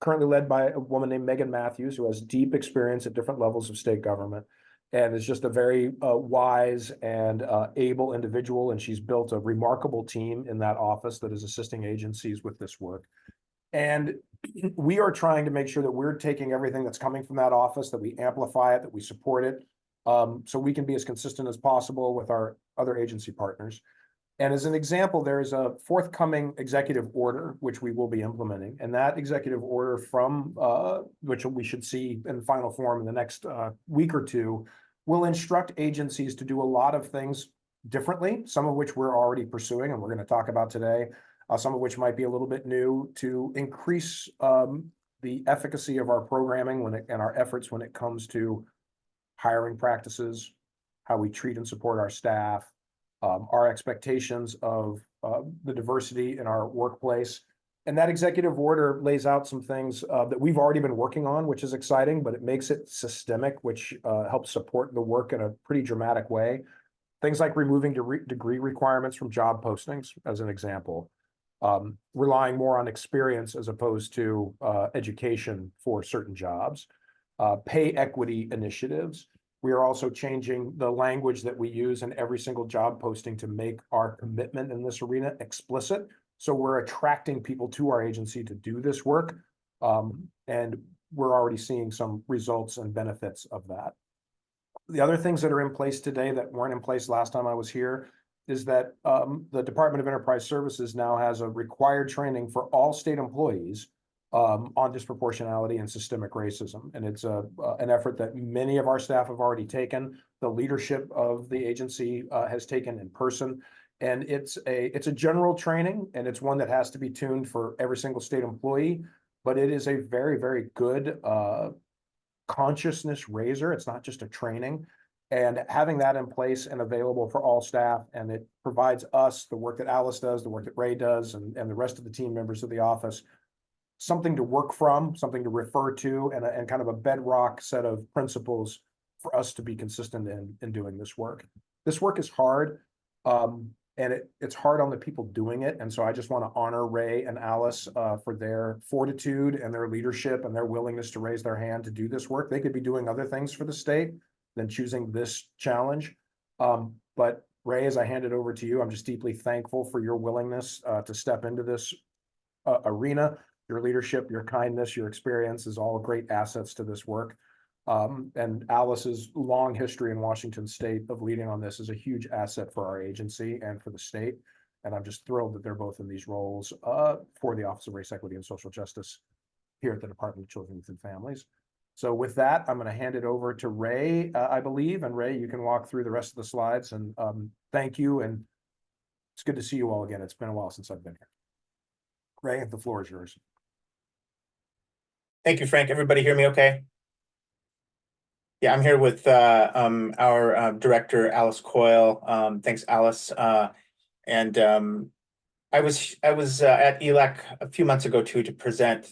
currently led by a woman named Megan Matthews, who has deep experience at different levels of state government and is just a very wise and able individual. And she's built a remarkable team in that office that is assisting agencies with this work. And we are trying to make sure that we're taking everything that's coming from that office, that we amplify it, that we support it, so we can be as consistent as possible with our other agency partners. And as an example, there is a forthcoming executive order, which we will be implementing. And that executive order from, which we should see in final form in the next week or two, will instruct agencies to do a lot of things differently, some of which we're already pursuing and we're going to talk about today, some of which might be a little bit new, to increase the efficacy of our programming and our efforts when it comes to hiring practices, how we treat and support our staff, our expectations of the diversity in our workplace. And that executive order lays out some things that we've already been working on, which is exciting, but it makes it systemic, which helps support the work in a pretty dramatic way. Things like removing degree requirements from job postings, as an example, relying more on experience as opposed to education for certain jobs, pay equity initiatives. We are also changing the language that we use in every single job posting to make our commitment in this arena explicit. So we're attracting people to our agency to do this work. And we're already seeing some results and benefits of that. The other things that are in place today that weren't in place last time I was here is that the Department of Enterprise Services now has a required training for all state employees on disproportionality and systemic racism. And it's an effort that many of our staff have already taken. The leadership of the agency has taken in person. And it's a general training, and it's one that has to be tuned for every single state employee, but it is a very, very good consciousness raiser. It's not just a training. And having that in place and available for all staff, and it provides us the work that Alice does, the work that Ray does, and the rest of the team members of the office, something to work from, something to refer to, and kind of a bedrock set of principles for us to be consistent in doing this work. This work is hard, and it's hard on the people doing it. And so I just want to honor Ray and Alice for their fortitude and their leadership and their willingness to raise their hand to do this work. They could be doing other things for the state than choosing this challenge. But Ray, as I hand it over to you, I'm just deeply thankful for your willingness to step into this arena. Your leadership, your kindness, your experience is all great assets to this work. And Alice's long history in Washington State of leading on this is a huge asset for our agency and for the state. And I'm just thrilled that they're both in these roles for the Office of Race, Equity, and Social Justice here at the Department of Children, Youth, and Families. So with that, I'm going to hand it over to Ray, I believe. And Ray, you can walk through the rest of the slides. And thank you. And it's good to see you all again. It's been a while since I've been here. Ray, the floor is yours. Thank you, Frank. Everybody hear me okay? Yeah, I'm here with our director, Alice Coyle. Thanks, Alice. And I was at ELAC a few months ago too to present.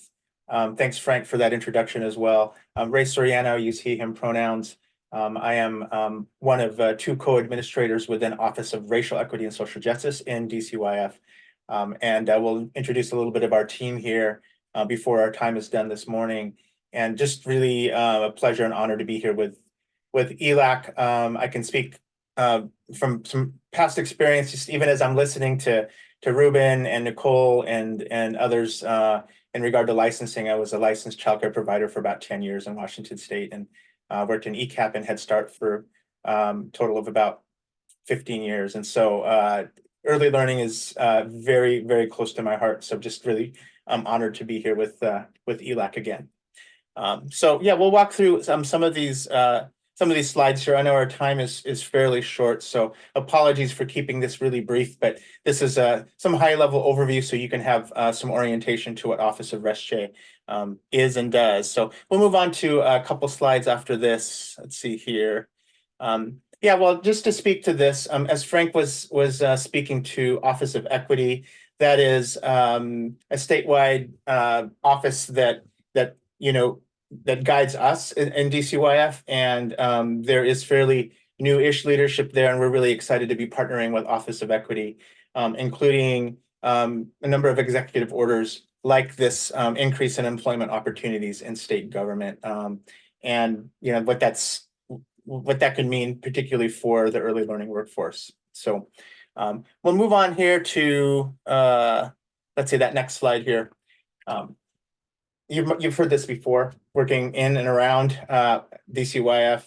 Thanks, Frank, for that introduction as well. Ray Soriano, I use he, him pronouns. I am one of two co-administrators within Office of Racial Equity and Social Justice in DCYF. And I will introduce a little bit of our team here before our time is done this morning. And just really a pleasure and honor to be here with ELAC. I can speak from some past experience, just even as I'm listening to Ruben and Nicole and others in regard to licensing. I was a licensed childcare provider for about 10 years in Washington State, and worked in ECAP and Head Start for total of about 15 years. And so early learning is very, very close to my heart. So just really honored to be here with ELAC again. So yeah, we'll walk through some of these slides here. I know our time is fairly short, so apologies for keeping this really brief, but this is some high level overview so you can have some orientation to what Office of ResJ is and does. So we'll move on to a couple slides after this. Let's see here. Yeah, well, just to speak to this, as Frank was speaking to Office of Equity, that is a statewide office that guides us in DCYF, and there is fairly new-ish leadership there, and we're really excited to be partnering with Office of Equity, including a number of executive orders like this increase in employment opportunities in state government, and what that could mean, particularly for the early learning workforce. So we'll move on here to let's say that next slide here. You've heard this before, working in and around DCYF.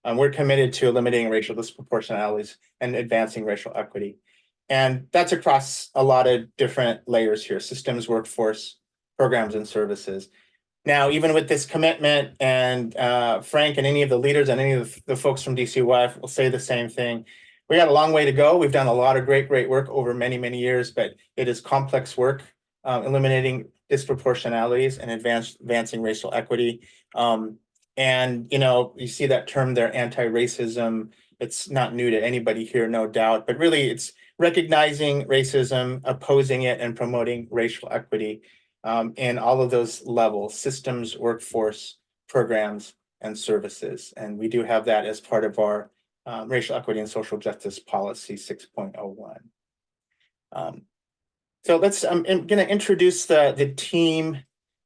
We're committed to eliminating racial disproportionalities and advancing racial equity. And that's across a lot of different layers here: systems, workforce, programs, and services. Now, even with this commitment, and Frank and any of the leaders and any of the folks from DCYF will say the same thing, we got a long way to go. We've done a lot of great work over many, many years, but it is complex work, eliminating disproportionalities and advancing racial equity. And you see that term there, anti-racism. It's not new to anybody here, no doubt, but really it's recognizing racism, opposing it, and promoting racial equity in all of those levels: systems, workforce, programs, and services. And we do have that as part of our Racial Equity and Social Justice Policy 6.01. So I'm going to introduce the team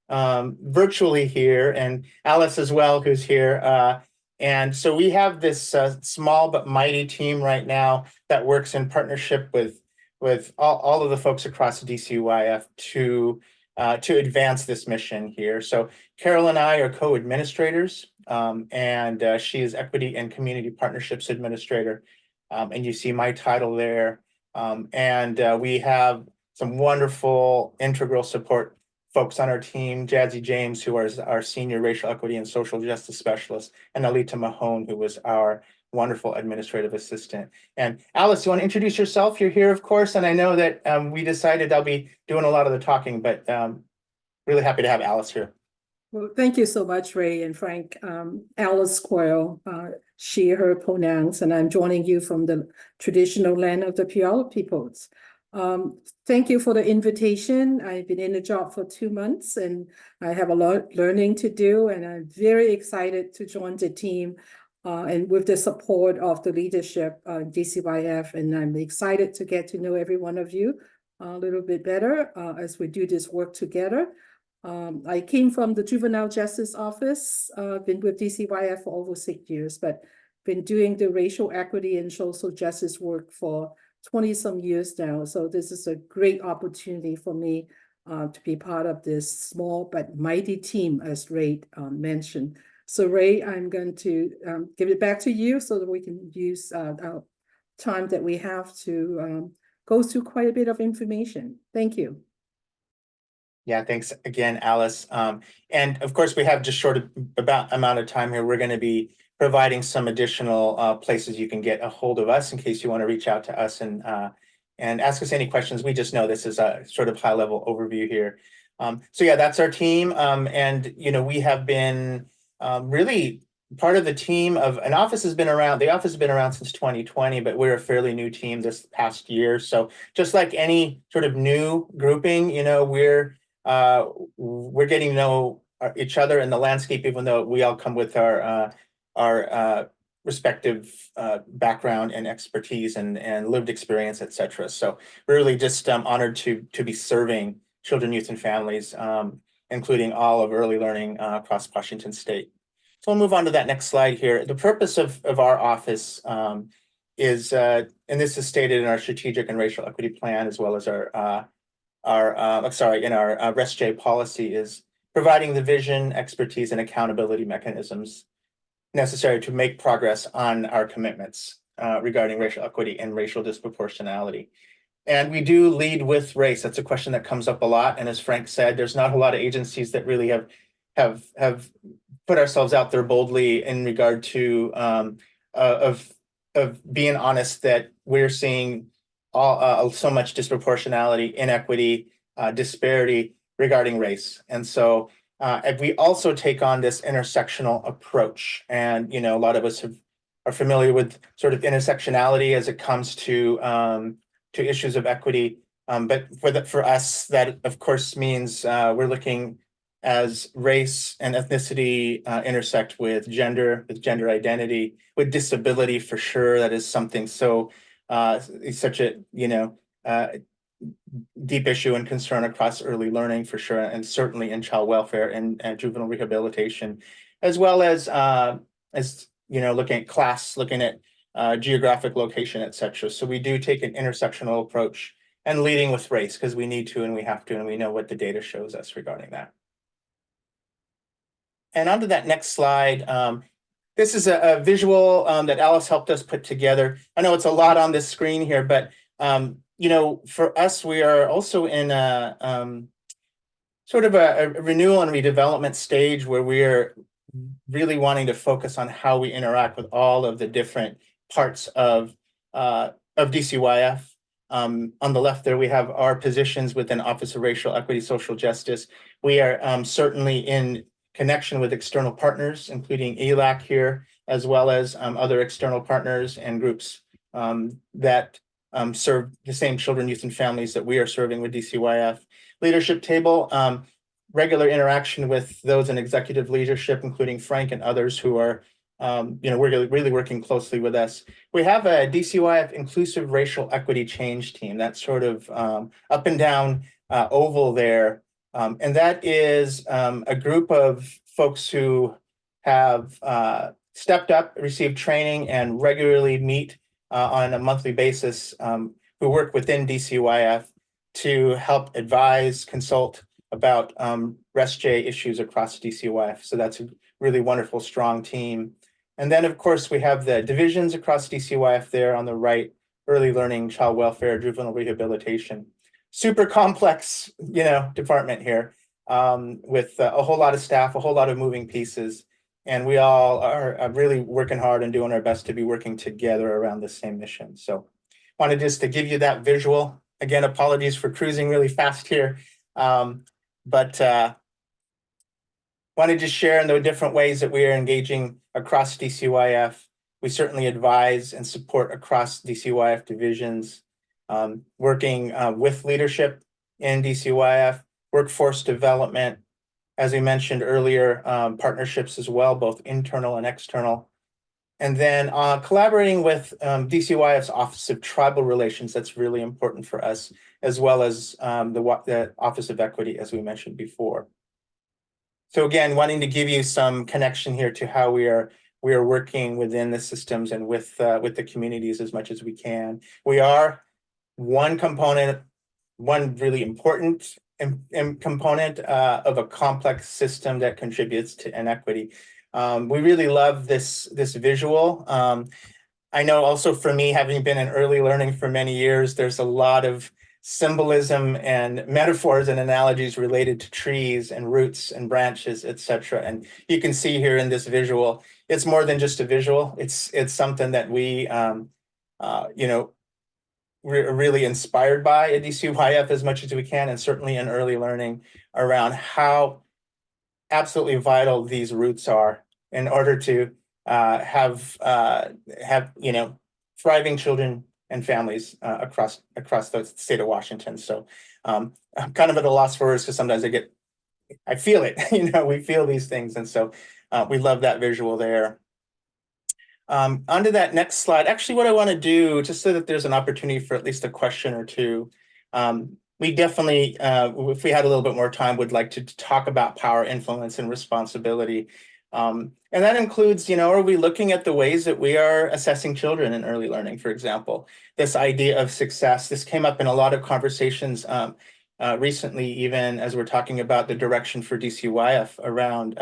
virtually here, and Alice as well, who's here. And so we have this small but mighty team right now that works in partnership with all of the folks across DCYF to advance this mission here. So Carol and I are co-administrators, and she is Equity and Community Partnerships Administrator. And you see my title there. And we have some wonderful integral support folks on our team: Jazzy James, who is our Senior Racial Equity and Social Justice Specialist, and Alita Mahone, who was our wonderful administrative assistant. And Alice, you want to introduce yourself? You're here, of course, and I know that we decided I'll be doing a lot of the talking, but really happy to have Alice here. Well, thank you so much, Ray and Frank. Alice Coyle, she, her pronouns, and I'm joining you from the traditional land of the Puyallup peoples. Thank you for the invitation. I've been in the job for 2 months, and I have a lot of learning to do, and I'm very excited to join the team and with the support of the leadership, DCYF, and I'm excited to get to know every one of you a little bit better as we do this work together. I came from the Juvenile Justice Office, been with DCYF for over 6 years, but been doing the racial equity and social justice work for 20-some years now. So this is a great opportunity for me to be part of this small but mighty team, as Ray mentioned. So Ray, I'm going to give it back to you so that we can use our time that we have to goes through quite a bit of information. Thank you. Yeah, thanks again, Alice. And of course, we have just short about amount of time here. We're going to be providing some additional places you can get a hold of us in case you want to reach out to us and ask us any questions. We just know this is a sort of high level overview here. So yeah, that's our team. And you know, we have been really part of the team of an office has been around. The office has been around since 2020, but we're a fairly new team this past year. So just like any sort of new grouping, you know, we're getting to know each other in the landscape, even though we all come with our respective background and expertise and lived experience, et cetera. So we're really just honored to be serving children, youth, and families, including all of early learning across Washington State. So we'll move on to that next slide here. The purpose of our office is, and this is stated in our strategic and racial equity plan, as well as in our RESJ policy, is providing the vision, expertise, and accountability mechanisms necessary to make progress on our commitments regarding racial equity and racial disproportionality. And we do lead with race. That's a question that comes up a lot. And as Frank said, there's not a lot of agencies that really have put ourselves out there boldly in regard to of being honest that we're seeing so much disproportionality, inequity, disparity regarding race. And so we also take on this intersectional approach. And, you know, a lot of us are familiar with sort of intersectionality as it comes to issues of equity. But for us, that of course means we're looking as race and ethnicity intersect with gender identity, with disability for sure. That is something so such a, you know, deep issue and concern across early learning for sure, and certainly in child welfare and juvenile rehabilitation, as well as you know, looking at class, looking at geographic location, et cetera. So we do take an intersectional approach and leading with race because we need to and we have to, and we know what the data shows us regarding that. And onto that next slide. This is a visual that Alice helped us put together. I know it's a lot on this screen here, but you know, for us, we are also in a sort of a renewal and redevelopment stage where we are really wanting to focus on how we interact with all of the different parts of DCYF. On the left there, we have our positions within Office of Racial Equity, Social Justice. We are certainly in connection with external partners, including ELAC here, as well as other external partners and groups that serve the same children, youth, and families that we are serving with DCYF. Leadership table, regular interaction with those in executive leadership, including Frank and others who are you know, we're really working closely with us. We have a DCYF Inclusive Racial Equity Change Team, that's sort of up and down oval there. And that is a group of folks who have stepped up, received training, and regularly meet on a monthly basis, who work within DCYF to help advise, consult about RESJ issues across DCYF. So that's a really wonderful, strong team. And then, of course, we have the divisions across DCYF there on the right: early learning, child welfare, juvenile rehabilitation. Super complex, you know, department here with a whole lot of staff, a whole lot of moving pieces. And we all are really working hard and doing our best to be working together around the same mission. So wanted just to give you that visual. Again, apologies for cruising really fast here. But wanted to share in the different ways that we are engaging across DCYF. We certainly advise and support across DCYF divisions, working with leadership in DCYF, workforce development, as we mentioned earlier, partnerships as well, both internal and external. And then collaborating with DCYF's Office of Tribal Relations, that's really important for us, as well as the Office of Equity, as we mentioned before. So again, wanting to give you some connection here to how we are working within the systems and with the communities as much as we can. We are one component, one really important component of a complex system that contributes to inequity. We really love this visual. I know also for me, having been in early learning for many years, there's a lot of symbolism and metaphors and analogies related to trees and roots and branches, etc. And you can see here in this visual, it's more than just a visual. It's something that we, you know, we're really inspired by at DCYF as much as we can, and certainly in early learning around how absolutely vital these roots are in order to have you know, thriving children and families across the state of Washington. So I'm kind of at a loss for words because sometimes I feel it, you know, we feel these things, and so we love that visual there. Onto that next slide. Actually, what I want to do, just so that there's an opportunity for at least a question or two, we definitely, if we had a little bit more time, would like to talk about power, influence, and responsibility. And that includes, you know, are we looking at the ways that we are assessing children in early learning, for example? This idea of success, this came up in a lot of conversations recently, even as we're talking about the direction for DCYF around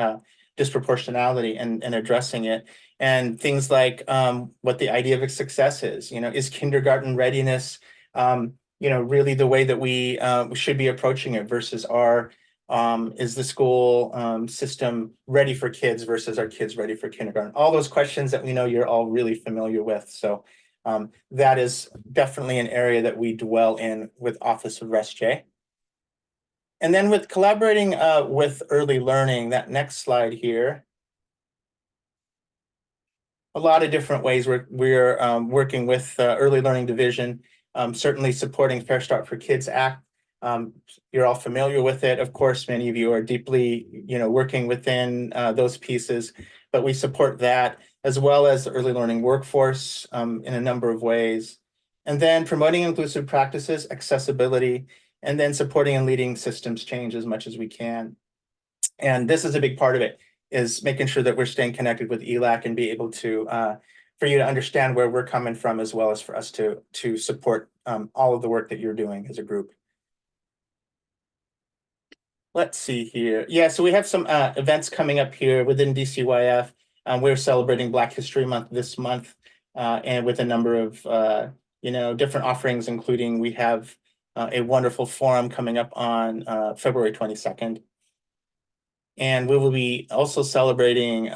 disproportionality and addressing it. And things like what the idea of success is, you know, is kindergarten readiness, you know, really the way that we should be approaching it versus is the school system ready for kids versus are kids ready for kindergarten? All those questions that we know you're all really familiar with. So that is definitely an area that we dwell in with Office of RESJ. And then with collaborating with early learning, that next slide here, a lot of different ways we're working with Early Learning Division, certainly supporting Fair Start for Kids Act. You're all familiar with it. Of course, many of you are deeply, you know, working within those pieces, but we support that as well as the early learning workforce in a number of ways. And then promoting inclusive practices, accessibility, and then supporting and leading systems change as much as we can. And this is a big part of it, is making sure that we're staying connected with ELAC and be able to, for you to understand where we're coming from, as well as for us to support all of the work that you're doing as a group. Let's see here. Yeah, so we have some events coming up here within DCYF. We're celebrating Black History Month this month, and with a number of, you know, different offerings, including we have a wonderful forum coming up on February 22nd. And we will be also celebrating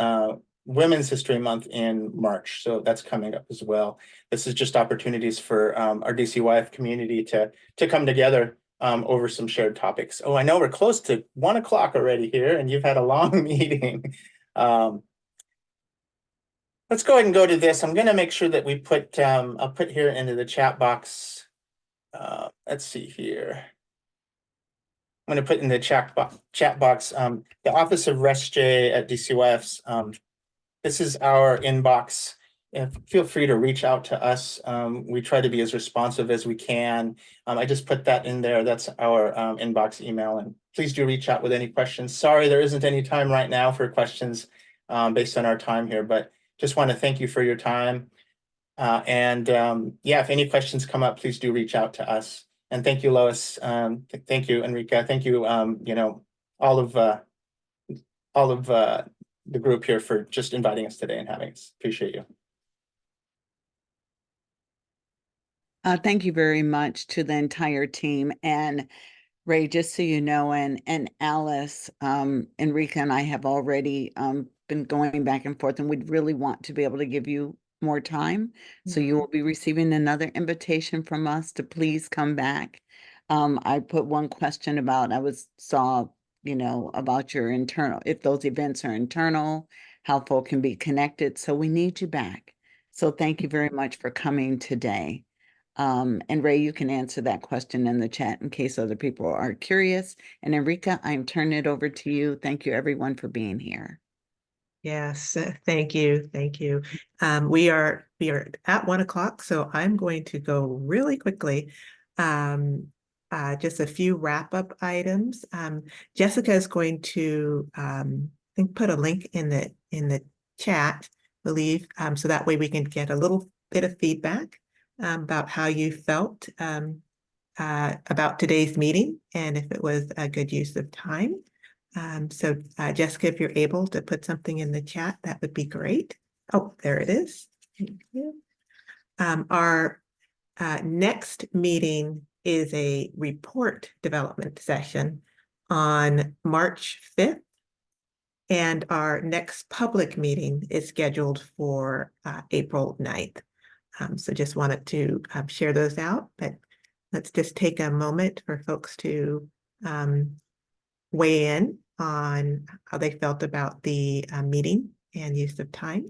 Women's History Month in March. So that's coming up as well. This is just opportunities for our DCYF community to come together over some shared topics. Oh, I know we're close to 1 o'clock already here, and you've had a long meeting. Let's go ahead and go to this. I'm going to make sure that we put, I'll put here into the chat box. Let's see here. I'm going to put in the chat box, the Office of RESJ at DCYF's. This is our inbox. Feel free to reach out to us. We try to be as responsive as we can. I just put that in there. That's our inbox email. And please do reach out with any questions. Sorry, there isn't any time right now for questions based on our time here, but just want to thank you for your time. Yeah, if any questions come up, please do reach out to us. And thank you, Lois. Thank you, Enrica. Thank you, you know, all of the group here for just inviting us today and having us. Appreciate you. Thank you very much to the entire team. And Ray, just so you know, and Alice, Enrica and I have already been going back and forth, and we'd really want to be able to give you more time. So you will be receiving another invitation from us to please come back. I put one question about, saw, you know, about your internal, if those events are internal, how folk can be connected. So we need you back. So thank you very much for coming today. And Ray, you can answer that question in the chat in case other people are curious. And Enrica, I'm turning it over to you. Thank you everyone for being here. Yes, thank you. Thank you. We are at 1 o'clock, so I'm going to go really quickly. Just a few wrap-up items. Jessica is going to I think put a link in the chat, I believe, so that way we can get a little bit of feedback about how you felt about today's meeting and if it was a good use of time. So Jessica, if you're able to put something in the chat, that would be great. Oh, there it is. Thank you. Our next meeting is a report development session on March 5th. And our next public meeting is scheduled for April 9th. So just wanted to share those out, but let's just take a moment for folks to weigh in on how they felt about the meeting and use of time.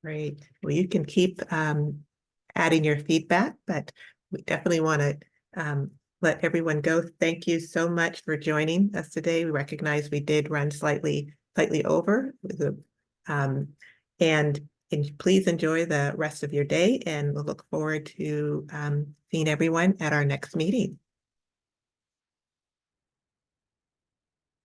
Great. Well, you can keep adding your feedback, but we definitely want to let everyone go. Thank you so much for joining us today. We recognize we did run slightly over. And please enjoy the rest of your day, and we'll look forward to seeing everyone at our next meeting.